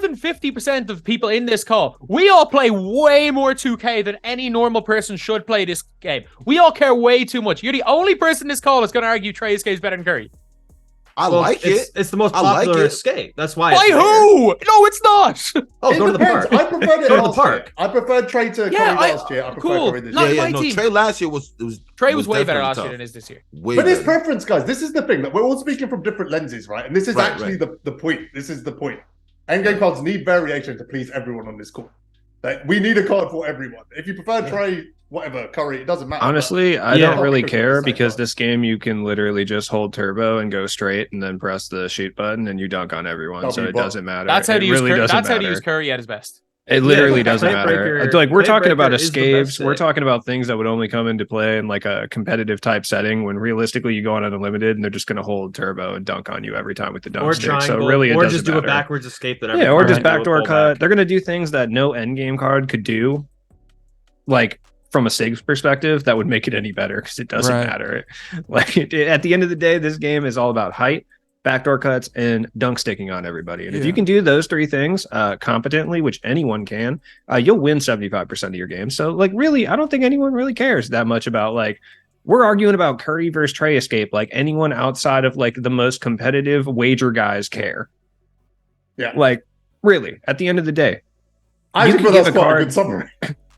F: than 50% of people in this call. We all play way more 2K than any normal person should play this game. We all care way too much. You're the only person in this call that's going to argue Trey escape is better than Curry.
D: I
E: Well,
D: like
E: it's,
D: it.
E: It's the most
D: I like
E: popular
D: it.
E: escape. That's why.
F: By
E: it's there.
F: who? No, it's not.
E: Oh,
A: It
E: go to the
A: depends.
E: park.
A: I preferred it
E: Go to the
A: last year.
E: park.
A: I preferred Trey to
F: Yeah,
A: Curry last year. I prefer
F: cool.
A: Curry this
F: Not
A: year.
D: Yeah,
F: my
D: no.
F: team.
D: Trey last year was
F: Trey was way better
D: definitely
F: last
D: tough.
F: year than is this year.
D: Way
A: But it's
D: better.
A: preference, guys. This is the thing that we're all speaking from different lenses, right? And this is
D: Right,
A: actually the point. This is the point. Endgame cards need variation to please everyone on this call. Like, we need a card for everyone. If you prefer Trey, whatever, Curry, it doesn't matter.
C: Honestly, I
E: Yeah.
C: don't really
A: Because
C: care
A: it's the same
C: because
A: card.
C: this game you can literally just hold turbo and go straight and then press the shoot button and you dunk on everyone. So
A: W
C: it
A: bot.
C: doesn't matter.
F: That's how
C: it
F: to use
C: really
F: Curry.
C: doesn't
F: That's how to
C: matter.
F: use Curry at his best.
C: It literally
E: Yeah,
C: doesn't
E: Plate
C: matter.
E: Breaker-
C: Like we're
E: Plate
C: talking about
E: Breaker is the best
C: escapes. We're
E: thing.
C: talking about things that would only come into play in like a competitive type setting when realistically you go on unlimited and they're just going to hold turbo and dunk on you every time with the dunk
E: Or
C: stick.
E: triangle,
C: So really, it
E: or
C: doesn't
E: just do
C: matter.
E: a backwards escape that every
C: Yeah, or
E: card
C: just
E: can do a
C: backdoor
E: pullback.
C: cut. They're going to do things that no endgame card could do. Like from a SIG's perspective, that would make it any better because it doesn't
B: Right.
C: matter. Like at the end of the day, this game is all about height, backdoor cuts, and dunk sticking on everybody. And if you
B: Yeah.
C: can do those three things competently, which anyone can, you'll win 75% of your games. So like really, I don't think anyone really cares that much about like we're arguing about Curry versus Trey escape. Like anyone outside of like the most competitive wager guys care.
A: Yeah.
C: Like really, at the end of the day,
A: I
C: you
A: think
C: could
A: that's
C: give a
A: quite a
C: card-
A: good summary.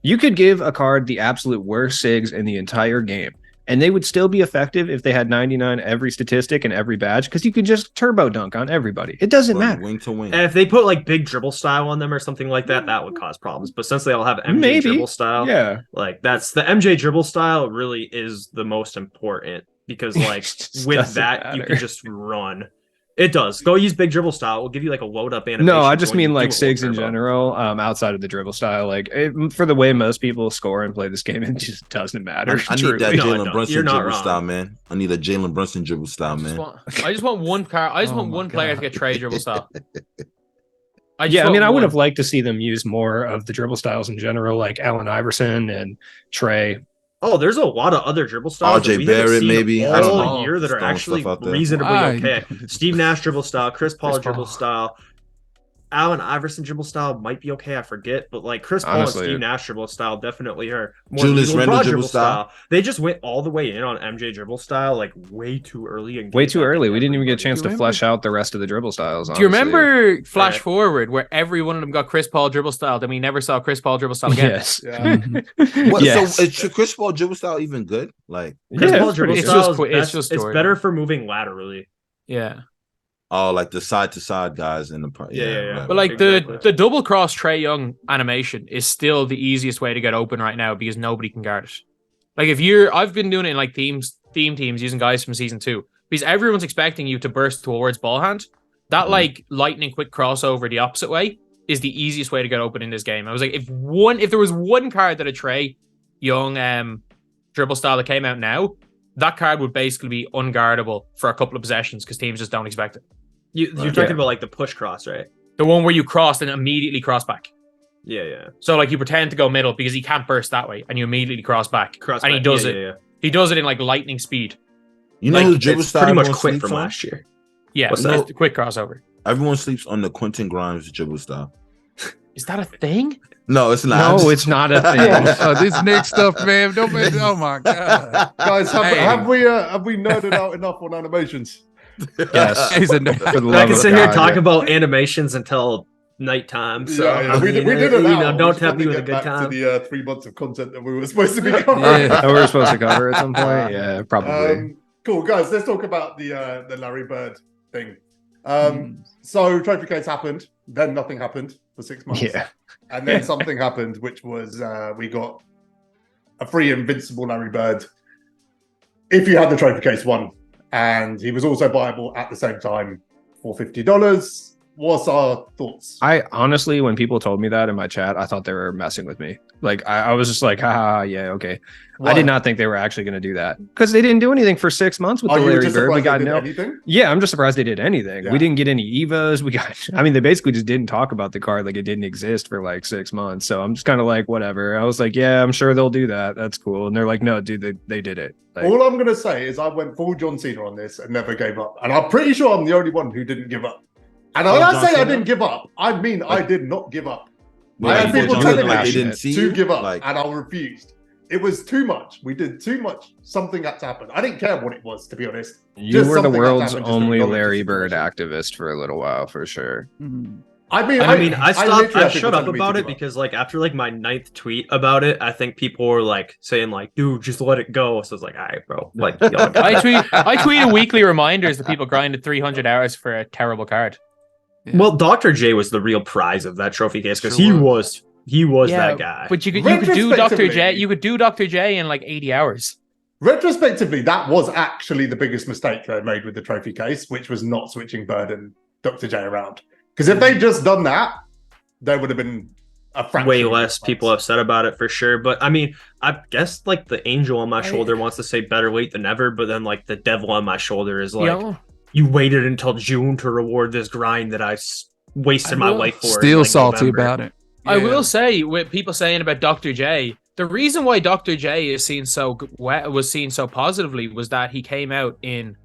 C: you could give a card the absolute worst SIGs in the entire game, and they would still be effective if they had 99 every statistic and every badge, because you could just turbo dunk on everybody. It doesn't
D: Run
C: matter.
D: wing to wing.
E: And if they put like big dribble style on them or something like that, that would cause problems. But since they all have MJ
C: Maybe.
E: dribble style,
C: Yeah.
E: like that's the MJ dribble style really is the most important because like
C: Just
E: with
C: doesn't
E: that you
C: matter.
E: can just run. It does. Go use big dribble style. It will give you like a load up animation.
C: No, I
E: for
C: just
E: when you
C: mean like
E: do hold
C: SIGs in
E: turbo.
C: general, outside of the dribble style. Like for the way most people score and play this game, it just doesn't matter.
D: I need
C: truly.
D: that
E: No,
D: Jalen
E: no,
D: Brunson
E: you're not
D: dribble
E: wrong.
D: style, man. I need a Jalen Brunson dribble style, man.
F: I just want one car. I just
B: Oh
F: want
B: my
F: one player to
B: God.
F: get Trey dribble style.
C: Yeah, I mean, I would have liked to see them use more of the dribble styles in general, like Allen Iverson and Trey.
E: Oh, there's a lot of other dribble styles. that
D: RJ
E: we haven't
D: Barrett,
E: seen
D: maybe. I
E: all
D: don't know.
E: year that are
D: Throwing
E: actually
D: stuff out there.
E: reasonably
B: Why?
E: okay. Steve Nash dribble style, Chris Paul
F: Chris Paul.
E: dribble style. Allen Iverson dribble style might be okay. I forget, but like Chris Paul
C: Honestly,
E: and Steve Nash dribble style definitely are more
D: Julius
E: LeBron
D: Randle dribble style.
E: They just went all the way in on MJ dribble style like way too early and
C: way
E: gave
C: too
E: that to
C: early. We didn't even get a
E: everybody.
C: chance
B: Do
C: to
B: you
C: flesh out the rest of the dribble styles.
F: Do you
C: honestly.
F: remember Flash
E: Right.
F: Forward where every one of them got Chris Paul dribble style, then we never saw Chris Paul dribble style again?
C: Yes.
A: Yeah.
D: What,
C: Yes.
D: So is Chris Paul dribble style even good? Like,
E: Chris
C: Yeah,
E: Paul
C: it's pretty
E: dribble
F: good.
E: style
F: It's
E: is
F: just- it's
E: best-
F: just
E: it's
F: Jordan.
E: better for moving laterally.
F: Yeah.
D: oh, like the side to side guys in the part.
E: Yeah.
D: right,
F: But like
E: Exactly.
F: the double cross Trey Young animation is still the easiest way to get open right now because nobody can guard it. Like I've been doing it in like theme teams using guys from season 2 because everyone's expecting you to burst towards ball hand. That like lightning quick crossover the opposite way is the easiest way to get open in this game. I was like, if there was one card that a Trey Young dribble style that came out now, that card would basically be unguardable for a couple of possessions because teams just don't expect it.
E: You're
D: Right.
E: talking about like the push cross, right?
F: The one where you cross and immediately cross back.
E: Yeah.
F: So like you pretend to go middle because he can't burst that way, and you immediately cross back. And he does it.
E: Yeah.
F: He does it in like lightning speed.
D: You know
E: Like,
D: who dribble
E: it's
D: style
E: pretty much
D: everyone
E: quick
D: sleeps
E: from
D: on?
E: last year.
F: Yeah,
E: What's
F: so
D: that?
F: it's a quick crossover.
D: Everyone sleeps on the Quentin Grimes dribble style.
F: Is that a thing?
D: No, it's not.
C: No, it's not a thing.
B: This Nick stuff, man. Don't make. Oh my god.
A: Guys,
B: Hey.
A: have we nerded out enough on animations?
C: Yes.
B: He's a
C: For the
E: I
C: love
E: can
C: of
E: sit here and
C: God,
E: talk about animations until nighttime. So
A: Yeah,
E: I
A: we
E: mean,
A: did it
E: you
A: now.
E: know,
A: We
E: don't
A: should
E: tempt me
A: probably
E: with a
A: get
E: good
A: back
E: time.
A: to the 3 months of content that we were supposed to be covering.
B: Yeah.
C: that we were supposed to cover at some point. Yeah, probably.
A: Cool, guys. Let's talk about the Larry Bird thing. So trophy case happened, then nothing happened for 6 months.
C: Yeah.
A: And then something happened, which was we got a free invincible Larry Bird if you had the trophy case one. And he was also buyable at the same time for $50. What's our thoughts?
C: I honestly, when people told me that in my chat, I thought they were messing with me. Like I was just like, haha, yeah, okay.
A: Why?
C: I did not think they were actually going to do that because they didn't do anything for 6 months with
A: Are
C: the
A: you
C: Larry
A: just
C: Bird. We
A: surprised
C: got
A: they did
C: no.
A: anything?
C: Yeah, I'm just surprised they did anything.
A: Yeah.
C: We didn't get any Evas. We got. I mean, they basically just didn't talk about the card like it didn't exist for like 6 months. So I'm just kind of like, whatever. I was like, yeah, I'm sure they'll do that. That's cool. And they're like, no, dude, they did it. Like,
A: All I'm going to say is I went full John Cena on this and never gave up. And I'm pretty sure I'm the only one who didn't give up. And when I
E: John
A: say I
E: Cena?
A: didn't give up, I mean I did not give up.
D: Like,
A: I had people
D: you
A: telling
D: look like
A: me
D: they didn't see
A: to
D: you?
A: give up,
D: Like,
A: and I refused. It was too much. We did too much. Something had to happen. I didn't care what it was, to be honest.
C: you
A: just
C: were the
A: something had to
C: world's
A: happen just to
C: only
A: acknowledge the
C: Larry Bird
A: situation.
C: activist for a little while, for sure.
A: I mean,
E: I stopped.
A: literally
E: I
A: had people
E: shut up
A: telling me to
E: about it
A: give up.
E: because, like, after like my 9th tweet about it, I think people were like saying, like, "Dude, just let it go." So I was like, "All right, bro." Like, y'all got it."
F: I tweeted weekly reminders that people grinded 300 hours for a terrible card.
E: Well, Dr. J was the real prize of that trophy case because
B: Sure
E: he was
F: Yeah,
E: that guy.
F: But you could do Dr. J.
A: Retrospectively-
F: You could do Dr. J in like 80 hours.
A: Retrospectively, that was actually the biggest mistake they made with the trophy case, which was not switching Bird and Dr. J around. Because if they'd just done that, there would have been a fraction
E: Way
A: of
E: less
A: the
E: people
A: points.
E: upset about it for sure. But I mean, I guess like the angel on my shoulder wants to say better late than never, but then like the devil on my shoulder is like,
F: You know?
E: you waited until June to reward this grind that I wasted my life for. in,
B: Still
E: like,
B: salty
E: November.
B: about it.
F: I will say, with people saying about Dr. J, the reason why Dr. J is seen was seen so positively was that he came out in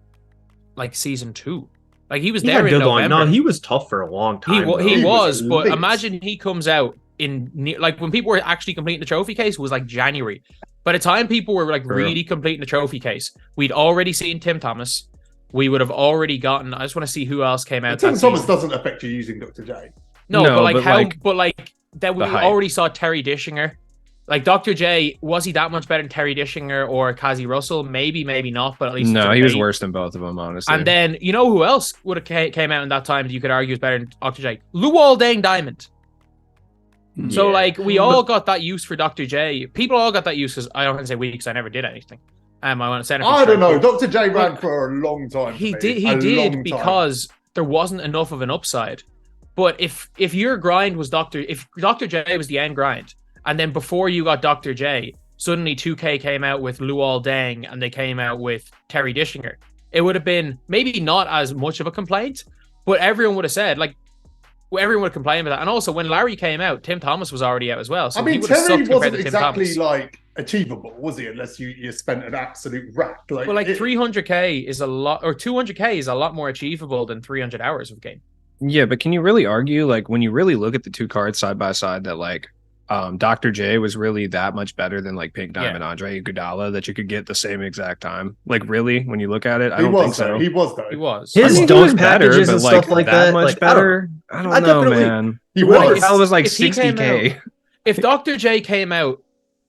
F: like season 2. Like he was
E: He
F: there
E: had
F: in
E: good
F: November.
E: long. No, he was tough for a long
F: He
E: time.
F: wa-
E: though.
F: he
A: He
F: was,
A: was
F: but
A: elite.
F: imagine he comes out in like when people were actually completing the trophy case was like January. By the time people were like
C: Sure.
F: really completing the trophy case, we'd already seen Tim Thomas. We would have already gotten. I just want to see who else came out.
A: Tim
F: that
A: Thomas
F: season.
A: doesn't affect you using Dr. J.
F: No,
C: No,
F: but like
C: but,
F: how?
C: like,
F: but like that we
C: the hype.
F: already saw Terry Dishinger. Like Dr. J, was he that much better than Terry Dishinger or Kazi Russell? Maybe, maybe not. But at least
C: No,
F: it's a
C: he was
F: debate.
C: worse than both of them, honestly.
F: And then you know who else would have came out in that time that you could argue is better than Dr. J? Luol Deng Diamond. So
E: Yeah.
F: like we all got that use for Dr. J. People all got that use because I don't want to say we because I never did anything. I want to say
A: I don't know. Dr. J ran for a long time.
F: He
A: for me.
F: did.
A: A
F: He
A: long
F: did
A: time.
F: because there wasn't enough of an upside. But if your grind was if Dr. J was the end grind, and then before you got Dr. J, suddenly 2K came out with Luol Deng and they came out with Terry Dishinger, it would have been maybe not as much of a complaint, but everyone would have said like. Everyone would complain about that. And also, when Larry came out, Tim Thomas was already out as well. So
A: I
F: he
A: mean,
F: would have
A: Terry
F: sucked compared
A: wasn't
F: to Tim
A: exactly
F: Thomas.
A: like achievable, was he? Unless you spent an absolute rack. Like,
F: Well, like
A: it-
F: 300k is a lot, or 200k is a lot more achievable than 300 hours of game.
C: Yeah, but can you really argue, like, when you really look at the two cards side by side, that like Dr. J was really that much better than like Pink Diamond Andre Iguodala, that you could get the same exact time? Like, really, when you look at it, I don't think so.
A: He was though.
F: He was.
E: His
C: he
E: dunk
C: was better,
E: packages
C: but
E: and
C: like
E: stuff like
C: that
E: that.
C: much
E: like,
C: better. I don't know,
E: definitely-
C: man.
A: He
F: Like,
A: was.
C: That was like
F: if he came
C: 60K.
F: If Dr. J came out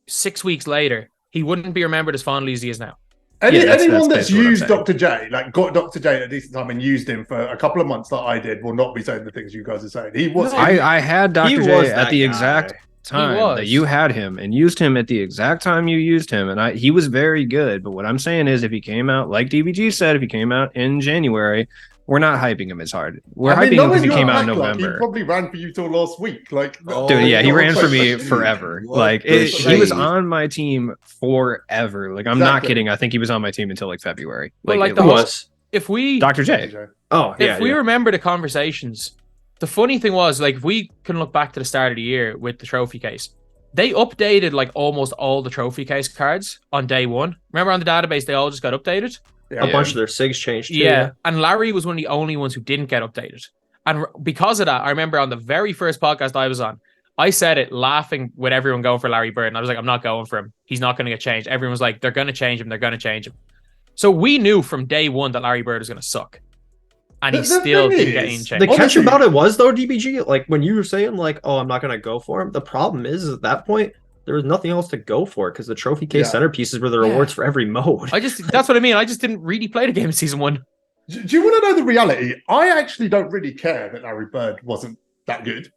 F: 6 weeks later, he wouldn't be remembered as fondly as he is now.
A: Anyone that's
C: basically what I'm
A: used
C: saying.
A: Dr. J, like got Dr. J at a decent time and used him for a couple of months like I did, will not be saying the things you guys are saying. He was.
C: I had Dr.
E: was
C: J
E: that
C: at the
E: guy.
C: exact time
F: was.
C: that you had him, and used him at the exact time you used him, and he was very good. But what I'm saying is, if he came out, like DBG said, if he came out in January, we're not hyping him as hard. We're hyping him because he came out in November.
A: He probably ran for you till last week. Like,
C: Dude, yeah, he ran for me
A: Like,
C: forever.
D: What
C: Like,
D: the
C: he was
D: shade?
C: on my team forever. Like, I'm not
A: Exactly.
C: kidding. I think he was on my team until like February.
F: But like
C: it
F: the
E: Who
F: whole-
E: was?
F: If we
C: Dr. J.
E: Oh, yeah.
F: if we remember the conversations, the funny thing was, like, if we can look back to the start of the year with the trophy case, they updated like almost all the trophy case cards on day one. Remember, on the database, they all just got updated.
E: a bunch of their SIGs changed too.
F: Yeah, and Larry was one of the only ones who didn't get updated. And because of that, I remember on the very first podcast I was on, I said it laughing with everyone going for Larry Bird. And I was like, I'm not going for him. He's not going to get changed. Everyone was like, they're going to change him. They're going to change him. So we knew from day one that Larry Bird was going to suck. And he
A: The
F: still
A: thing
F: didn't get
A: is,
F: changed.
E: The catch
A: Honestly-
E: about it was though, DBG, like when you were saying like, oh, I'm not gonna go for him. The problem is at that point there was nothing else to go for because the trophy case centerpieces were the rewards for every mode.
F: That's what I mean. I just didn't really play the game in season one.
A: Do you want to know the reality? I actually don't really care that Larry Bird wasn't that good.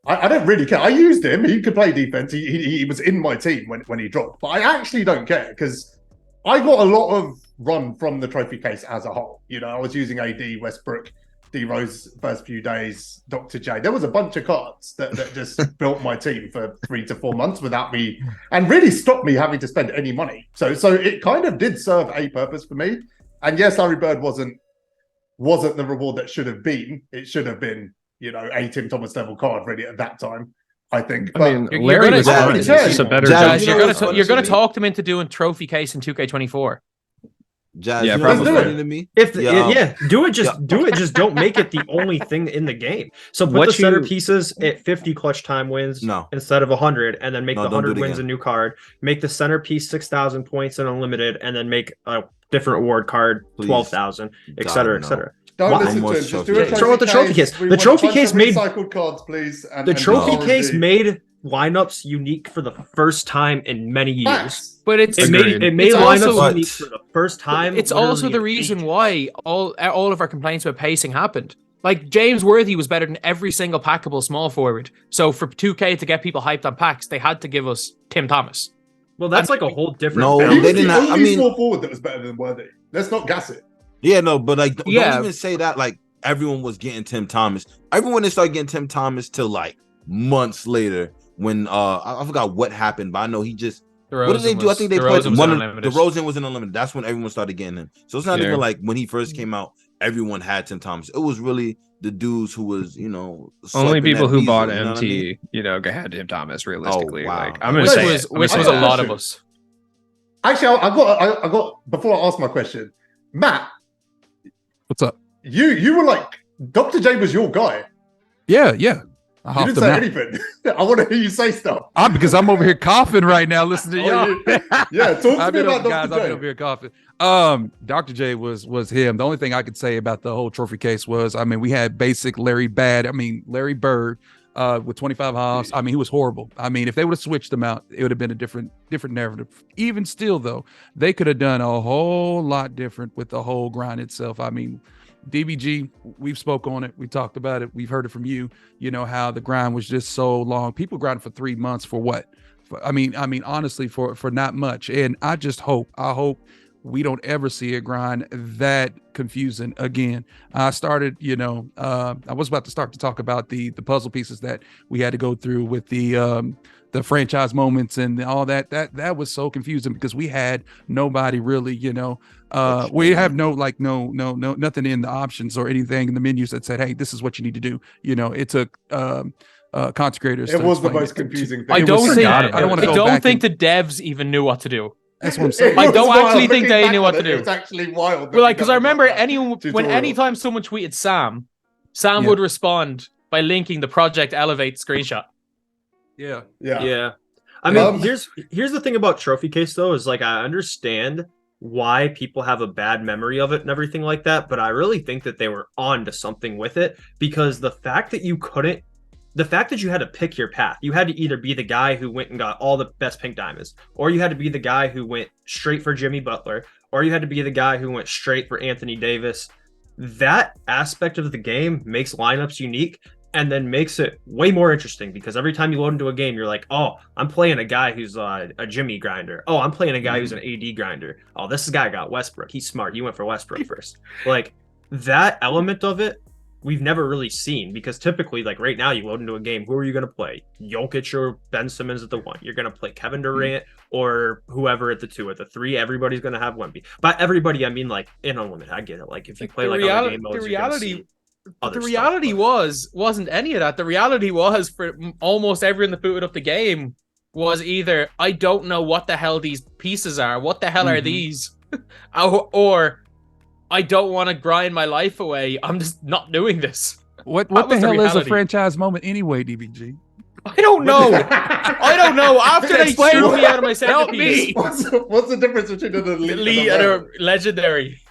A: I don't really care. I used him. He could play defense. He was in my team when he dropped. But I actually don't care because I got a lot of run from the trophy case as a whole. You know, I was using AD, Westbrook, D Rose first few days, Dr. J. There was a bunch of cards that just built my team for 3 to 4 months without me, and really stopped me having to spend any money. So it kind of did serve a purpose for me. And yes, Larry Bird wasn't the reward that should have been. It should have been, you know, a Tim Thomas level card really at that time, I think.
C: I
A: But
C: mean,
F: You're
C: Larry
F: gonna-
C: was
A: I
C: fine.
A: don't
C: He's
A: care
C: just a
A: anymore.
C: better
D: Jazz,
F: Guys,
D: you
F: you're
D: know
F: gonna
D: what's
F: you're gonna
D: funny?
F: talk them into doing trophy case in 2K24.
D: Jazz,
C: Yeah,
D: you know what's
C: probably.
D: funny to me?
E: If
D: Yeah,
E: do it, just don't make it the only thing in the game. So put
C: What
E: the center
C: you-
E: pieces at 50 clutch time wins
D: No.
E: instead of 100, and then make
D: No,
E: the
D: don't do
E: 100
D: it
E: wins a
D: again.
E: new card. Make the centerpiece 6,000 points and unlimited, and then make a different award card
D: Please.
E: 12,000, et cetera, et
D: God, no.
E: cetera.
A: don't
E: Why-
A: listen to
D: Almost
A: him. Just
D: trophy
A: do a
D: case.
E: Throw out the trophy case.
A: We
E: The
A: want a
E: trophy
A: bunch
E: case
A: of
E: made-
A: recycled cards, please. And,
E: The
A: and
E: trophy
A: no
E: case
A: R&D.
E: made lineups unique for the first time in many years.
A: Facts.
F: But it's
E: It
C: Agreed.
E: made
F: It's
E: lineups
F: also-
E: unique for the first time.
F: It's also
E: literally
F: the
E: in
F: reason
E: ages.
F: why all of our complaints about pacing happened. Like, James Worthy was better than every single packable small forward. So for 2K to get people hyped on packs, they had to give us Tim Thomas.
E: Well, that's like a whole different.
D: No,
A: He
E: balance.
A: was
D: they did
A: the
D: not- I
A: only
D: mean-
A: small forward that was better than Worthy. Let's not gas it.
D: Yeah, no, but like,
F: Yeah.
D: don't even say that. Like, everyone was getting Tim Thomas. Everyone didn't start getting Tim Thomas till like months later when I forgot what happened, but I know he just. What did they do? I think they put one of the Rosen was in unlimited. That's when everyone started getting him. So it's not
C: Yeah.
D: even like when he first came out, everyone had Tim Thomas. It was really the dudes who was, you know,
C: Only
D: swiping
C: people
D: that
C: who
D: diesel,
C: bought
D: you know what I mean?
C: MT, you know, had Tim Thomas. Realistically,
D: wow.
C: like, I'm gonna
F: Which
C: say
F: was
C: it. I'm gonna say
F: a
C: it.
F: lot of us.
A: Actually, I got before I ask my question, Matt.
B: What's up?
A: You were like Dr. J was your guy.
B: Yeah. I
A: You
B: hopped
A: didn't
B: him
A: say
B: out.
A: anything. I want to hear you say stuff.
B: Because I'm over here coughing right now listening to
A: Oh,
B: y'all.
A: Yeah, talk to
B: I've
A: me
B: been
A: about
B: over, guys,
A: Dr.
B: I've been
A: J.
B: over here coughing. Dr. J was him. The only thing I could say about the whole trophy case was, I mean, we had basic Larry Bird with 25 halves. I mean, he was horrible. I mean, if they would have switched them out, it would have been a different narrative. Even still, though, they could have done a whole lot different with the whole grind itself. I mean, DBG, we've spoke on it. We talked about it. We've heard it from you. You know how the grind was just so long. People grinded for 3 months for what? I mean, honestly, for not much. And I hope we don't ever see a grind that confusing again. I started, I was about to start to talk about the puzzle pieces that we had to go through with the franchise moments and all that. That was so confusing because we had nobody really, we have nothing in the options or anything in the menus that said, hey, this is what you need to do. It took content creators.
A: It
B: to
A: was the
B: explain
A: most
B: it.
A: confusing thing.
F: I
B: It
F: don't
B: was
F: think
B: forgot about it.
F: I
B: go
F: don't
B: back
F: think
B: and-
F: the devs even knew what to do.
B: That's what I'm
A: It
B: saying.
F: I
A: was
F: don't
A: wild.
F: actually think
A: Looking
F: they
A: back
F: knew
A: on
F: what
A: it,
F: to do.
A: It's actually wild.
F: Well, like, because I remember
A: Tutorial.
F: anytime someone tweeted Sam, Sam
B: Yeah.
F: would respond by linking the Project Elevate screenshot.
B: Yeah.
E: Yeah. I mean,
A: Um,
E: here's the thing about trophy case though, is like I understand why people have a bad memory of it and everything like that, but I really think that they were on to something with it, because the fact that you had to pick your path, you had to either be the guy who went and got all the best pink diamonds, or you had to be the guy who went straight for Jimmy Butler, or you had to be the guy who went straight for Anthony Davis. That aspect of the game makes lineups unique, and then makes it way more interesting, because every time you load into a game, you're like, oh, I'm playing a guy who's a Jimmy grinder. Oh, I'm playing a guy who's an AD grinder. Oh, this guy got Westbrook. He's smart. You went for Westbrook first. Like, that element of it, we've never really seen, because typically, like right now, you load into a game, who are you going to play? Jokic or Ben Simmons at the 1. You're going to play Kevin Durant or whoever at the 2. At the 3, everybody's going to have Wemby. By everybody, I mean like in Unlimited. I get it. Like if you play like other game modes,
F: the reality wasn't any of that. The reality was, for almost everyone that booted up the game, was either I don't know what the hell these pieces are. What the hell are these? or I don't want to grind my life away. I'm just not doing this.
B: What
F: That
B: the
F: was the
B: hell is a
F: reality.
B: franchise moment anyway, DBG?
F: I don't know. I don't know. After they
B: Explain
F: threw me out of my
B: Help
F: centerpiece,
B: me.
A: What's the difference between an elite
F: and
A: and a
F: a legendary.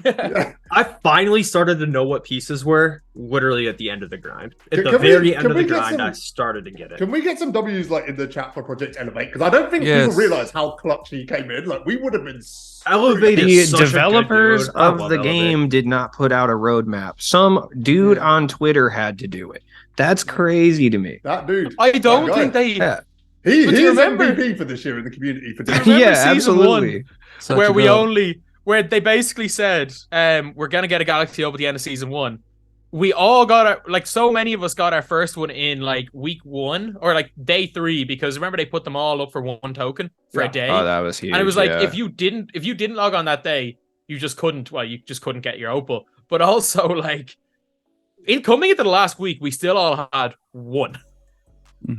E: I finally started to know what pieces were literally at the end of the grind. At
A: Can
E: the
A: we-
E: very
A: can
E: end of
A: we
E: the
A: get
E: grind,
A: some-
E: I started to get it.
A: Can we get some W's like in the chat for Project Elevate? Because I don't think
B: Yes.
A: people realize how clutch he came in. Like we would have been
E: Elevate
C: The
E: is such a good
C: developers
E: dude. I
C: of
E: love
C: the
E: Elevate.
C: game did not put out a roadmap. Some dude on Twitter had to do it. That's crazy to me.
A: that dude.
F: I don't
A: That guy.
F: think they.
C: Yeah.
A: He
F: But do you
A: is
F: remember-
A: MVP for this year in the community for
F: Do you
A: this.
F: remember
C: Yeah,
F: season
C: absolutely.
B: Such
F: where
B: a
F: we
B: dub.
F: where they basically said, we're gonna get a Galaxy Hub at the end of season 1. We all got so many of us got our first one in like week 1 or like day 3, because remember they put them all up for 1 token for
A: Yeah.
F: a day.
C: Oh, that was huge.
F: And it was like,
C: yeah.
F: if you didn't log on that day, you just couldn't get your opal. But also, like, coming into the last week, we still all had 1.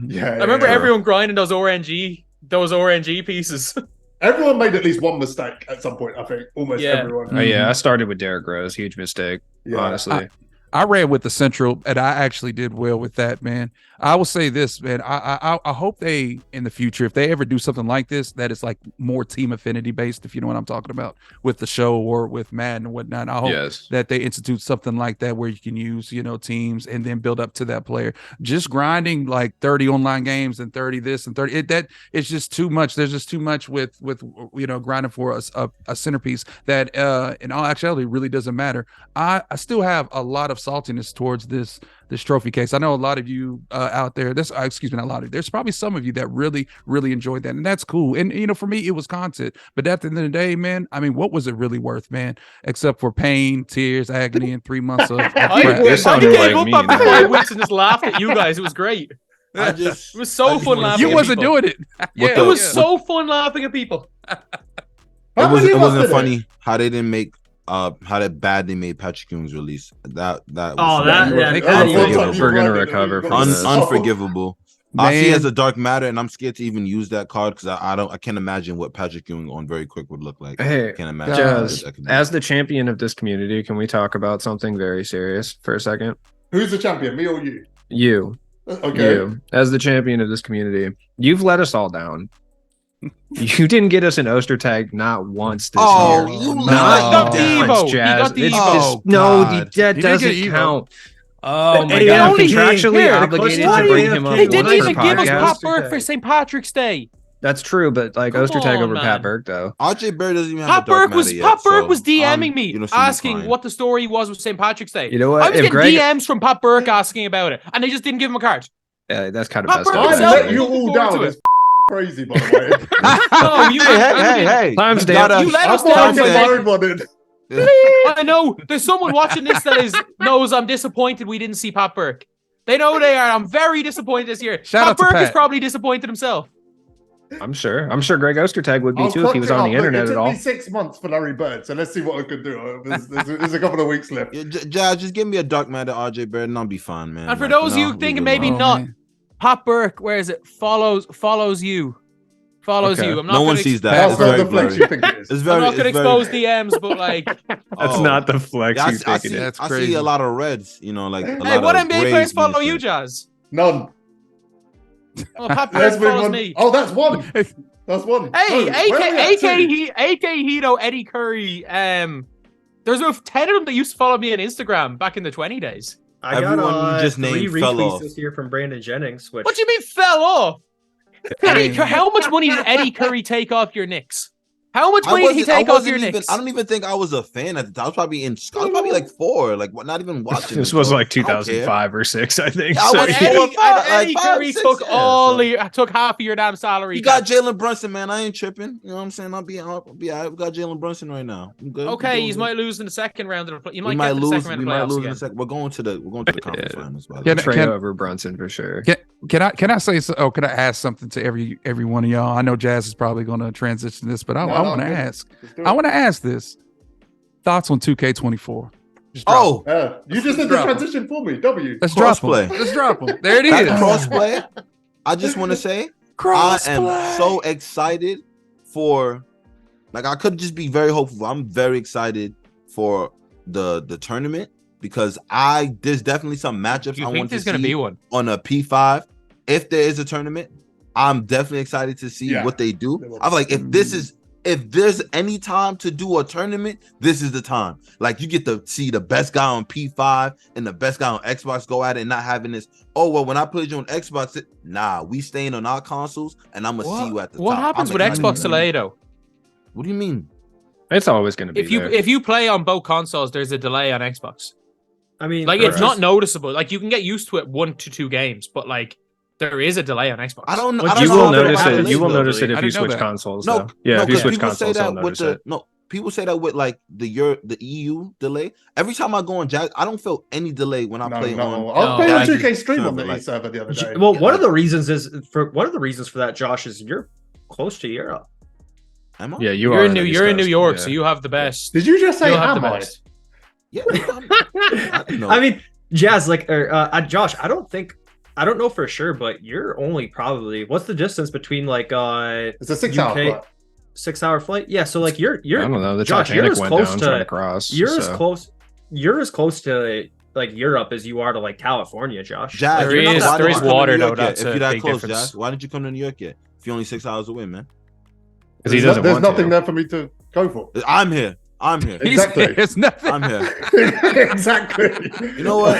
A: Yeah,
F: I remember
A: yeah.
F: everyone grinding those RNG pieces.
A: Everyone made at least one mistake at some point. I think almost
F: Yeah.
A: everyone.
C: Oh, yeah, I started with Derrick Rose. Huge mistake,
A: Yeah.
C: honestly.
B: I ran with the Central, and I actually did well with that, man. I will say this, man. I hope they, in the future, if they ever do something like this, that is like more team affinity based, if you know what I'm talking about, with the show or with Madden and whatnot. I hope
C: Yes.
B: that they institute something like that where you can use, teams and then build up to that player. Just grinding like 30 online games and 30 this and 30 that it's just too much. There's just too much with grinding for a centerpiece that in all actuality really doesn't matter. I still have a lot of saltiness towards this trophy case. I know a lot of you out there, not a lot of, there's probably some of you that really enjoyed that, and that's cool. And for me it was content, but at the end of the day, man, I mean, what was it really worth, man, except for pain, tears, agony, and 3 months of crap.
F: I
C: You're
F: gave
C: sounding
F: up
C: like me
F: after
C: now.
F: 5 weeks and just laughed at you guys. It was great.
D: I just
F: It was so fun laughing.
B: You
F: at
B: wasn't
F: people.
B: doing it.
F: It was so fun laughing at people.
A: How
D: it
A: many of us
D: wasn't
A: did it?
D: funny how they didn't make how that bad they made Patrick Ewing's release. That was
E: Oh, that
B: yeah,
D: unforgivable.
C: We're gonna recover from this.
D: Unforgivable. I see it
B: Man.
D: as a dark matter, and I'm scared to even use that card because I can't imagine what Patrick Ewing on very quick would look like.
C: Hey,
D: I can't imagine.
C: Jazz,
D: what that could be.
C: as the champion of this community, can we talk about something very serious for a second?
A: Who's the champion? Me or you?
C: You,
A: Okay.
C: you, as the champion of this community, you've let us all down. You didn't get us an Oster tag not once this
D: Oh,
C: year.
D: you
B: No.
C: Not
F: He got
C: once,
F: Devo. He
C: Jazz.
F: got
C: It's
F: Devo.
C: just- no,
B: God.
C: that
B: He didn't
C: doesn't
B: get Evo.
C: count. Oh my
E: Hey,
C: god, I'm
E: only
C: contractually
E: here.
C: obligated
E: Why
C: to
E: do
C: bring
E: you
C: him
E: have
C: up
F: They
E: Hey,
F: didn't
C: once per
F: even give us
C: podcast.
F: Pat Burke for St. Patrick's Day.
C: That's true, but like
F: Come
C: Oster tag
F: on,
C: over
F: man.
C: Pat Burke though.
D: RJ Barrett doesn't even have
F: Pat
D: a dark
F: Burke was
D: matter yet,
F: Pat Burke
D: so,
F: was DMing
D: you
F: me,
D: don't see me
F: asking
D: crying.
F: what the story was with St. Patrick's Day.
C: You know
F: I
C: what?
F: was
C: If
F: getting
C: Greg,
F: DMs from Pat Burke asking about it, and they just didn't give him a card.
C: yeah, that's kind of
F: Pat
C: messed
F: Burke
C: up.
A: I
F: himself
A: let
C: actually.
A: you
F: looking
A: all
F: forward
A: down.
F: to
A: It's crazy, by the way.
F: No, you
D: hey!
C: Time's
D: You
C: down.
D: gotta-
F: You let us
A: I'm
F: down
A: getting
F: by
A: my
F: making-
A: own one in.
F: I know there's someone watching this that knows I'm disappointed we didn't see Pat Burke. They know they are. I'm very disappointed this year.
B: Shout
F: Pat
B: out to
F: Burke is
B: Pat.
F: probably disappointed himself.
C: I'm sure Greg Ostertag would be
A: I'll
C: too if he was
A: clock
C: on
A: it
C: the
A: up. Look,
C: internet
A: it
C: at
A: took
C: all.
A: me 6 months for Larry Bird, so let's see what I can do. There's a couple of weeks left.
D: Yeah, Jazz, just give me a dark matter RJ Barrett and I'll be fine, man.
F: And for
D: Like,
F: those of you
D: leave
F: thinking
D: it
F: maybe
D: alone.
F: not,
B: man.
F: Pat Burke, where is it? Follows you. follows
B: Okay.
F: you. I'm not
D: No one
F: gonna
D: sees that.
A: That's
D: It's
A: not
D: very
A: the flex
D: blurry.
A: you think it is.
D: It's very.
F: I'm not gonna
D: it's very-
F: expose DMs, but like,
C: That's
D: Oh.
C: not the flex
D: Yeah,
C: you
D: I
C: thinking
D: see.
C: it.
B: That's
D: I
B: crazy.
D: see a lot of reds. You know, like a
F: hey,
D: lot
F: what
D: of
F: NBA
D: grays
F: players
D: being
F: follow you,
D: sent.
F: Jazz?
A: None.
F: Oh, Pat
A: Let's
F: Burns
A: move
F: follows
A: on.
F: me.
A: Oh, that's one. That's one.
F: Hey,
A: No, where are we at? Two.
F: AK Hito, Eddie Curry. There's over 10 of them that used to follow me on Instagram back in the 20 days.
E: I got
D: Everyone you just
E: 3
D: named fell
E: retweets
D: off.
E: this year from Brandon Jennings. Which
F: What do you mean fell off? How much money did Eddie Curry take off your Knicks? How much money did he take off your Knicks?
D: I don't even think I was a fan at the time. I was probably like 4, like not even watching.
C: This
D: it,
C: was
D: so
C: like
D: I don't care.
C: 2005 or 6, I think.
D: I
C: So,
D: was
F: And
C: yeah.
F: Eddie,
D: 4 or 5,
F: and Eddie
D: like 5,
F: Curry
D: 6,
F: took
D: yeah, so.
F: took half of your damn salary.
D: You got Jalen Brunson, man. I ain't tripping. You know what I'm saying? I'll be all right. We got Jalen Brunson right now. I'm good.
F: Okay,
D: We're
F: you
D: doing
F: might
D: good.
F: lose in the second round of the play. You
D: We
F: might
D: might
F: get to the
D: lose.
F: second round
D: We
F: of
D: might
F: playoffs
D: lose in
F: again.
D: a second. We're going to the conference
C: Yeah.
D: finals. By the
B: Can
D: way.
B: I-
C: Trade over Brunson for sure.
B: Can I say so? Oh, can I ask something to every one of y'all? I know Jazz is probably going to transition this, but I want to
A: good.
B: ask.
A: Let's do
B: I
A: it.
B: want to ask this. Thoughts on 2K24? Just drop
D: Oh,
A: You just did the
B: drop 'em.
A: transition for me. W.
B: Let's drop them.
D: crossplay.
B: Let's drop them. There it
D: that
B: is.
D: crossplay. I just want to say I am so excited for. Like I could just be very hopeful. I'm very excited for the tournament because there's definitely some matchups
F: Do you
D: I
F: think
D: want to
F: there's going to
D: see
F: be one?
D: on a P5. If there is a tournament, I'm definitely excited to see
A: Yeah.
D: what they do.
A: They will.
D: I'm like, if there's any time to do a tournament, this is the time. Like you get to see the best guy on P5 and the best guy on Xbox go at it and not having this. Oh well, when I played you on Xbox, we staying on our consoles and I'm gonna see you at the
F: What
D: top.
F: happens
D: I'm
F: with
D: excited
F: Xbox
D: for that.
F: delay though?
D: What do you mean?
C: It's always going to be there.
F: If you play on both consoles, there's a delay on Xbox.
E: I mean,
F: Like
E: it's
F: it's not
E: just-
F: noticeable. Like you can get used to it 1 to 2 games, but like there is a delay on Xbox.
D: I don't know.
E: But
D: I don't
C: You
D: know
C: will
D: how that
C: notice it.
D: happens,
C: You will
D: though.
C: notice it
B: I
C: if you
B: didn't know
C: switch
B: that.
C: consoles.
D: No,
C: though. Yeah, if you
D: because
C: switch
D: people say
C: consoles, you'll
D: that with
C: notice it.
D: people say that with like the EU delay. Every time I go on Jazz, I don't feel any delay when I
A: No,
D: play
A: no.
D: on.
A: I was
F: No,
A: playing on
D: Jazz
A: 2K stream on the
D: server,
A: E server the other day.
E: Well,
D: Yeah,
E: one of
D: like-
E: the reasons for that, Josh, is you're close to Europe.
D: Am I?
C: Yeah,
F: You're in
C: East
F: New York,
C: Coast,
F: so
C: yeah.
F: you have the best.
A: Did you just say
F: You'll have
A: am
F: the
A: I?
F: best.
D: Yeah. I don't know.
E: I mean, Jazz, like, Josh, I don't know for sure, but you're only probably what's the distance between like
A: It's a 6-hour flight.
E: 6-hour flight? Yeah, so like you're
C: I don't know. The
E: Josh, you're
C: Titanic
E: as
C: went
E: close
C: down
E: to-
C: trying to cross.
E: you're as
C: so.
E: close to like Europe as you are to like California, Josh.
D: Jazz,
F: There
D: you're not-
F: is-
D: why
F: there
D: didn't
F: is
D: you come to
F: water,
D: New
F: though,
D: York yet?
F: that's
D: If
F: a
D: you're that
F: big
D: close,
F: difference.
D: Jazz, why didn't you come to New York yet? If you're only 6 hours away, man.
C: Because he
A: There's,
C: doesn't
A: there's
C: want
A: nothing
C: to.
A: there for me to go for.
D: I'm here.
A: Exactly.
B: It's nothing.
D: I'm here.
A: Exactly.
D: You know what?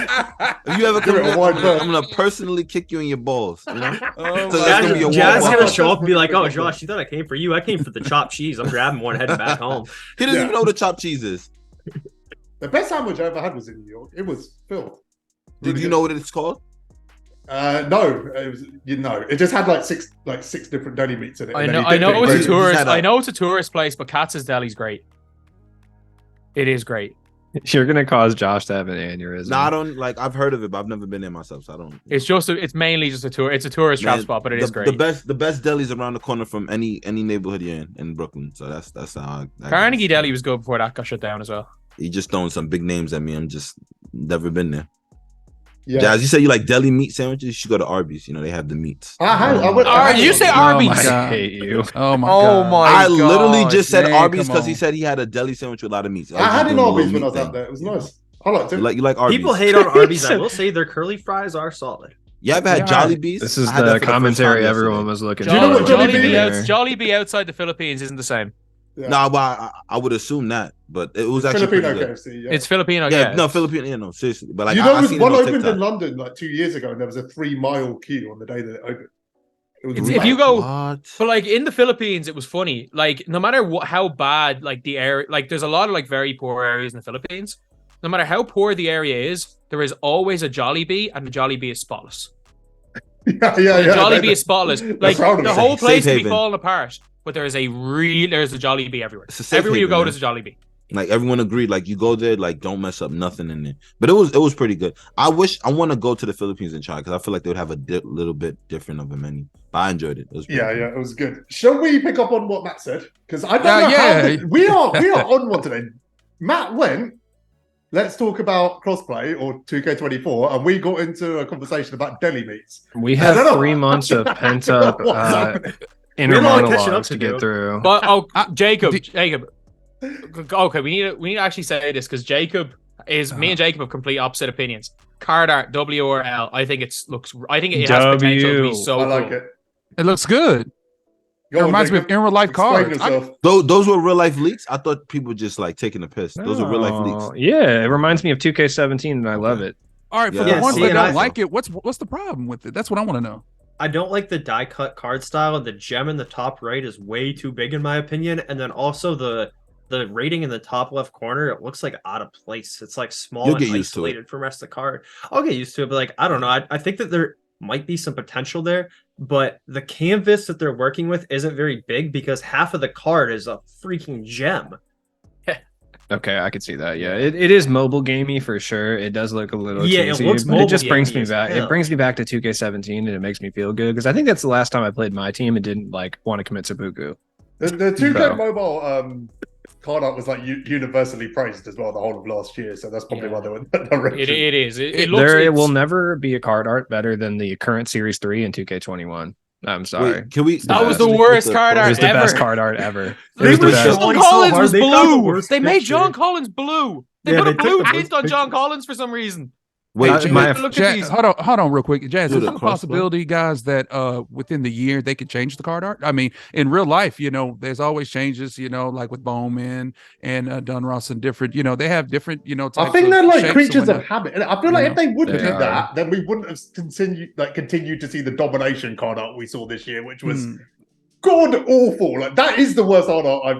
D: If you ever
A: Give
D: come
A: it a
D: here,
A: wide
D: I'm
A: berth.
D: gonna personally kick you in your balls. You know?
B: Oh
D: So
B: my
D: that's gonna be a
B: God.
E: Jazz
D: walk-off.
E: gonna show up and be like, "Oh, Josh, you thought I came for you? I came for the chopped cheese. I'm grabbing one, heading back home."
D: He doesn't
A: Yeah.
D: even know what a chopped cheese is.
A: The best sandwich I ever had was in New York. It was filled.
D: Did you know what it's called?
A: No, it was, it just had like six different deli meats in it.
F: I
A: and
F: know.
A: then he
F: I know
A: dipped
F: it's
A: it
F: a
A: in gravy.
F: tourist.
D: had a-
F: I know it's a tourist place, but Katz's Deli's great. It is great.
C: You're gonna cause Josh to have an aneurysm.
D: No, I don't like. I've heard of it, but I've never been there myself, so I don't.
F: It's mainly just a tour. It's a tourist trap
D: Man,
F: spot, but it
D: the,
F: is great.
D: The best delis around the corner from any neighborhood you're in Brooklyn. So that's how.
F: Carnegie Deli was good before that got shut down as well.
D: You just throwing some big names at me. I'm just never been there.
A: Yeah.
D: Jazz, you say you like deli meat sandwiches? You should go to Arby's. You know they have the meats.
A: I went.
F: Alright, you say
B: Oh
F: Arby's.
B: my
C: I
B: God.
C: hate you.
B: Oh my
F: Oh
B: God.
F: my
D: I literally
F: God,
D: just said
B: man,
D: Arby's
B: come
D: because he
B: on.
D: said he had a deli sandwich with a lot of meats.
A: I had an
D: doing a
A: Arby's
D: little
A: when I was
D: meat
A: out
D: thing.
A: there. It was nice. I liked it.
D: You like Arby's?
E: People hate on Arby's. I will say their curly fries are solid.
D: You ever had
F: They are.
D: Jollibees?
C: This is
D: I had that
C: the
D: for first
C: commentary
D: time
C: everyone
D: yesterday.
C: was looking
A: Do you know what
C: for.
A: Jollibee is?
F: Jollibee outside the Philippines isn't the same.
A: Yeah.
D: No, but I would assume that, but it was actually
A: Filipino
D: pretty good.
A: KFC. Yeah.
F: It's Filipino.
D: Yeah,
F: Yeah,
D: no, Filipino. Yeah, no, seriously. But like,
A: you know,
D: I seen it
A: one
D: on
A: opened
D: TikTok.
A: in London like 2 years ago, and there was a 3-mile queue on the day that it opened. It was
F: If
A: mad.
F: you go-
D: What?
F: But like in the Philippines, it was funny. Like no matter how bad like the area, like there's a lot of like very poor areas in the Philippines. No matter how poor the area is, there is always a Jollibee, and the Jollibee is spotless.
A: yeah.
F: The Jollibee is spotless. Like
A: proud of
F: the
A: it.
F: whole place
D: Safe
F: can be
D: haven.
F: falling apart, but there's a Jollibee everywhere.
D: It's a safe
F: Everywhere you
D: haven,
F: go,
D: man.
F: there's a Jollibee.
D: Like everyone agreed, like you go there, like don't mess up nothing in there. But it was pretty good. I want to go to the Philippines and try because I feel like they would have a little bit different of a menu. But I enjoyed it. It was pretty
A: Yeah,
D: good.
A: yeah, it was good. Shall we pick up on what Matt said? Because I don't
B: Yeah,
A: know
B: yeah.
A: how we are on one today. Matt went. Let's talk about crossplay or 2K24, and we got into a conversation about deli meats.
C: We
A: I don't
C: have
A: know.
C: 3 months of pent up.
A: What's happening?
C: inner
E: We have a lot of catching up
C: monologues
E: to
C: to get
E: do.
C: through.
F: But Jacob. Okay, we need to actually say this because Jacob is me and Jacob have complete opposite opinions. Card art, W or L. I think it has potential to be so
A: I like
F: cool.
A: it.
B: It looks good.
A: Go
B: It
A: on,
B: reminds me of
A: Jacob.
B: in real life
A: Explain
B: cards.
A: yourself.
D: Those were real life leaks. I thought people just like taking the piss. Those are real life leaks.
C: Yeah, it reminds me of 2K17, and I love it.
B: All right, for
D: Yeah,
B: the ones
E: see,
B: that
E: and
B: don't
E: I-
B: like it, what's the problem with it? That's what I want to know.
E: I don't like the die cut card style, and the gem in the top right is way too big in my opinion. And then also the rating in the top left corner, it looks like out of place. It's like small
D: You'll
E: and
D: get used to it.
E: isolated from the rest of the card. I'll get used to it, but like I don't know. I think that there might be some potential there, but the canvas that they're working with isn't very big because half of the card is a freaking gem.
C: Okay, I could see that. Yeah, it is mobile gamey for sure. It does look a little
E: Yeah, it
C: cheesy,
E: looks
C: but it just
E: mobile
C: brings
E: gamey
C: me
E: as
C: back.
E: hell.
C: It brings me back to 2K17, and it makes me feel good because I think that's the last time I played my team and didn't like want to commit seppuku.
A: The 2K
C: Bro.
A: mobile card art was like universally praised as well the whole of last year, so that's probably why they went that direction.
F: It is. It looks.
C: There
F: it's-
C: will never be a card art better than the current Series 3 and 2K21. I'm sorry.
D: Wait, can we?
F: That was
C: the
F: worst card
C: It
F: art
C: was the best
F: ever.
C: card art ever.
E: They
C: It was the
E: were
C: best.
E: showing
F: John
E: so
F: Collins
E: hard,
F: was
E: they found the
F: blue.
E: worst
F: They made
E: picture.
F: John Collins blue. They
E: Yeah,
F: put
E: they
F: a
E: took
F: blue
E: the worst
F: tint on John
E: picture.
F: Collins for some reason.
D: Wait,
C: Uh, my-
F: Look at
B: Jazz,
F: these.
B: hold on real quick. Jazz,
D: Do
B: is
D: the
B: there a
D: crossbow.
B: possibility, guys, that within the year they could change the card art? I mean, in real life, there's always changes, like with Bowman and Dunross and different, they have different,
A: I
B: types
A: think
B: of
A: they're like
B: shapes and
A: creatures of
B: whatnot.
A: habit. And I feel like if they would
C: They
A: do
C: are.
A: that, then we wouldn't have continued to see the domination card art we saw this year, which was god awful. Like that is the worst card art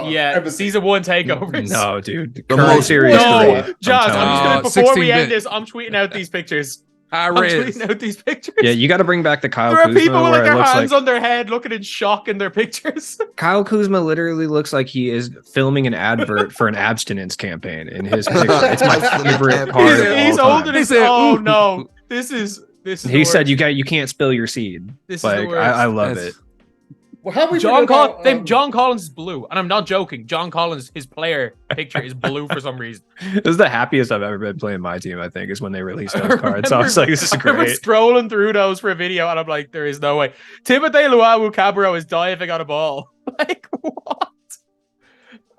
A: I've
F: Yeah,
A: ever seen.
F: season 1 takeovers.
C: No, dude.
D: The
C: Current
D: most
C: Series
F: No,
C: 3.
F: Jazz,
C: telling
F: I'm just
C: you.
F: gonna before we
B: 16-bit.
F: end this, I'm tweeting out these pictures.
B: High
F: I'm
B: res.
F: tweeting out these pictures.
C: Yeah, you got to bring back the Kyle
F: There are
C: Kuzma
F: people with
C: where
F: like
C: it
F: their
C: looks
F: hands
C: like
F: on their head, looking in shock in their pictures.
C: Kyle Kuzma literally looks like he is filming an advert for an abstinence campaign in his picture. It's my favorite part
F: he's
C: of all
F: he's
C: time.
F: holding
B: He
F: his.
B: said,
F: Oh
B: "Ooh."
F: no, this is.
C: He said you can't spill your seed.
F: This is the
C: Like
F: worst.
C: I love
B: That's-
C: it.
A: Well, how we
F: John
A: feel about,
F: John Collins is blue, and I'm not joking. John Collins, his player picture is blue for some reason.
C: This is the happiest I've ever been playing my team. I think is when they released those cards. So I was like, this is
F: I remember
C: great.
F: scrolling through those for a video, and I'm like, there is no way. Timothy Luau Cabro is diving on a ball. Like what?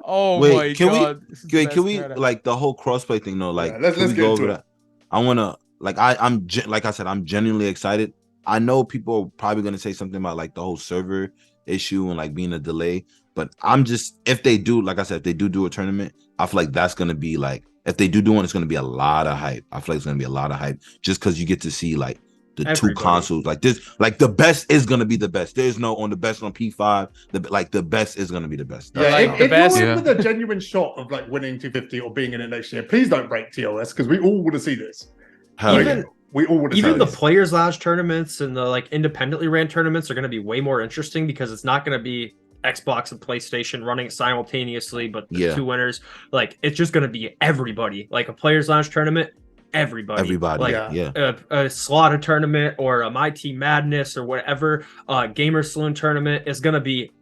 F: Oh
D: Wait,
F: my
D: can we-
F: god! This is the
D: Can
F: best
D: we
F: card.
D: like the whole crossplay thing though? Like,
A: Yeah, let's
D: can we
A: get
D: go
A: into
D: over
A: it.
D: that? I want to like like I said, I'm genuinely excited. I know people are probably gonna say something about like the whole server issue and like being a delay, but I'm just if they do, like I said, if they do a tournament, I feel like that's gonna be like if they do one, it's gonna be a lot of hype. I feel like it's gonna be a lot of hype just because you get to see like the
E: Everybody.
D: two consoles like this. Like the best is gonna be the best. There's no on the best on P5. The best is gonna be the best.
A: Yeah,
F: like
A: if,
F: the
A: if
F: best-
A: you're in with a genuine shot of like winning 250 or being in it next year, please don't break TOS because we all want to see this.
D: Hell
E: Even-
D: yeah.
A: We all want to see
E: Even the
A: this.
E: players lounge tournaments and the like independently ran tournaments are going to be way more interesting because it's not going to be Xbox and PlayStation running simultaneously, but the
D: Yeah.
E: two winners. Like it's just going to be everybody. Like a players lounge tournament, everybody.
D: Everybody.
E: Like
D: Yeah.
E: a slaughter tournament or a MyTeam Madness or whatever. Gamer Saloon tournament is going to be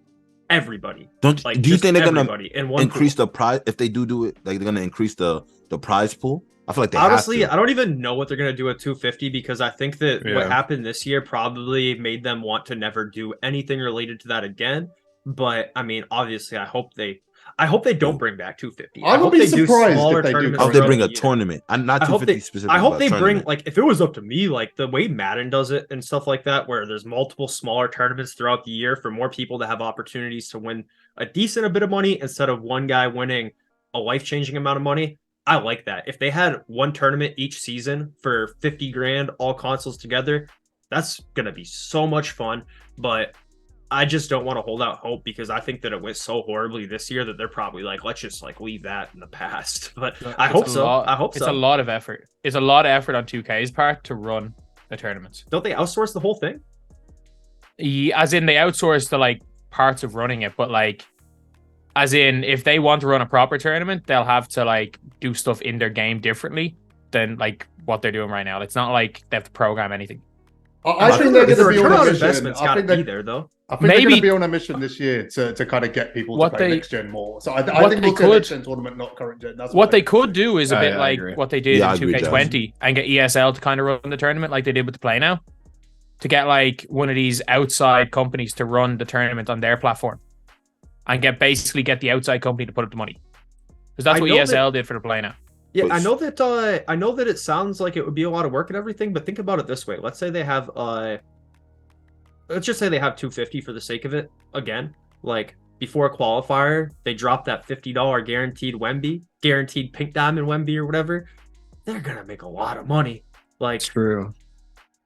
E: everybody.
D: Don't
E: Like
D: do you
E: just
D: think they're gonna
E: everybody in one
D: increase
E: pool.
D: the prize if they do it? Like they're gonna increase the prize pool? I feel like they
E: Honestly,
D: have
E: I don't even know what they're going to do at 250 because I think that what
C: Yeah.
E: happened this year probably made them want to never do anything related to that again. But I mean, obviously, I hope they don't bring back 250.
A: I would
E: hope
A: be
E: they do
A: surprised
E: smaller
A: if they do.
E: tournaments
D: to. Oh, they
E: throughout
D: bring
E: the
D: a
E: year.
D: tournament and not
E: I hope
D: 250
E: they-
D: specifically.
E: I hope
D: but
E: they
D: a
E: bring
D: tournament.
E: like if it was up to me, like the way Madden does it and stuff like that, where there's multiple smaller tournaments throughout the year for more people to have opportunities to win a decent bit of money instead of one guy winning a life-changing amount of money. I like that. If they had one tournament each season for 50 grand, all consoles together, that's gonna be so much fun. But I just don't want to hold out hope because I think that it went so horribly this year that they're probably like, let's just like leave that in the past. But I hope so. I hope
F: It's
E: so.
F: a lot of effort. It's a lot of effort on 2K's part to run the tournaments.
E: Don't they outsource the whole thing?
F: As in, they outsource the like parts of running it, but like, as in, if they want to run a proper tournament, they'll have to like do stuff in their game differently than like what they're doing right now. It's not like they have to program anything.
A: I think they're
E: the
A: going to be
E: return
A: on
E: on
A: a mission.
E: investment's
A: I
E: got to
A: think
E: be
A: they're
E: there though.
A: I think they're going
F: Maybe-
A: to be on a mission this year to kind of get people to
F: What
A: play
F: they-
A: next gen more. So I
F: what
A: think
F: they
A: we'll see a
F: could-
A: next gen tournament, not current gen. That's
F: What
A: I
F: they
A: think.
F: could do is a bit
C: I
F: like
C: agree.
F: what they did
D: Yeah, I
F: in
D: agree,
F: 2K20 and get ESL to kind of run the tournament like they did with the Play Now. to get like one of these outside companies to run the tournament on their platform and get the outside company to put up the money. Because that's what ESL did for the play now.
E: Yeah, I know that it sounds like it would be a lot of work and everything, but think about it this way. Let's say they have let's just say they have 250 for the sake of it. Again, like before a qualifier, they drop that $50 guaranteed pink diamond Wemby or whatever. They're gonna make a lot of money. Like,
C: True.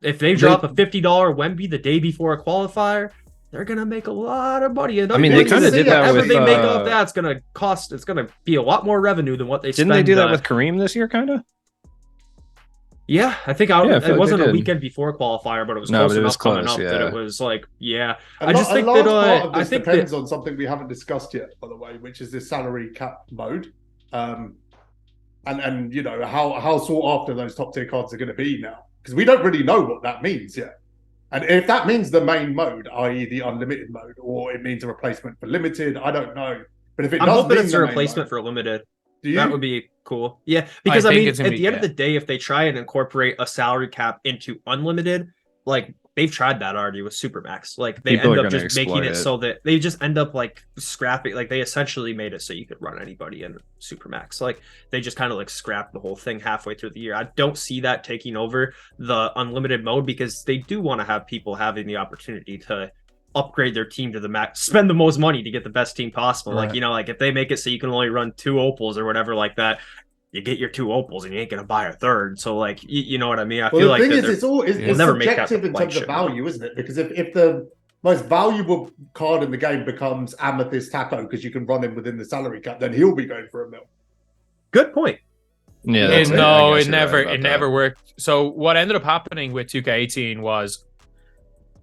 E: If they drop a $50 Wemby the day before a qualifier, they're gonna make a lot of money. And
C: I mean, they kind of did that
E: whatever
C: with.
E: They make off that, it's gonna be a lot more revenue than what they spend.
C: Didn't they do that with Kareem this year, kind of?
E: Yeah, I think it wasn't a weekend before qualifier, but it was close enough coming up that it was like, yeah.
A: I just think that part of this depends on something we haven't discussed yet, by the way, which is this salary cap mode, and you know how sought after those top tier cards are going to be now, because we don't really know what that means yet. And if that means the main mode, i.e. the unlimited mode, or it means a replacement for limited, I don't know. But if it
E: I'm
A: does
E: hoping
A: mean
E: it's a replacement for limited. That would be cool. Yeah, because I mean, at the end of the day, if they try and incorporate a salary cap into unlimited, like they've tried that already with Supermax. Like they end up just making it so that they just end up like scrapping. Like they essentially made it so you could run anybody in Supermax. Like they just kind of like scrapped the whole thing halfway through the year. I don't see that taking over the unlimited mode, because they do want to have people having the opportunity to upgrade their team to the max, spend the most money to get the best team possible. Right. Like, you know, like if they make it so you can only run 2 opals or whatever like that, you get your 2 opals and you ain't gonna buy a third. So like, you know what I mean? I feel like the thing is,
A: it's subjective in terms of value, isn't it? Because if the most valuable card in the game becomes Amethyst Taco because you can run him within the salary cap, then he'll be going for $1 million.
E: Good point.
C: Yeah,
F: it never worked. So what ended up happening with 2K18 was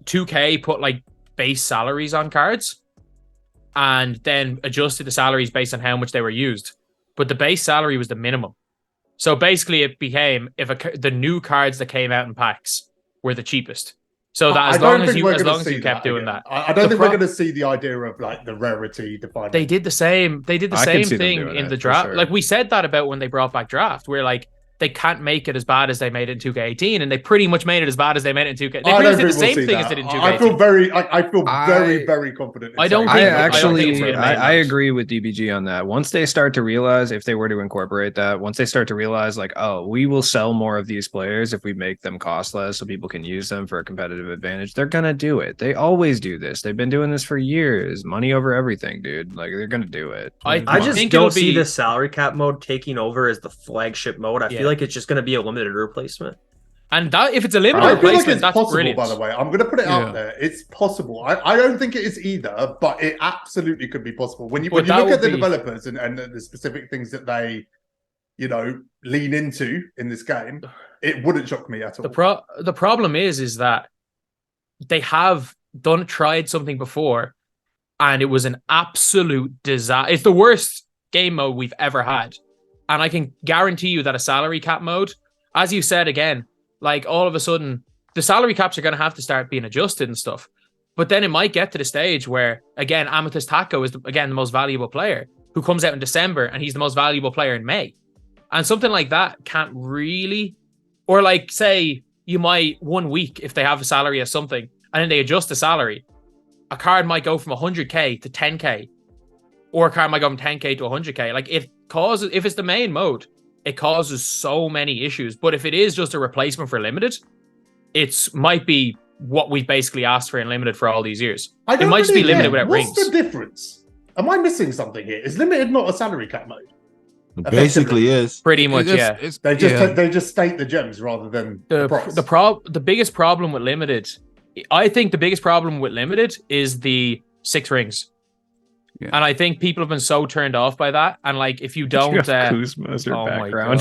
F: 2K put like base salaries on cards and then adjusted the salaries based on how much they were used, but the base salary was the minimum. So basically it became the new cards that came out in packs were the cheapest, so that as long as you kept doing that.
A: I don't think we're going to see the idea of like the rarity defined.
F: They did the same thing in the draft. Like we said that about when they brought back draft, where like they can't make it as bad as they made it in 2K18, and they pretty much made it as bad as they made it in 2K. They pretty much did the same thing as they did in 2K18.
A: I feel very confident.
C: I agree with DBG on that. Once they start to realize, if they were to incorporate that, once they start to realize like, oh, we will sell more of these players if we make them cost less so people can use them for a competitive advantage, they're gonna do it. They always do this. They've been doing this for years. Money over everything, dude. Like they're gonna do it.
E: I just don't see the salary cap mode taking over as the flagship mode. I feel like it's just going to be a limited replacement.
F: And that if it's a limited replacement, that's
A: possible,
F: brilliant.
A: By the way, I'm going to put it out there. It's possible. I don't think it is either, but it absolutely could be possible. When you look at the developers and the specific things that they, you know, lean into in this game, it wouldn't shock me at all.
F: The problem is that they have tried something before, and it was an absolute disaster. It's the worst game mode we've ever had. And I can guarantee you that a salary cap mode, as you said again, like all of a sudden, the salary caps are going to have to start being adjusted and stuff. But then it might get to the stage where, again, Amethyst Taco is, the most valuable player, who comes out in December, and he's the most valuable player in May. And something like that can't really, or like say you might 1 week, if they have a salary of something, and then they adjust the salary, a card might go from 100k to 10k, or a card might go from 10k to 100k. Like if it's the main mode, it causes so many issues. But if it is just a replacement for limited, it might be what we've basically asked for in limited for all these years. It might just be limited without rings.
A: What's the difference? Am I missing something here? Is limited not a salary cap mode?
D: It basically is.
F: Pretty much, yeah.
A: They just state the gems rather than the price.
F: The biggest problem with limited, I think the biggest problem with limited is the 6 rings. Yeah. And I think people have been so turned off by that. And like, if you don't,
C: Kuzma as your background.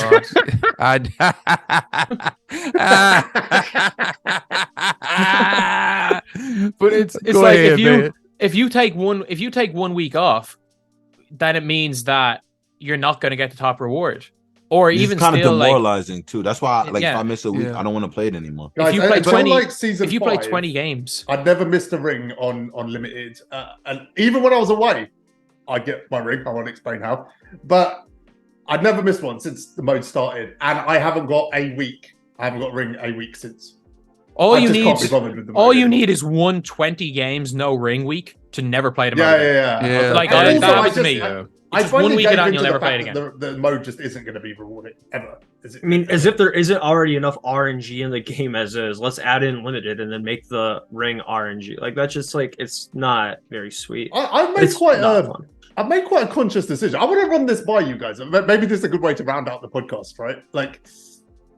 F: But it's like ahead, if you take 1 week off, then it means that you're not going to get the top reward. Or it's even
D: kind
F: still
D: of demoralizing too. That's why, if I miss a week, I don't want to play it anymore.
A: Guys,
F: if you play 20 games,
A: I'd never missed a ring on limited, and even when I was away, I get my ring. I won't explain how, but I'd never missed one since the mode started, and I haven't got a ring a week since.
F: All
A: I
F: you
A: just can't
F: need,
A: be bothered with the
F: all
A: mode
F: you
A: anymore.
F: need is 120 games, no ring week to never play the mode.
A: Yeah,
F: again.
A: yeah.
B: Yeah.
F: Like,
A: And
F: that
A: also,
F: happens
A: I
F: to
A: just,
F: me.
A: I
F: Just
A: find
F: one
A: it
F: week
A: gave
F: it on,
A: into
F: you'll
A: the
F: never play
A: fact
F: it
A: that the mode just isn't going to be rewarding ever. Is it?
E: I mean, as if there isn't already enough RNG in the game as is. Let's add in limited and then make the ring RNG. Like that's just like it's not very sweet.
A: I've made
E: It's
A: quite
E: not
A: a
E: fun.
A: I've made quite a conscious decision. I want to run this by you guys. Maybe this is a good way to round out the podcast, right? Like,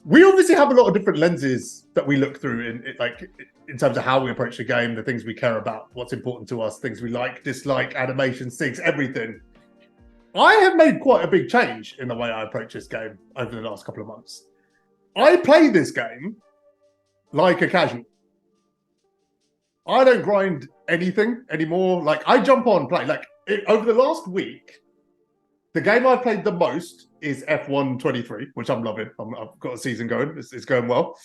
A: we obviously have a lot of different lenses that we look through in terms of how we approach the game, the things we care about, what's important to us, things we like, dislike, animation, things, everything. I have made quite a big change in the way I approach this game over the last couple of months. I play this game like a casual. I don't grind anything anymore. Like, I jump on, play. Like, over the last week, the game I've played the most is F123, which I'm loving. I've got a season going. It's going well.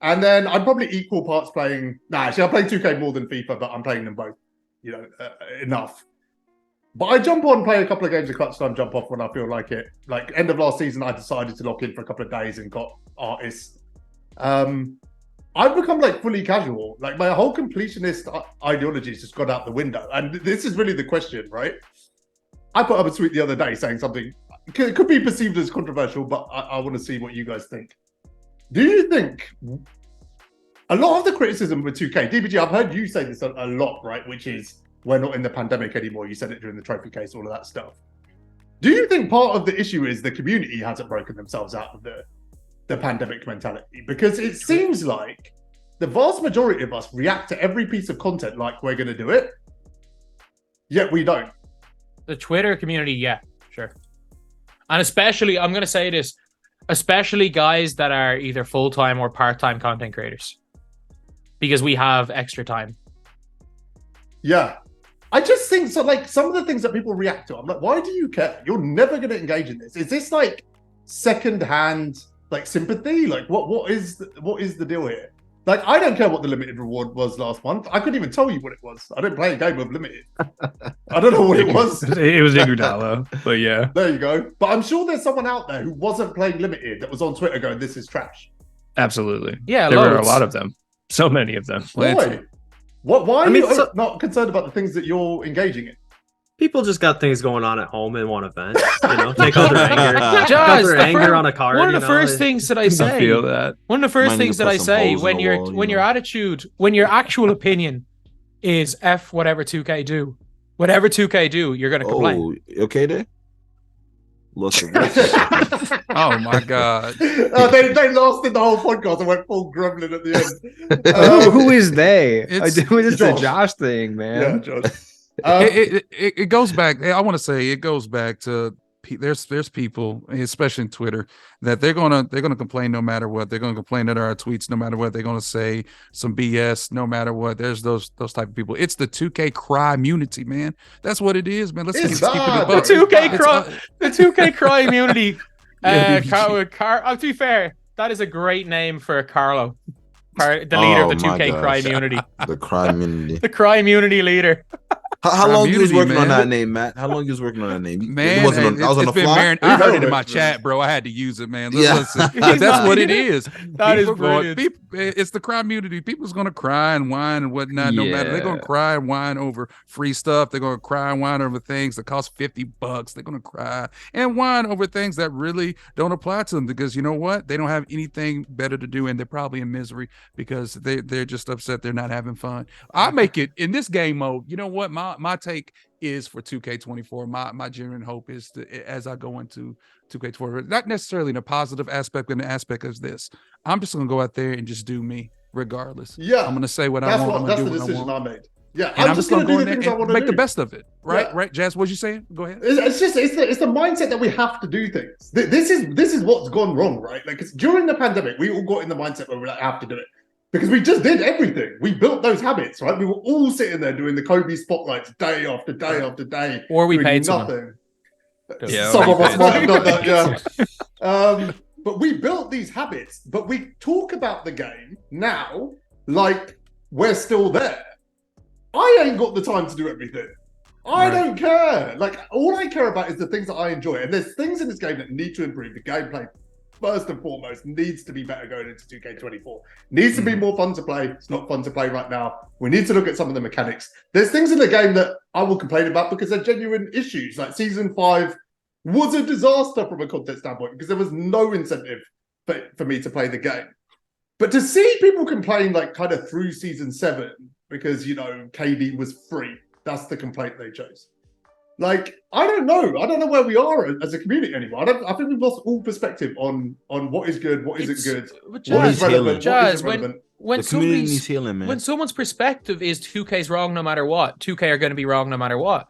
A: And then I'm probably equal parts playing... actually, I play 2K more than FIFA, but I'm playing them both, enough. But I jump on, play a couple of games of Clutch Time, jump off when I feel like it. Like, end of last season, I decided to lock in for a couple of days and got artists. I've become like fully casual. Like my whole completionist ideology has just gone out the window. And this is really the question, right? I put up a tweet the other day saying something could be perceived as controversial, but I want to see what you guys think. Do you think a lot of the criticism with 2K, DBG, I've heard you say this a lot, right? Which is we're not in the pandemic anymore. You said it during the trophy case, all of that stuff. Do you think part of the issue is the community hasn't broken themselves out of the pandemic mentality? Because it seems like the vast majority of us react to every piece of content like we're going to do it, yet we don't.
F: The Twitter community, yeah, sure. And especially, I'm going to say this, especially guys that are either full-time or part-time content creators, because we have extra time.
A: Yeah. I just think so. Like some of the things that people react to, I'm like, why do you care? You're never going to engage in this. Is this like second-hand like sympathy? Like what is the deal here? Like I don't care what the limited reward was last month. I couldn't even tell you what it was. I didn't play a game of limited. I don't know what it was.
C: It was Iguodala, but yeah.
A: There you go. But I'm sure there's someone out there who wasn't playing limited that was on Twitter going, "This is trash."
C: Absolutely.
F: Yeah,
C: there were a
F: loads.
C: lot of them. So many of them.
A: Why? Why are you not concerned about the things that you're engaging in?
E: People just got things going on at home and want to vent. Take out their anger,
F: Jazz,
E: their anger on a card.
F: One of the first things that I say,
C: feel that.
F: one of the first
D: Might need
F: things
D: to
F: that
D: put
F: I
D: some
F: say
D: holes in
F: when
D: the
F: your
D: wall,
F: when your attitude, when your actual opinion is F whatever 2K do, whatever 2K do, you're gonna complain.
D: Oh, okay there. Listen.
B: Oh my God.
A: They lost in the whole podcast and went full grumbling at the end.
C: Who is they?
B: It's
C: It's a
A: Josh.
C: Josh thing,
A: Yeah,
C: man.
A: Josh.
B: It goes back. I want to say it goes back to there's people, especially in Twitter, that they're gonna complain no matter what. They're gonna complain at our tweets no matter what. They're gonna say some BS no matter what. There's those type of people. It's the 2K cry immunity, man. That's what it is, man. Let's keep it
A: bad,
B: a
A: bro.
B: buck.
F: The 2K
B: It's,
F: cry, the 2K cry immunity.
B: Yeah,
F: To be fair, that is a great name for Carlo, the leader of the 2K cry immunity.
D: The crime immunity.
F: The cry immunity leader.
D: How long you was
B: Immunity,
D: working on
B: man.
D: that name, Matt? How long you was working on that name?
B: Man,
D: It wasn't on, that was on the
B: been
D: fly.
B: marin- I heard it in my chat, bro. I had to use it, man. Listen,
F: He's
B: that's
F: not
B: what it
F: either.
B: is.
F: That is
B: People going-
F: brilliant.
B: It's the crime immunity. People's gonna cry and whine and whatnot. No matter, they're gonna
C: Yeah.
B: cry and whine over free stuff. They're gonna cry and whine over things that cost $50. They're gonna cry and whine over things that really don't apply to them because you know what? They don't have anything better to do, and they're probably in misery because they're just upset. They're not having fun. I make it in this game mode. You know what? My take is for 2K24. My genuine hope is as I go into 2K24, not necessarily in a positive aspect, but in the aspect of this. I'm just gonna go out there and just do me regardless.
A: Yeah,
B: I'm gonna say what I
A: that's
B: want.
A: that's
B: I'm
A: the
B: gonna do what I
A: decision I
B: want.
A: made. Yeah,
B: And
A: I'm just gonna
B: go
A: do
B: in
A: the
B: there
A: things I
B: and
A: want to
B: make
A: do.
B: the best of it. Right,
A: Yeah.
B: right, Jazz. What you saying? Go ahead.
A: It's the mindset that we have to do things. This is what's gone wrong, right? Like, 'cause during the pandemic, we all got in the mindset where we're like, I have to do it because we just did everything. We built those habits, right? We were all sitting there doing the Kobe spotlights day after day after day,
F: Or we
A: doing
F: paid someone.
A: nothing.
C: Yeah,
A: Some
C: or
A: of
C: we
A: us
C: paid
A: might have done that,
F: someone.
A: yeah. But we built these habits, but we talk about the game now like we're still there. I ain't got the time to do everything. I don't care. Like, all I care about is the things that I enjoy. And there's things in this game that need to improve. The gameplay first and foremost, needs to be better going into 2K24. Needs to be more fun to play. It's not fun to play right now. We need to look at some of the mechanics. There's things in the game that I will complain about because they're genuine issues. Like Season 5 was a disaster from a content standpoint because there was no incentive for me to play the game. But to see people complain like kind of through Season 7 because, you know, KD was free, that's the complaint they chose. Like, I don't know. I don't know where we are as a community anymore. I think we've lost all perspective on what is good, what isn't good, what is relevant, what isn't relevant.
F: When
D: the community needs healing, man.
F: When someone's perspective is 2K's wrong no matter what, 2K are going to be wrong no matter what.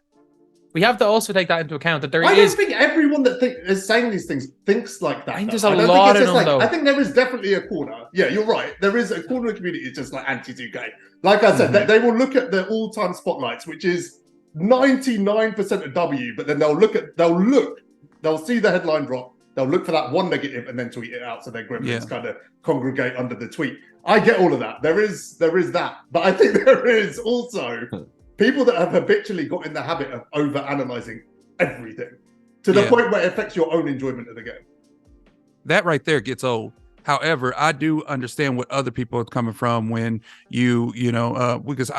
F: We have to also take that into account that I don't
A: think everyone that is saying these things thinks like that.
F: I think there's a lot of them, though.
A: I think there is definitely a corner. Yeah, you're right. There is a corner of the community that's just like anti-2K. Like I said, they will look at the all-time spotlights, which is 99% of W, but then they'll see the headline drop, they'll look for that one negative and then tweet it out so their gremlins kind of congregate under the tweet. I get all of that. There is that. But I think there is also people that have habitually got in the habit of over-analyzing everything to the point where it affects your own enjoyment of the game.
B: That right there gets old. However, I do understand what other people are coming from when because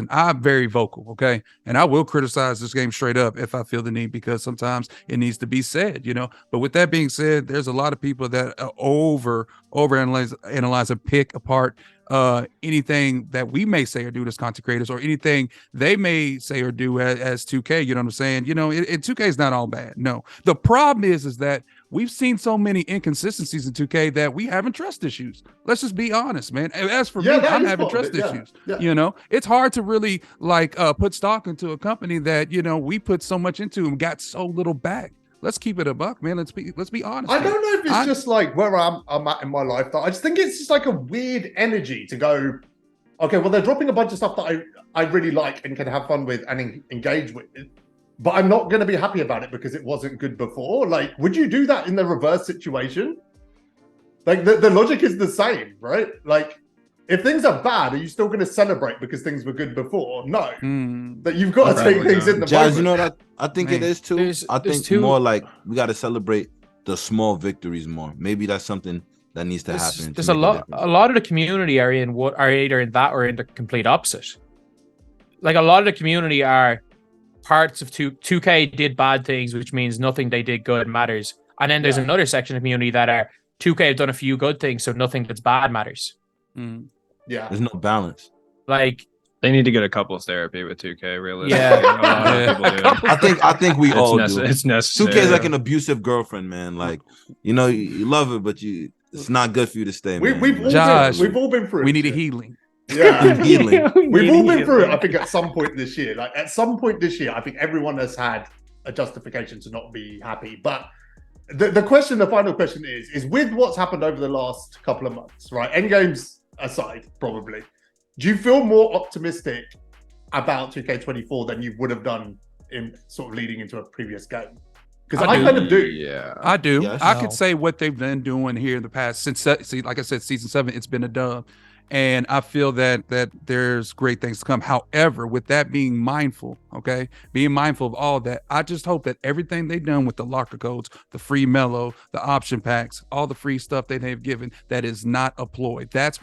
B: I'm very vocal, okay? And I will criticize this game straight up if I feel the need, because sometimes it needs to be said, you know? But with that being said, there's a lot of people that overanalyze and pick apart anything that we may say or do as content creators, or anything they may say or do as 2K, you know what I'm saying? You know, 2K is not all bad. No, the problem is that we've seen so many inconsistencies in 2K that we having trust issues. Let's just be honest, man. As for me, I'm having trust issues. Yeah. You know, it's hard to really put stock into a company that, you know, we put so much into and got so little back. Let's keep it a buck, man. Let's be honest.
A: I don't know if it's just like where I'm at in my life. I just think it's just like a weird energy to go, okay, well, they're dropping a bunch of stuff that I really like and can have fun with and engage with, but I'm not going to be happy about it because it wasn't good before. Like, would you do that in the reverse situation? Like, the logic is the same, right? Like, if things are bad, are you still going to celebrate because things were good before? No. But you've got to take things in the
D: Jazz,
A: moment.
D: you know what I think it is too? I think more like we got to celebrate the small victories more. Maybe that's something that needs to happen.
F: There's a lot of the community are either in that or in the complete opposite. Like, a lot of the community are parts of 2K did bad things, which means nothing they did good matters. And then there's another section of community that are 2K have done a few good things, so nothing that's bad matters.
A: Yeah,
D: there's no balance.
F: Like,
C: they need to get a couples therapy with 2K. Realistically,
D: I think we all do.
C: It's necessary.
D: 2K is like an abusive girlfriend, man. Like, you know, you love it, but it's not good for you to stay.
A: We've all been through it.
B: We need a healing.
A: Yeah,
D: healing.
A: We've all been through it. I think at some point this year, I think everyone has had a justification to not be happy. But the final question is with what's happened over the last couple of months, right? Endgame's aside, probably. Do you feel more optimistic about 2K24 than you would have done in sort of leading into a previous game? Because I kind of do.
C: Yeah,
B: I do.
D: Yes.
B: I could say what they've been doing here in the past since, like I said, Season 7, it's been a dub. And I feel that there's great things to come. However, with that being mindful, being mindful of all that, I just hope that everything they've done with the locker codes, the free mellow, the option packs, all the free stuff that they've given, that is not a ploy. That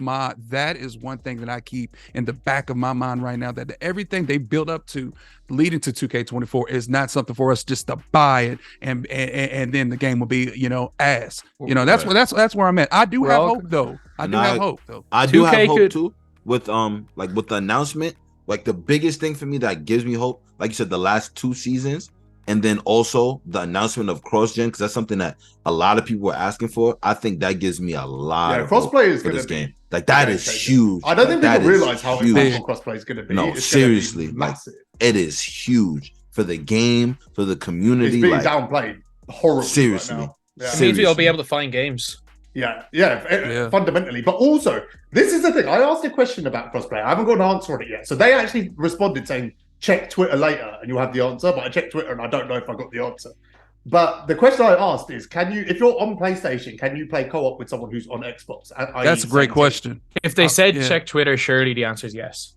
B: is one thing that I keep in the back of my mind right now, that everything they built up to leading to 2K24 is not something for us just to buy it and then the game will be, you know, ass. You know, that's where I'm at. I do have hope though. I do have hope
D: too with with the announcement. Like, the biggest thing for me that gives me hope, like you said, the last 2 seasons, and then also the announcement of cross-gen, because that's something that a lot of people were asking for. I think that gives me a lot of
A: crossplay is
D: going to be game. Like, that is huge.
A: I don't think people realize how impactful crossplay is going to be.
D: No, seriously, massive. It is huge for the game, for the community.
A: It's being downplayed horribly.
D: Seriously,
A: right now.
F: It means we'll be able to find games.
A: Yeah, fundamentally. But also, this is the thing. I asked a question about crossplay. I haven't got an answer on it yet. So they actually responded saying, check Twitter later and you'll have the answer. But I checked Twitter and I don't know if I got the answer. But the question I asked is, if you're on PlayStation, can you play co-op with someone who's on Xbox?
B: That's a great question.
F: If they said check Twitter, surely the answer is yes.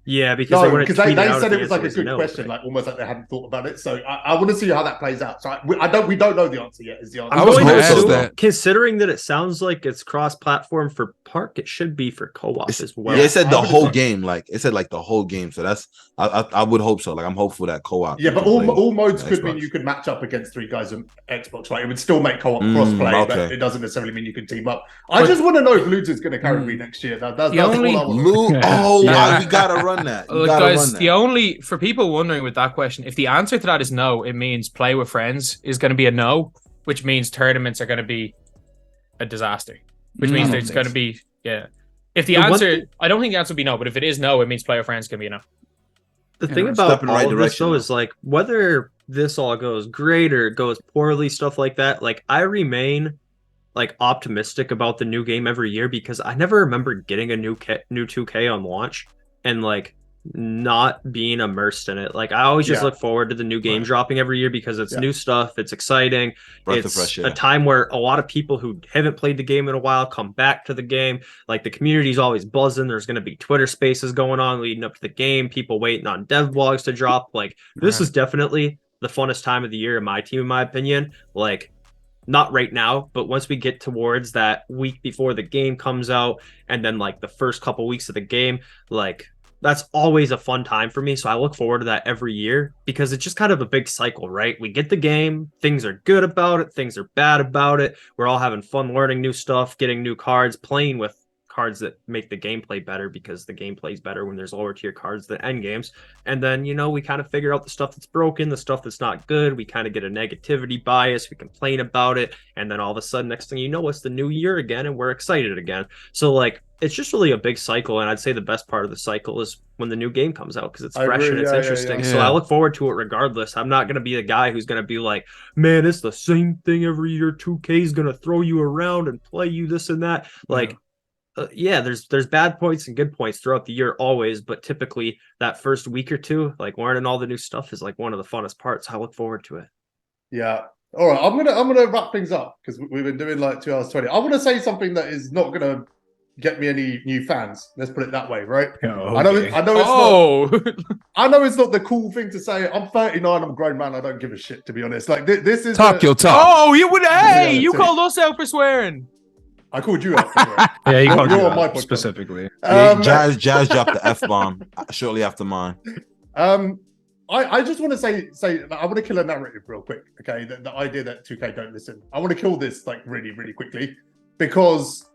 E: Yeah, because
A: No,
E: they wouldn't
A: because
E: tweet
A: they
E: out
A: said
E: if
A: it was
E: the
A: like a
E: answer
A: good
E: no,
A: question,
E: right?
A: like almost like they hadn't thought about it. So I want to see how that plays out. So we don't know the answer yet. Is the answer?
E: I'm
B: I was
E: going
B: gonna
E: to
B: ask
E: assume,
B: that.
E: considering that it sounds like it's cross-platform for Park, it should be for co-op as well.
D: Yeah, it said
A: I
D: the
A: would
D: whole
A: assume.
D: game. Like it said, like the whole game. So that's I would hope so. Like I'm hopeful that co-op.
A: Yeah,
D: you
A: but
D: can play
A: all modes
D: on
A: could mean
D: Xbox.
A: you could match up against 3 guys on Xbox, right? It would still make co-op cross-play, but
D: okay.
A: it doesn't necessarily mean you can team up. I just want to know if Lutz is going to carry me next year. That's
F: The only-
A: all I want.
D: Oh,
F: Yeah.
D: we gotta run that. You
F: Look,
D: gotta
F: guys,
D: run that.
F: the only for people wondering with that question, if the answer to that is no, it means play with friends is going to be a no, which means tournaments are going to be a disaster, which means there's going to be If the answer, I don't think the answer would be no, but if it is no, it means play with friends can be a no.
E: The thing
B: Yeah,
E: about
D: step in the right
E: all of this
D: direction,
E: though
D: though.
E: is like whether this all goes great or it goes poorly, stuff like that. Like I remain like optimistic about the new game every year because I never remember getting a new 2K on launch and like not being immersed in it. Like I always just
A: Yeah.
E: look forward to the new game
A: Right.
E: dropping every year because it's
A: Yeah.
E: new stuff, it's exciting.
D: Breath of
E: It's
D: fresh
E: a
D: air.
E: time where a lot of people who haven't played the game in a while come back to the game. Like the community's always buzzing. There's going to be Twitter spaces going on leading up to the game, people waiting on dev blogs to drop. Like this is definitely the funnest time of the year in my team, in my opinion. Like not right now, but once we get towards that week before the game comes out and then like the first couple weeks of the game, like that's always a fun time for me. So I look forward to that every year because it's just kind of a big cycle, right? We get the game, things are good about it, things are bad about it. We're all having fun learning new stuff, getting new cards, playing with cards that make the gameplay better because the gameplay is better when there's lower tier cards than end games. And then, you know, we kind of figure out the stuff that's broken, the stuff that's not good. We kind of get a negativity bias. We complain about it. And then all of a sudden, next thing you know, it's the new year again and we're excited again. So like, it's just really a big cycle. And I'd say the best part of the cycle is when the new game comes out because it's
A: I
E: fresh
A: agree.
E: and it's
A: Yeah,
E: interesting.
A: yeah.
E: So
B: Yeah.
E: I look forward to it regardless. I'm not going to be the guy who's going to be like, man, it's the same thing every year. 2K is going to throw you around and play you this and that. Like, there's bad points and good points throughout the year always, but typically that first week or two, like learning all the new stuff is like one of the funnest parts. I look forward to it.
A: Yeah. All right. I'm gonna wrap things up because we've been doing like 2 hours 20. I want to say something that is not gonna get me any new fans. Let's put it that way, right?
C: Oh,
A: I know
C: okay.
A: it's not. I know it's not the cool thing to say. I'm 39. I'm a grown man. I don't give a shit, to be honest. Like this is
B: Talk your talk.
F: Oh, you would. Hey, you
A: Yeah,
F: called us out for swearing.
A: I called you out. For it.
C: Yeah, he called
A: You're
C: you
A: on my
C: out
A: podcast.
C: specifically.
D: Jazz dropped the F-bomb shortly after mine.
A: I just want to say I want to kill a narrative real quick. Okay, the idea that 2K don't listen. I want to kill this like really quickly because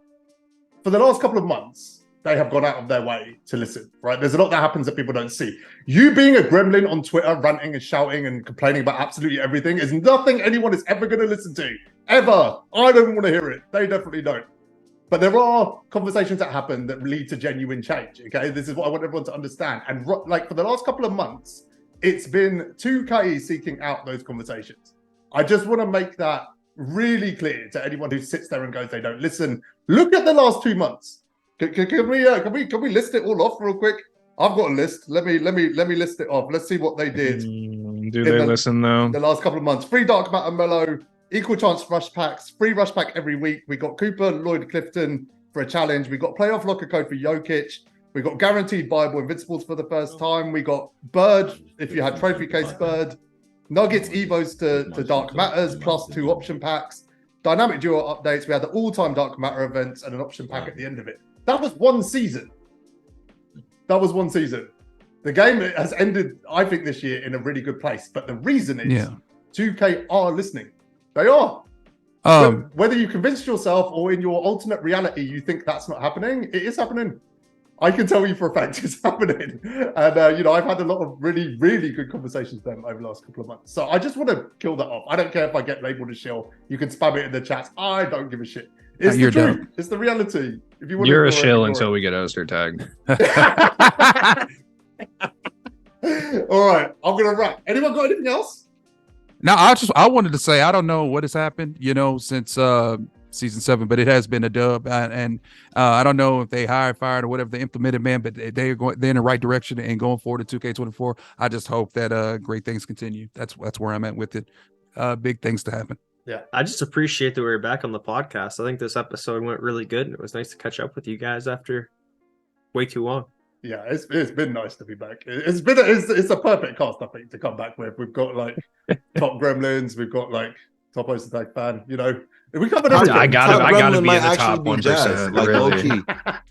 A: for the last couple of months they have gone out of their way to listen. Right, there's a lot that happens that people don't see. You being a gremlin on Twitter, ranting and shouting and complaining about absolutely everything is nothing anyone is ever going to listen to ever. I don't want to hear it. They definitely don't. But there are conversations that happen that lead to genuine change. Okay, this is what I want everyone to understand. And like for the last couple of months, it's been 2K seeking out those conversations. I just want to make that really clear to anyone who sits there and goes they don't listen. Look at the last 2 months. Can we list it all off real quick? I've got a list. Let me list it off. Let's see what they did
C: Do they listen though?
A: the last couple of months. Free Dark Matter Mellow, equal chance rush packs, free rush pack every week. We got Cooper, Lloyd, Clifton for a challenge. We got playoff locker code for Jokic. We got guaranteed Bible Invincibles for the first time. We got Bird, if you had trophy case Bird. Nuggets Evos to Dark Matters, plus 2 option packs. Dynamic Duo updates. We had the all-time Dark Matter events and an option pack at the end of it. That was one season. The game has ended, I think, this year in a really good place. But the reason is 2K are listening. They are. Whether you convinced yourself or in your alternate reality you think that's not happening, it is happening. I can tell you for a fact it's happening. And, I've had a lot of really good conversations with them over the last couple of months. So I just want to kill that off. I don't care if I get labeled a shill. You can spam it in the chats. I don't give a shit. It's the
B: You're
A: truth.
B: dumb.
A: It's the reality. If you want
C: You're a
A: to
C: shill until we get Oster tagged.
A: All right. I'm going to wrap. Anyone got anything else?
B: Now, I wanted to say I don't know what has happened, since season 7, but it has been a dub, and I don't know if they fired, or whatever they implemented, man. But they're in the right direction and going forward to 2K24. I just hope that great things continue. That's where I'm at with it. Big things to happen.
E: Yeah, I just appreciate that we were back on the podcast. I think this episode went really good, and it was nice to catch up with you guys after way too long.
A: Yeah, it's been nice to be back. It's a perfect cast, I think, to come back with. We've got like top gremlins, we've got like top host attack fan. You know, we covered everything.
C: I gotta
D: Gremlin
C: be
D: might
C: in the
D: actually
C: top
D: be
C: 1%.
D: Jazz, like low
C: Really.
D: key.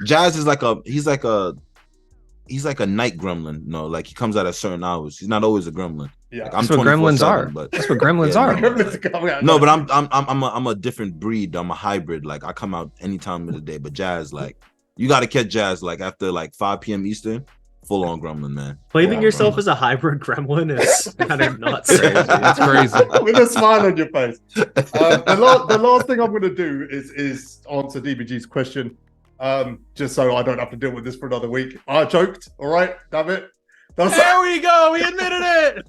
D: Jazz is like he's like a night gremlin. No, like he comes out at certain hours. He's not always a gremlin.
A: Yeah,
D: Like, I'm
C: That's what gremlins
D: 24/7,
C: are.
D: but
C: That's what gremlins
D: Yeah,
C: are.
A: Gremlins are coming out.
D: no, but I'm a different breed. I'm a hybrid. Like I come out any time of the day. But Jazz, like you got to catch Jazz like after like 5 p.m. Eastern. Full on gremlin, man.
E: Claiming
A: Yeah,
E: yourself
A: bro.
E: as a hybrid gremlin is kind of nuts.
B: It's crazy.
A: With a smile on your face. The last thing I'm going to do is answer DBG's question, just so I don't have to deal with this for another week. I choked. All right, damn it.
F: There we go. We admitted it.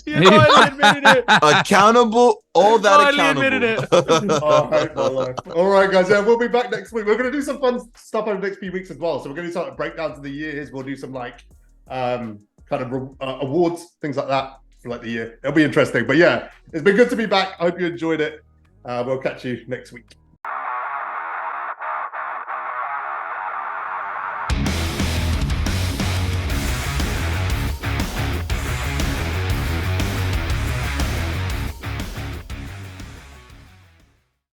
F: You finally admitted it.
D: Accountable, all that
F: Finally
D: accountable.
F: admitted
A: Oh, I hate my life. All right, guys. Yeah, we'll be back next week. We're going to do some fun stuff over the next few weeks as well. So we're going to do some breakdowns of the years. We'll do some like kind of awards, things like that for like the year. It'll be interesting. But yeah, it's been good to be back. I hope you enjoyed it. We'll catch you next week.